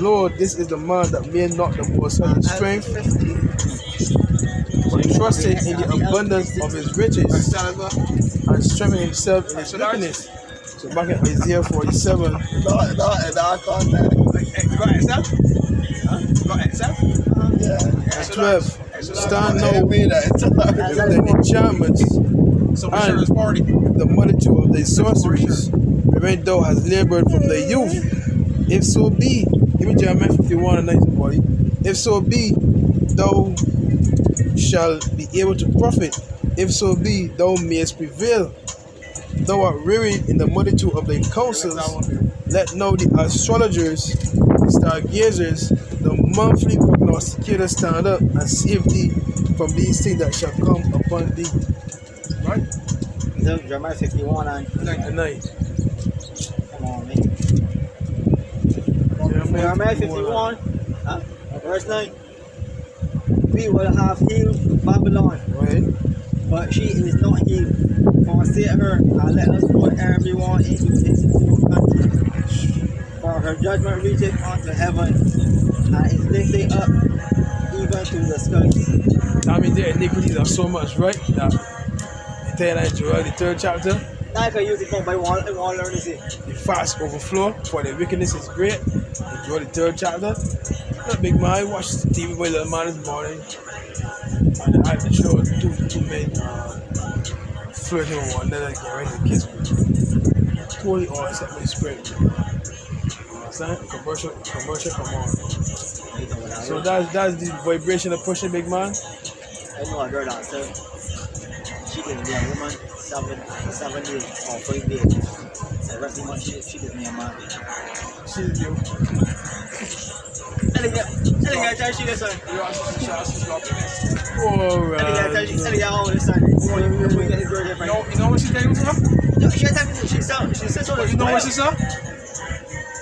Speaker 3: Lord, this is the man that made not the most of his strength, but trusted in the abundance of his riches and strengthened himself in his wickedness. So back in Isaiah 47, and 12, stand now with the enchantments and the multitude of thy sorceries, wherein thou hast labored from thy youth. If so be, give me Jeremiah 51 and 19, buddy. If so be, thou shalt be able to profit. If so be, thou mayest prevail. Thou art wearied in the multitude of thy counsels. Let now the astrologers, the stargazers, the monthly prognosticators stand up and save thee from these things that shall come upon thee. Right?
Speaker 4: Jeremiah 51 and
Speaker 3: 9.
Speaker 4: come on, man. Jeremiah 51, verse 9. We will have healed Babylon,
Speaker 3: Right?
Speaker 4: but she is not healed. Forsake her, and let us put everyone into his own country. For her judgment reacheth unto heaven, and is lifted up even to the skies.
Speaker 3: I mean, their iniquities are so much, right? That they tell you that in Joel, the 3rd chapter,
Speaker 4: Now I can use it for by one learn this.
Speaker 3: the fast overflow, for their wickedness is great. In Joel, the 3rd chapter. That big man, I watched the TV with little man this morning, and I had to show two men flirting with one another, getting ready to kiss me. Totally all except my spirit. Understand? Commercial, come on. So that's the vibration of pushing, big man.
Speaker 4: I know a girl that said she gives me a woman 7 days or 5 days. The rest of the month she gives me a man.
Speaker 3: She's you.
Speaker 4: I think she gets son.
Speaker 3: Alright.
Speaker 4: I think all this son. You get the girl different.
Speaker 2: You know what she did for?
Speaker 4: No, she had time to she said so.
Speaker 2: You know what she said?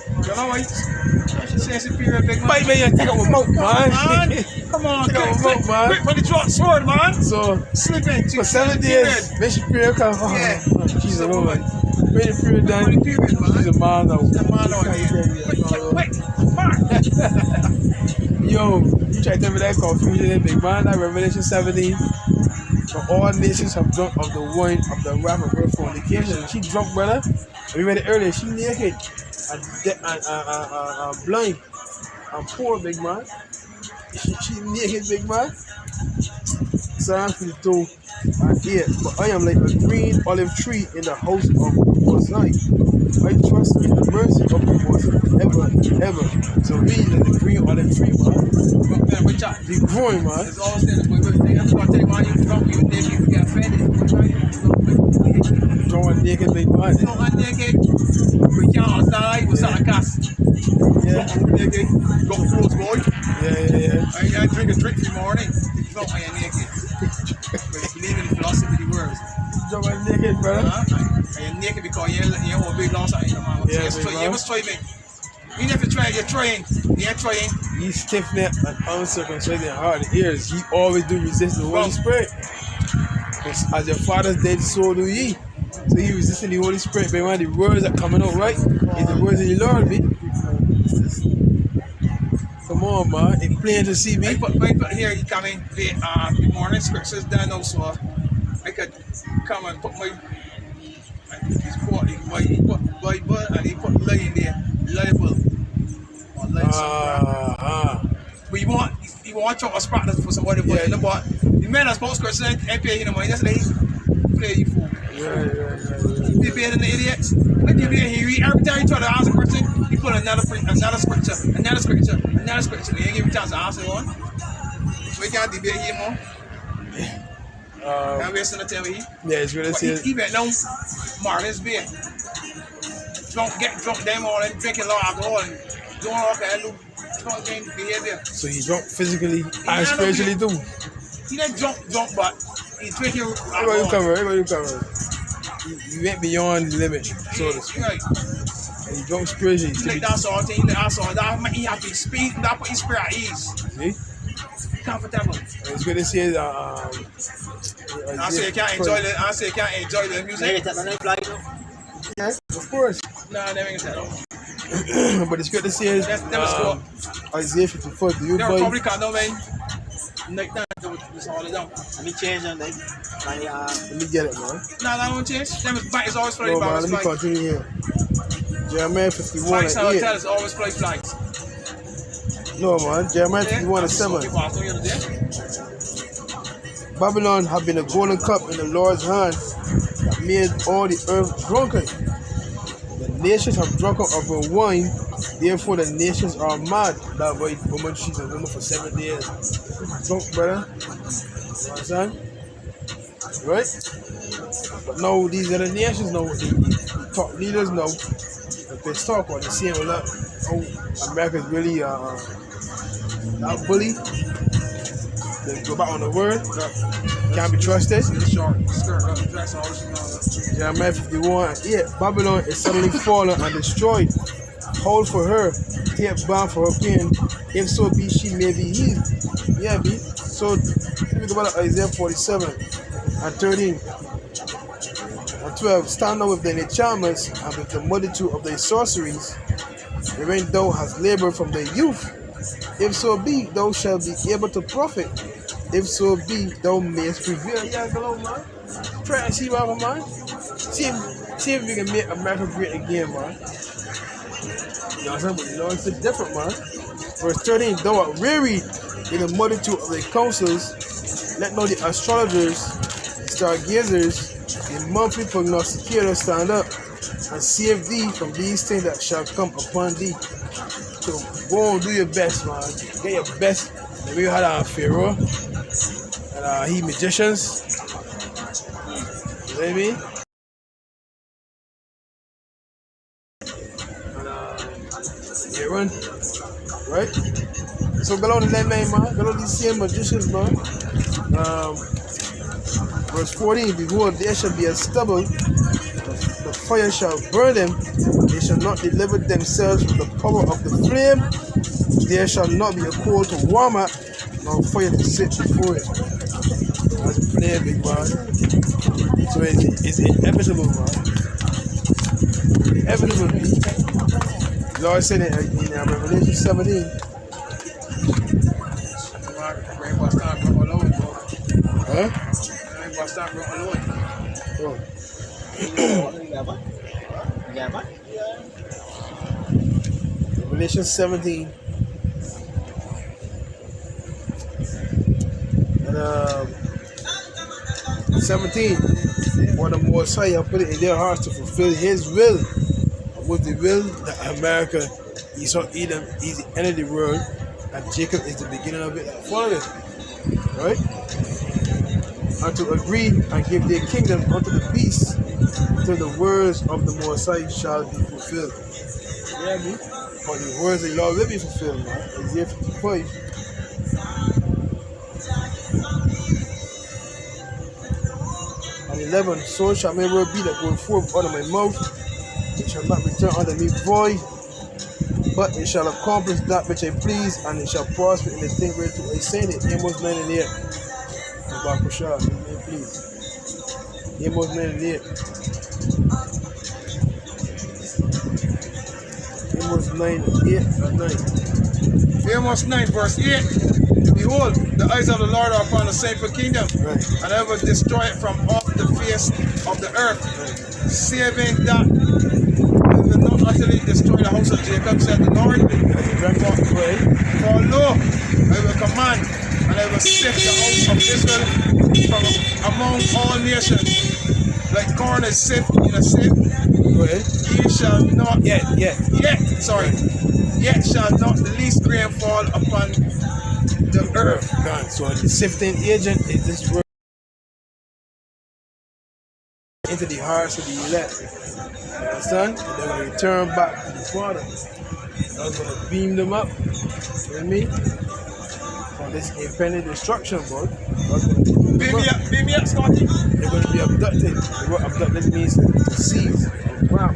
Speaker 2: You know what? She said she period big man.
Speaker 3: Bite me and take a remote, man.
Speaker 2: Come on,
Speaker 3: Take a remote, man.
Speaker 2: quick for the drop sword, man.
Speaker 3: So,
Speaker 2: Sleeping.
Speaker 3: for 7 days, make she period come.
Speaker 2: Yeah.
Speaker 3: She's a woman. When the period done,
Speaker 2: When the period, man.
Speaker 3: she's a man now.
Speaker 2: The man on here. Quick.
Speaker 3: Yo, you try to tell me that confusion, big man. That Revelation 17. For all nations have drunk of the wine of the wrath of her fornication. She drunk, brother. We read it earlier. She naked and blind and poor, big man. She naked, big man. Psalm 52 Yeah, but I am like a green olive tree in the house of the Most High. I trust in the mercy of the Most ever. So we like the green olive tree, man.
Speaker 2: Man, we chat.
Speaker 3: Be growing, man.
Speaker 2: It's always there. Boy, that's what I tell you, man. You drunk, you naked, you get fed.
Speaker 3: Going naked, big man.
Speaker 2: You know, I'm naked. We can't understand how you was on a cast.
Speaker 3: Yeah,
Speaker 2: Naked. Go close, boy.
Speaker 3: yeah.
Speaker 2: I drink a drink every morning. You know, I am naked. But you believe in the philosophy of the words.
Speaker 3: Going naked, brother.
Speaker 2: I am naked because you have a big loss on you, man.
Speaker 3: Yeah,
Speaker 2: You must try me. Even if you try, you're trying. You're trying.
Speaker 3: He stiff-necked and uncircumcised in heart and ears. He always do resist the Holy Spirit. As your fathers did, so do ye. So he resisting the Holy Spirit. But when the words are coming out right, it's the words of the Lord, me. Come on, man. It's plain to see me.
Speaker 2: I put here, you come in the morning scriptures down also. I could come and put my Bible and he put lie in there. Liable. Or lie something. But you want to spot that for somebody, but you know what? The men are supposed to say, I pay you no money, that's like, play you fool.
Speaker 3: Yeah.
Speaker 2: They better than the idiots. Like they be here, every time you try to answer a question, you put another scripture. They ain't give you a chance to answer one. So we can't debate here more. Can't waste no time with him.
Speaker 3: Yeah, it's really serious.
Speaker 2: He went down Marvin's Bay. Get drunk them all and drinking a lot of alcohol and doing all kind of drunk game behavior.
Speaker 3: So he drunk physically and spiritually too.
Speaker 2: He not drunk, but he's drinking
Speaker 3: Everybody you cover. He went beyond the limit, so to speak.
Speaker 2: Right.
Speaker 3: And he drunk spiritually.
Speaker 2: He like that sort of thing, that he happy speed, that put his spirit at ease.
Speaker 3: See?
Speaker 2: Comfortable.
Speaker 3: It's good to see
Speaker 2: I say you can't enjoy the music.
Speaker 3: Yes, of course.
Speaker 2: Nah, they ain't that out.
Speaker 3: But it's good to see his Isaiah 54. Do you
Speaker 2: They
Speaker 3: boy?
Speaker 2: probably can't know, man. Like that, it's all it down.
Speaker 4: Let me change them, like,
Speaker 3: Let me get it, man.
Speaker 2: Nah, that won't change. Them is always fly
Speaker 3: No, man,
Speaker 2: flags.
Speaker 3: let me continue here. Jeremiah 51
Speaker 2: Flags
Speaker 3: and
Speaker 2: hotel
Speaker 3: 8.
Speaker 2: is always fly flags.
Speaker 3: No, man. Jeremiah 51 and 7. Babylon have been a golden cup in the Lord's hand that made all the earth drunken. The nations have drunken of her wine, therefore the nations are mad. That way, woman, she's a woman for 7 days. Drunk, brother. You understand? Right? But now, these other nations know, the top leaders know, that they talk about the same a lot. Oh, America's really not bully. They go back on the word. Can't be trusted. Jeremiah 51. Yeah, Babylon is suddenly fallen and destroyed. Hold for her, take bound for her pain. If so be, she may be healed. Yeah, be. So, think about Isaiah 47 and 13 and 12. Stand up with the enchantments and with the multitude of their sorceries, wherein thou hast labored from the youth. If so be, thou shalt be able to profit. If so be, thou mayest prevail. Yeah, go on, man. Try and see what man. See if we can make America great again, man. You know what I'm saying? But you know, it's different, man. Verse 13, thou art wearied in the multitude of the councils. Let not the astrologers, stargazers, the monthly prognosticators stand up and save thee from these things that shall come upon thee. So go and do your best, man. Get your best. The way you had Pharaoh and he magicians. You know what I mean? And Aaron, right? So go on to that man, man. Go on these same magicians, man. Verse 14, behold, there shall be a stubble. The fire shall burn them. They shall not deliver themselves from the power of the flame. There shall not be a coal to warm at, nor fire to sit before it. That's plain, big man. So it's inevitable, man. Inevitable. The Lord said it in Revelation 17. Huh? Revelation 17. And 17. For the Most High have put it in their hearts to fulfill His will. With the will that America, Esau, Edom is the end of the world, and Jacob is the beginning of it that followeth. Right? And to agree and give their kingdom unto the beast, until the words of the Most High shall be fulfilled. Yeah, me. But the words of the Lord will be fulfilled, man. Isaiah 55. And 11. So shall my word be that go forth out of my mouth. It shall not return unto me void, but it shall accomplish that which I please, and it shall prosper in the thing whereto I send it. Amos 9 and 8. Bakusha, please. Amos 9 and 8. Amos 9, 8 and 9.
Speaker 2: Amos 9 verse 8. Behold, the eyes of the Lord are upon the sinful kingdom,
Speaker 3: Right.
Speaker 2: and I will destroy it from off the face of the earth, saving that I will not utterly destroy the house of Jacob, said the Lord. For lo, I will command, and I will sift the house of Israel from among all nations, like corn is sifted in a sieve.
Speaker 3: Go ahead.
Speaker 2: Ye shall not
Speaker 3: Yet.
Speaker 2: yet shall not the least grain fall upon the earth.
Speaker 3: God. So the sifting agent is this word into the hearts of the elect. You understand? And they're going to return back to the Father. God's going to beam them up. You know what I mean? From this impending destruction, bro.
Speaker 2: Beam me up, Scotty.
Speaker 3: They're going to be abducted. The word abducted means to seize. Wow.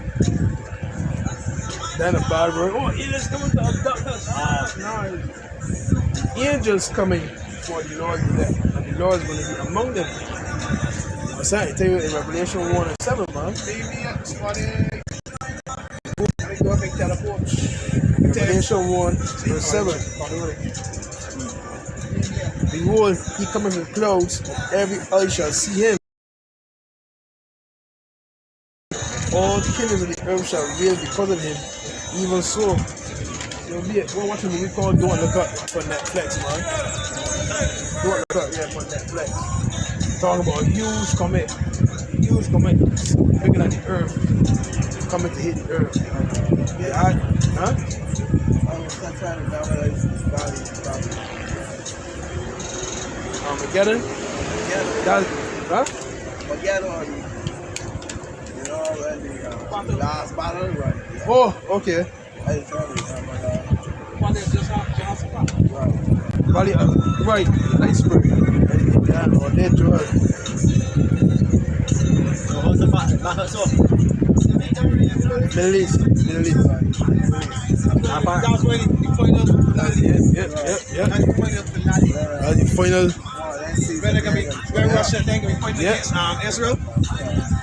Speaker 3: Then a bad word. Oh, aliens coming to abduct us. No. Angels coming for the Lord elect. And the Lord is going to be among them. I'm saying, I tell you in Revelation 1 and 7, man.
Speaker 2: Beam me up, Scotty.
Speaker 3: Revelation 1 verse 7. Behold, he cometh in clouds, and every eye shall see him. All kingdoms of the earth shall rage because of him. Even so, we're watching a movie called Don't Look Up for Netflix, man. Don't Look Up, yeah, for Netflix. Talking about a huge comet, bigger than the earth, coming to hit the earth. Yeah, huh? Armageddon? That, huh?
Speaker 1: Armageddon. You know, when the last battle, right?
Speaker 3: Oh, okay.
Speaker 1: I tell you,
Speaker 3: Valley, right, iceberg. Yeah, or dead Joel.
Speaker 4: So how's the fact?
Speaker 3: Middle East.
Speaker 2: That's when the final.
Speaker 3: Yep.
Speaker 2: That's the final finale.
Speaker 3: That's the final.
Speaker 2: When Russia then we fight against Israel.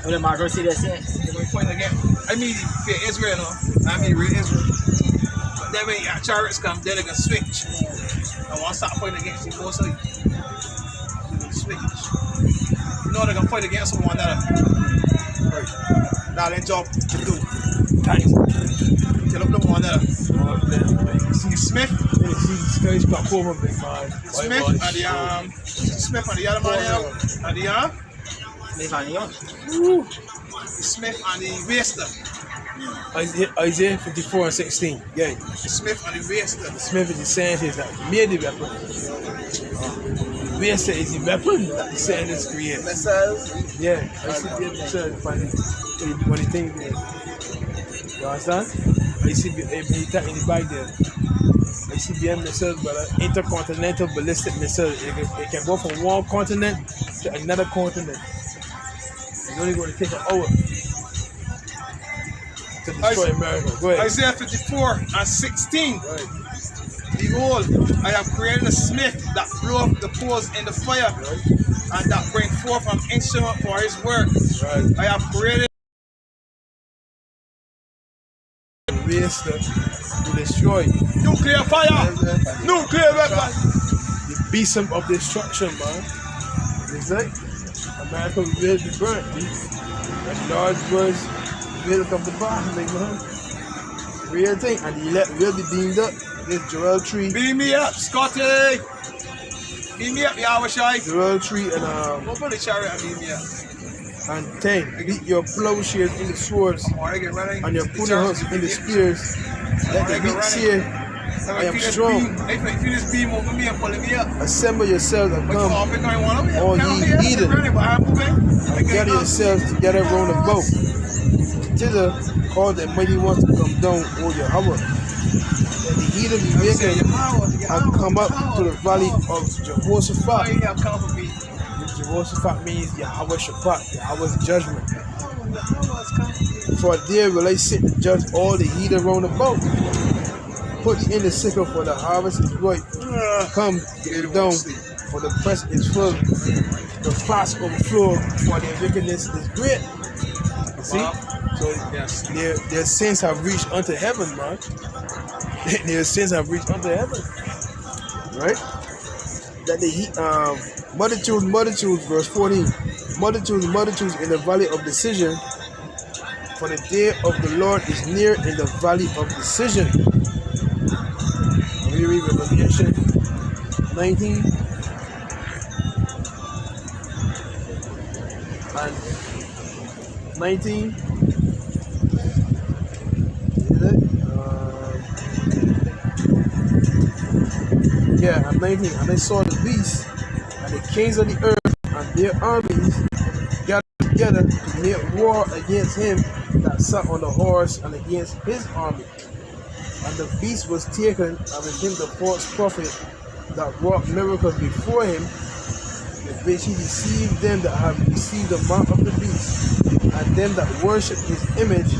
Speaker 4: When the Marco see that saying,
Speaker 2: We fight against. I mean, for Israel, no. I mean, real Israel. But then when chariots come, then they can switch. I want to start fighting against the both sides. Switch. You know they can fight against one another. Right. Now their job to do.
Speaker 3: Nice.
Speaker 2: Tell them one another. See Smith.
Speaker 3: He's got four of them, man.
Speaker 2: Smith and the Smith and the other man and the Smith and the Waster.
Speaker 3: Isaiah 54 and 16. Yeah.
Speaker 2: Smith and the Waster.
Speaker 3: Smith is the scientist that made the weapon. Waster is the weapon that the scientists create.
Speaker 1: missiles.
Speaker 3: Yeah. I see the missile funny. When the thing there. You understand? I see in the back there. ICBM missiles, but intercontinental ballistic missile. It can go from one continent to another continent. It's only going to take an hour to destroy America. Go ahead.
Speaker 2: Isaiah 54 and 16.
Speaker 3: Right.
Speaker 2: Behold, I have created a smith that blow up the coals in the fire, and that bring forth an instrument for his work.
Speaker 3: Right.
Speaker 2: I have created
Speaker 3: Waster to destroy
Speaker 2: nuclear fire, nuclear weapon.
Speaker 3: the beast of destruction, man. It's like America will be burnt, and Lord's words will come to pass, man. Real thing, and the elect will be deemed up. This Joel 3.
Speaker 2: Beam me up, Scotty. Beat me up, Yahweh Shai.
Speaker 3: Jewel 3
Speaker 2: Go put the chariot and beat me up.
Speaker 3: and 10. Beat your plowshares in the swords,
Speaker 2: Come on, I get ready.
Speaker 3: and your pruning hooks in the spears. Let the weak say, I am strong.
Speaker 2: If you feel this beam over me and pulling me up.
Speaker 3: Assemble yourselves and
Speaker 2: But
Speaker 3: come,
Speaker 2: all
Speaker 3: ye heathen, and gather yourselves together round about. Thither call the mighty ones to come down, O Yahweh. Let the heathen be wakened and come up to the valley of Jehoshaphat. Jehoshaphat means Yahweh Shabbat, Yahweh's judgment. For there will I sit to judge all the heathen round about. Put in the sickle, for the harvest is ripe. Come, get down, for the press is full. The fast overflow, for their wickedness is great. See? So their sins have reached unto heaven, man. Their sins have reached unto heaven. Right? That the multitudes, verse 14. Multitudes in the valley of decision. For the day of the Lord is near in the valley of decision. We read Revelation 19 and 19. And 19. And I saw the beasts and the kings of the earth and their armies gathered together to make war against him that sat on the horse and against his army. And the beast was taken, and with him the false prophet that wrought miracles before him, with which he deceived them that have received the mark of the beast, and them that worship his image.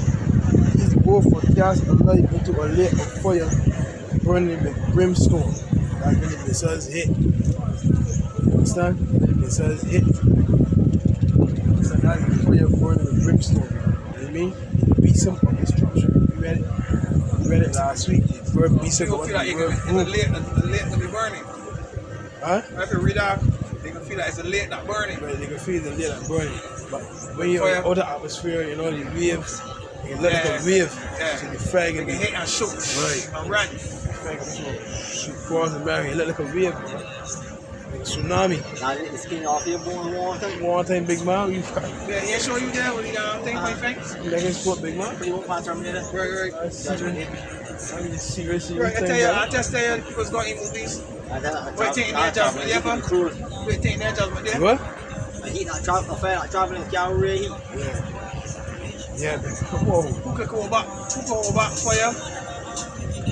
Speaker 3: These both were cast alive into a lake of fire, burning with brimstone. Like when the missiles hit. Understand? When the missiles hit. So now the fire burning with brimstone. You know what I mean? The beast of destruction. You read it? We read it last week. The word beast of
Speaker 2: feel like the lake to be burning.
Speaker 3: Huh?
Speaker 2: If you read out, they can feel like it's a lake not burning.
Speaker 3: Right, they can feel the lake not burning. But when you're in the outer atmosphere, you know, the waves, you let it go wave.
Speaker 2: Yeah.
Speaker 3: So the frag
Speaker 2: They can hit and shoot.
Speaker 3: Right.
Speaker 2: I'm ready.
Speaker 3: Shoot across the barrier, let like a wave. Like a tsunami.
Speaker 4: Now the skin off your bone
Speaker 3: One time, big man, you
Speaker 2: Yeah, he show you there when you got thing my face.
Speaker 3: like a sport, big man.
Speaker 4: Pretty much my Terminator.
Speaker 2: Right.
Speaker 3: I seriously,
Speaker 2: Right, I just tell you, people's going in movies. We're taking their judgment, yeah, fam? We're taking their judgment, yeah?
Speaker 3: What?
Speaker 4: Heat not traveling gallery heat.
Speaker 3: Yeah, whoa.
Speaker 2: Who can go back? Fire?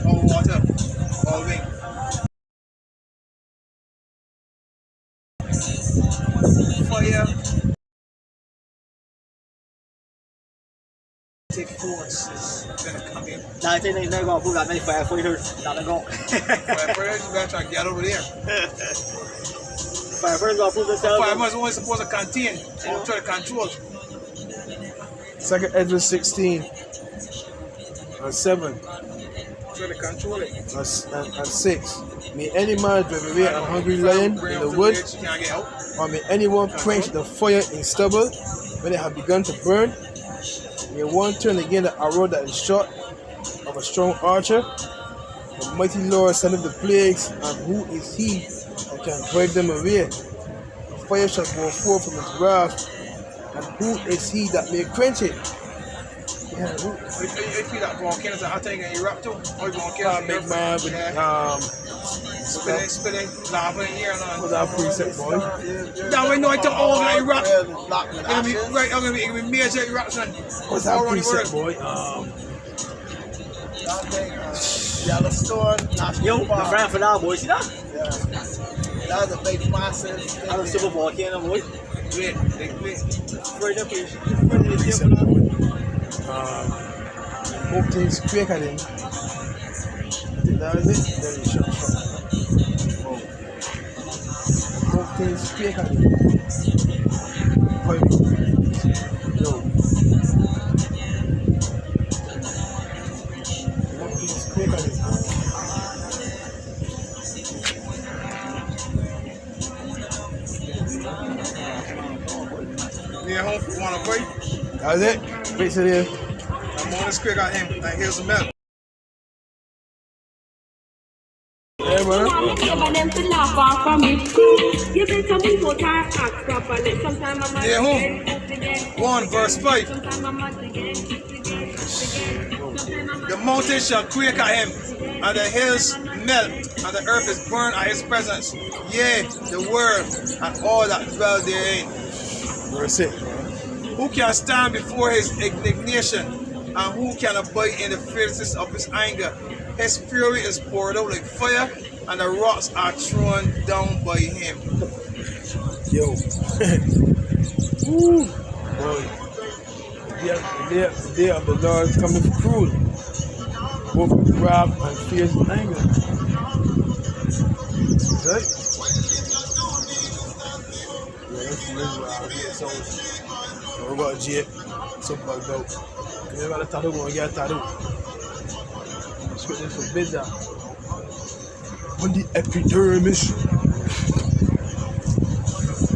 Speaker 2: Or water? Or wind? Fire. Take forces gonna come in.
Speaker 4: Now I think they're going to put that many firefighters. Now they're going.
Speaker 2: Firefighters, you gotta try to get over there.
Speaker 4: Firefighters going to put themselves.
Speaker 2: Firefighters only supposed to contain. They don't try to control.
Speaker 3: 2nd Ezra 16 and 7
Speaker 2: Try to control it.
Speaker 3: and 6. May any man drive away a hungry lion in the wood,
Speaker 2: Can't get out.
Speaker 3: or may anyone quench the fire in stubble when it have begun to burn. May one turn again the arrow that is shot of a strong archer. The mighty Lord sendeth the plagues, and who is he that can drive them away? The fire shall go forth from his wrath, and who is he that may quench it? Yeah, who?
Speaker 2: You feel that volcanoes are going to erupt too? Or volcanoes
Speaker 3: Big man with
Speaker 2: spitting lava in here and all.
Speaker 3: what's our preset, boy?
Speaker 2: Now we know it's all going to erupt. It's going to be major eruption.
Speaker 3: What's our preset, boy?
Speaker 1: Yellowstone,
Speaker 4: Yo, the friend for that boy, see that?
Speaker 1: Yeah. That's a big massive thing.
Speaker 4: That's a super volcano boy.
Speaker 2: Wait.
Speaker 4: Right up here.
Speaker 3: Preset, boy. Both things quicker than. I think that is it. Then you shut. Both things quicker than. Yo. Both things quicker than.
Speaker 2: Yeah, home for one of break.
Speaker 3: That's it. Wait till there.
Speaker 2: I'm on this quick out him. Like, here's some metal.
Speaker 3: Yeah, brother.
Speaker 6: Some of them to laugh off from me. You better move out and act properly. Sometimes I'm
Speaker 2: Yeah, who?
Speaker 6: again.
Speaker 2: 1 verse 5.
Speaker 6: Sometimes I'm again.
Speaker 2: The mountains shall quake at him, and the hills melt, and the earth is burned at his presence. Yea, the world and all that dwell therein.
Speaker 3: Verse 6.
Speaker 2: Who can stand before his indignation, and who can abide in the fierceness of his anger? His fury is poured out like fire, and the rocks are thrown down by him.
Speaker 3: Yo. Woo. Boy. The day of the Lord is coming cruel, both with wrath and fierce anger. Right? Yeah, that's around here. So, we got a jet, so bugged out. We got a tattoo, we're going to get a tattoo. Scripture forbid that. On the epidermis.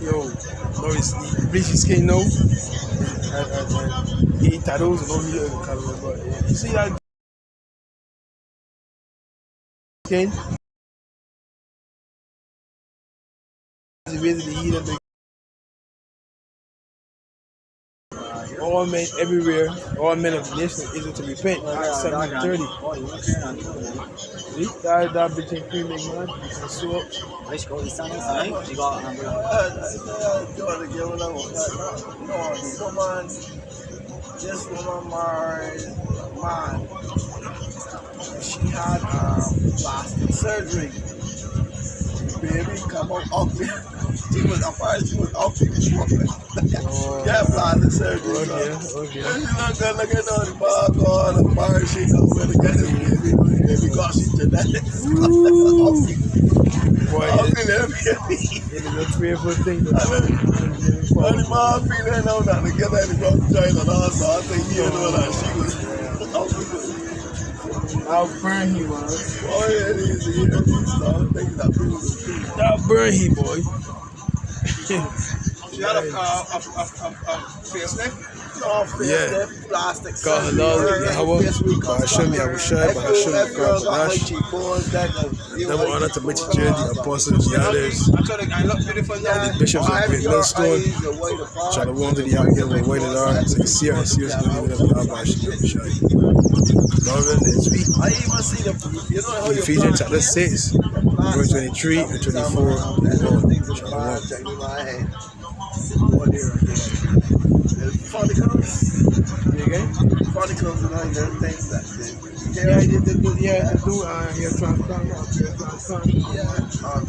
Speaker 3: Yo, Maurice, he bleach his skin now. And he eat tattoos and don't need to color, but you see that skin? He basically eat them. All men everywhere, all men of the nation is to repent. Acts 7:30. See? That bitch ain't free, make man. So up.
Speaker 4: Let's go. He's standing inside. He got
Speaker 1: This woman married a man. She had plastic surgery. Baby, come on, ugly. She was ugly before. Yeah, plastic surgery.
Speaker 3: Okay.
Speaker 1: And she look good, look at all the bar going, the bar she come with to get this baby. Because she's genetics.
Speaker 3: Boy,
Speaker 1: Ugly,
Speaker 3: it is a fearful thing.
Speaker 1: the mom feeling out that to get her to go to China and also I think he know that she was ugly.
Speaker 3: How burn he was.
Speaker 1: Oh yeah, these stuff, things that people do.
Speaker 3: How burn he, boy.
Speaker 2: She had a facelift.
Speaker 1: No,
Speaker 3: Yeah.
Speaker 1: plastic
Speaker 3: God
Speaker 1: surgery.
Speaker 3: halal,
Speaker 1: Her
Speaker 3: Yahweh,
Speaker 1: face we come
Speaker 3: Hashem,
Speaker 1: from.
Speaker 3: Yahushai, Hashem,
Speaker 1: Every girl got her
Speaker 3: Kadash.
Speaker 1: cheekbones, that
Speaker 3: Double honor to Mitch J, the apostles, the others,
Speaker 2: I told her I look beautiful
Speaker 3: the
Speaker 2: now.
Speaker 3: bishops of Great Millstone. Try to warn to the out here with weighted R, so you see her and see us believing of the Abba, Yahushai. Northern is weak.
Speaker 1: I even see the, you know how you
Speaker 3: Ephesians chapter 6, verse 23 and 24.
Speaker 1: Follicles.
Speaker 3: Again?
Speaker 1: Follicles and all the things that
Speaker 3: Yeah, he did do, hair transplant.
Speaker 1: yeah.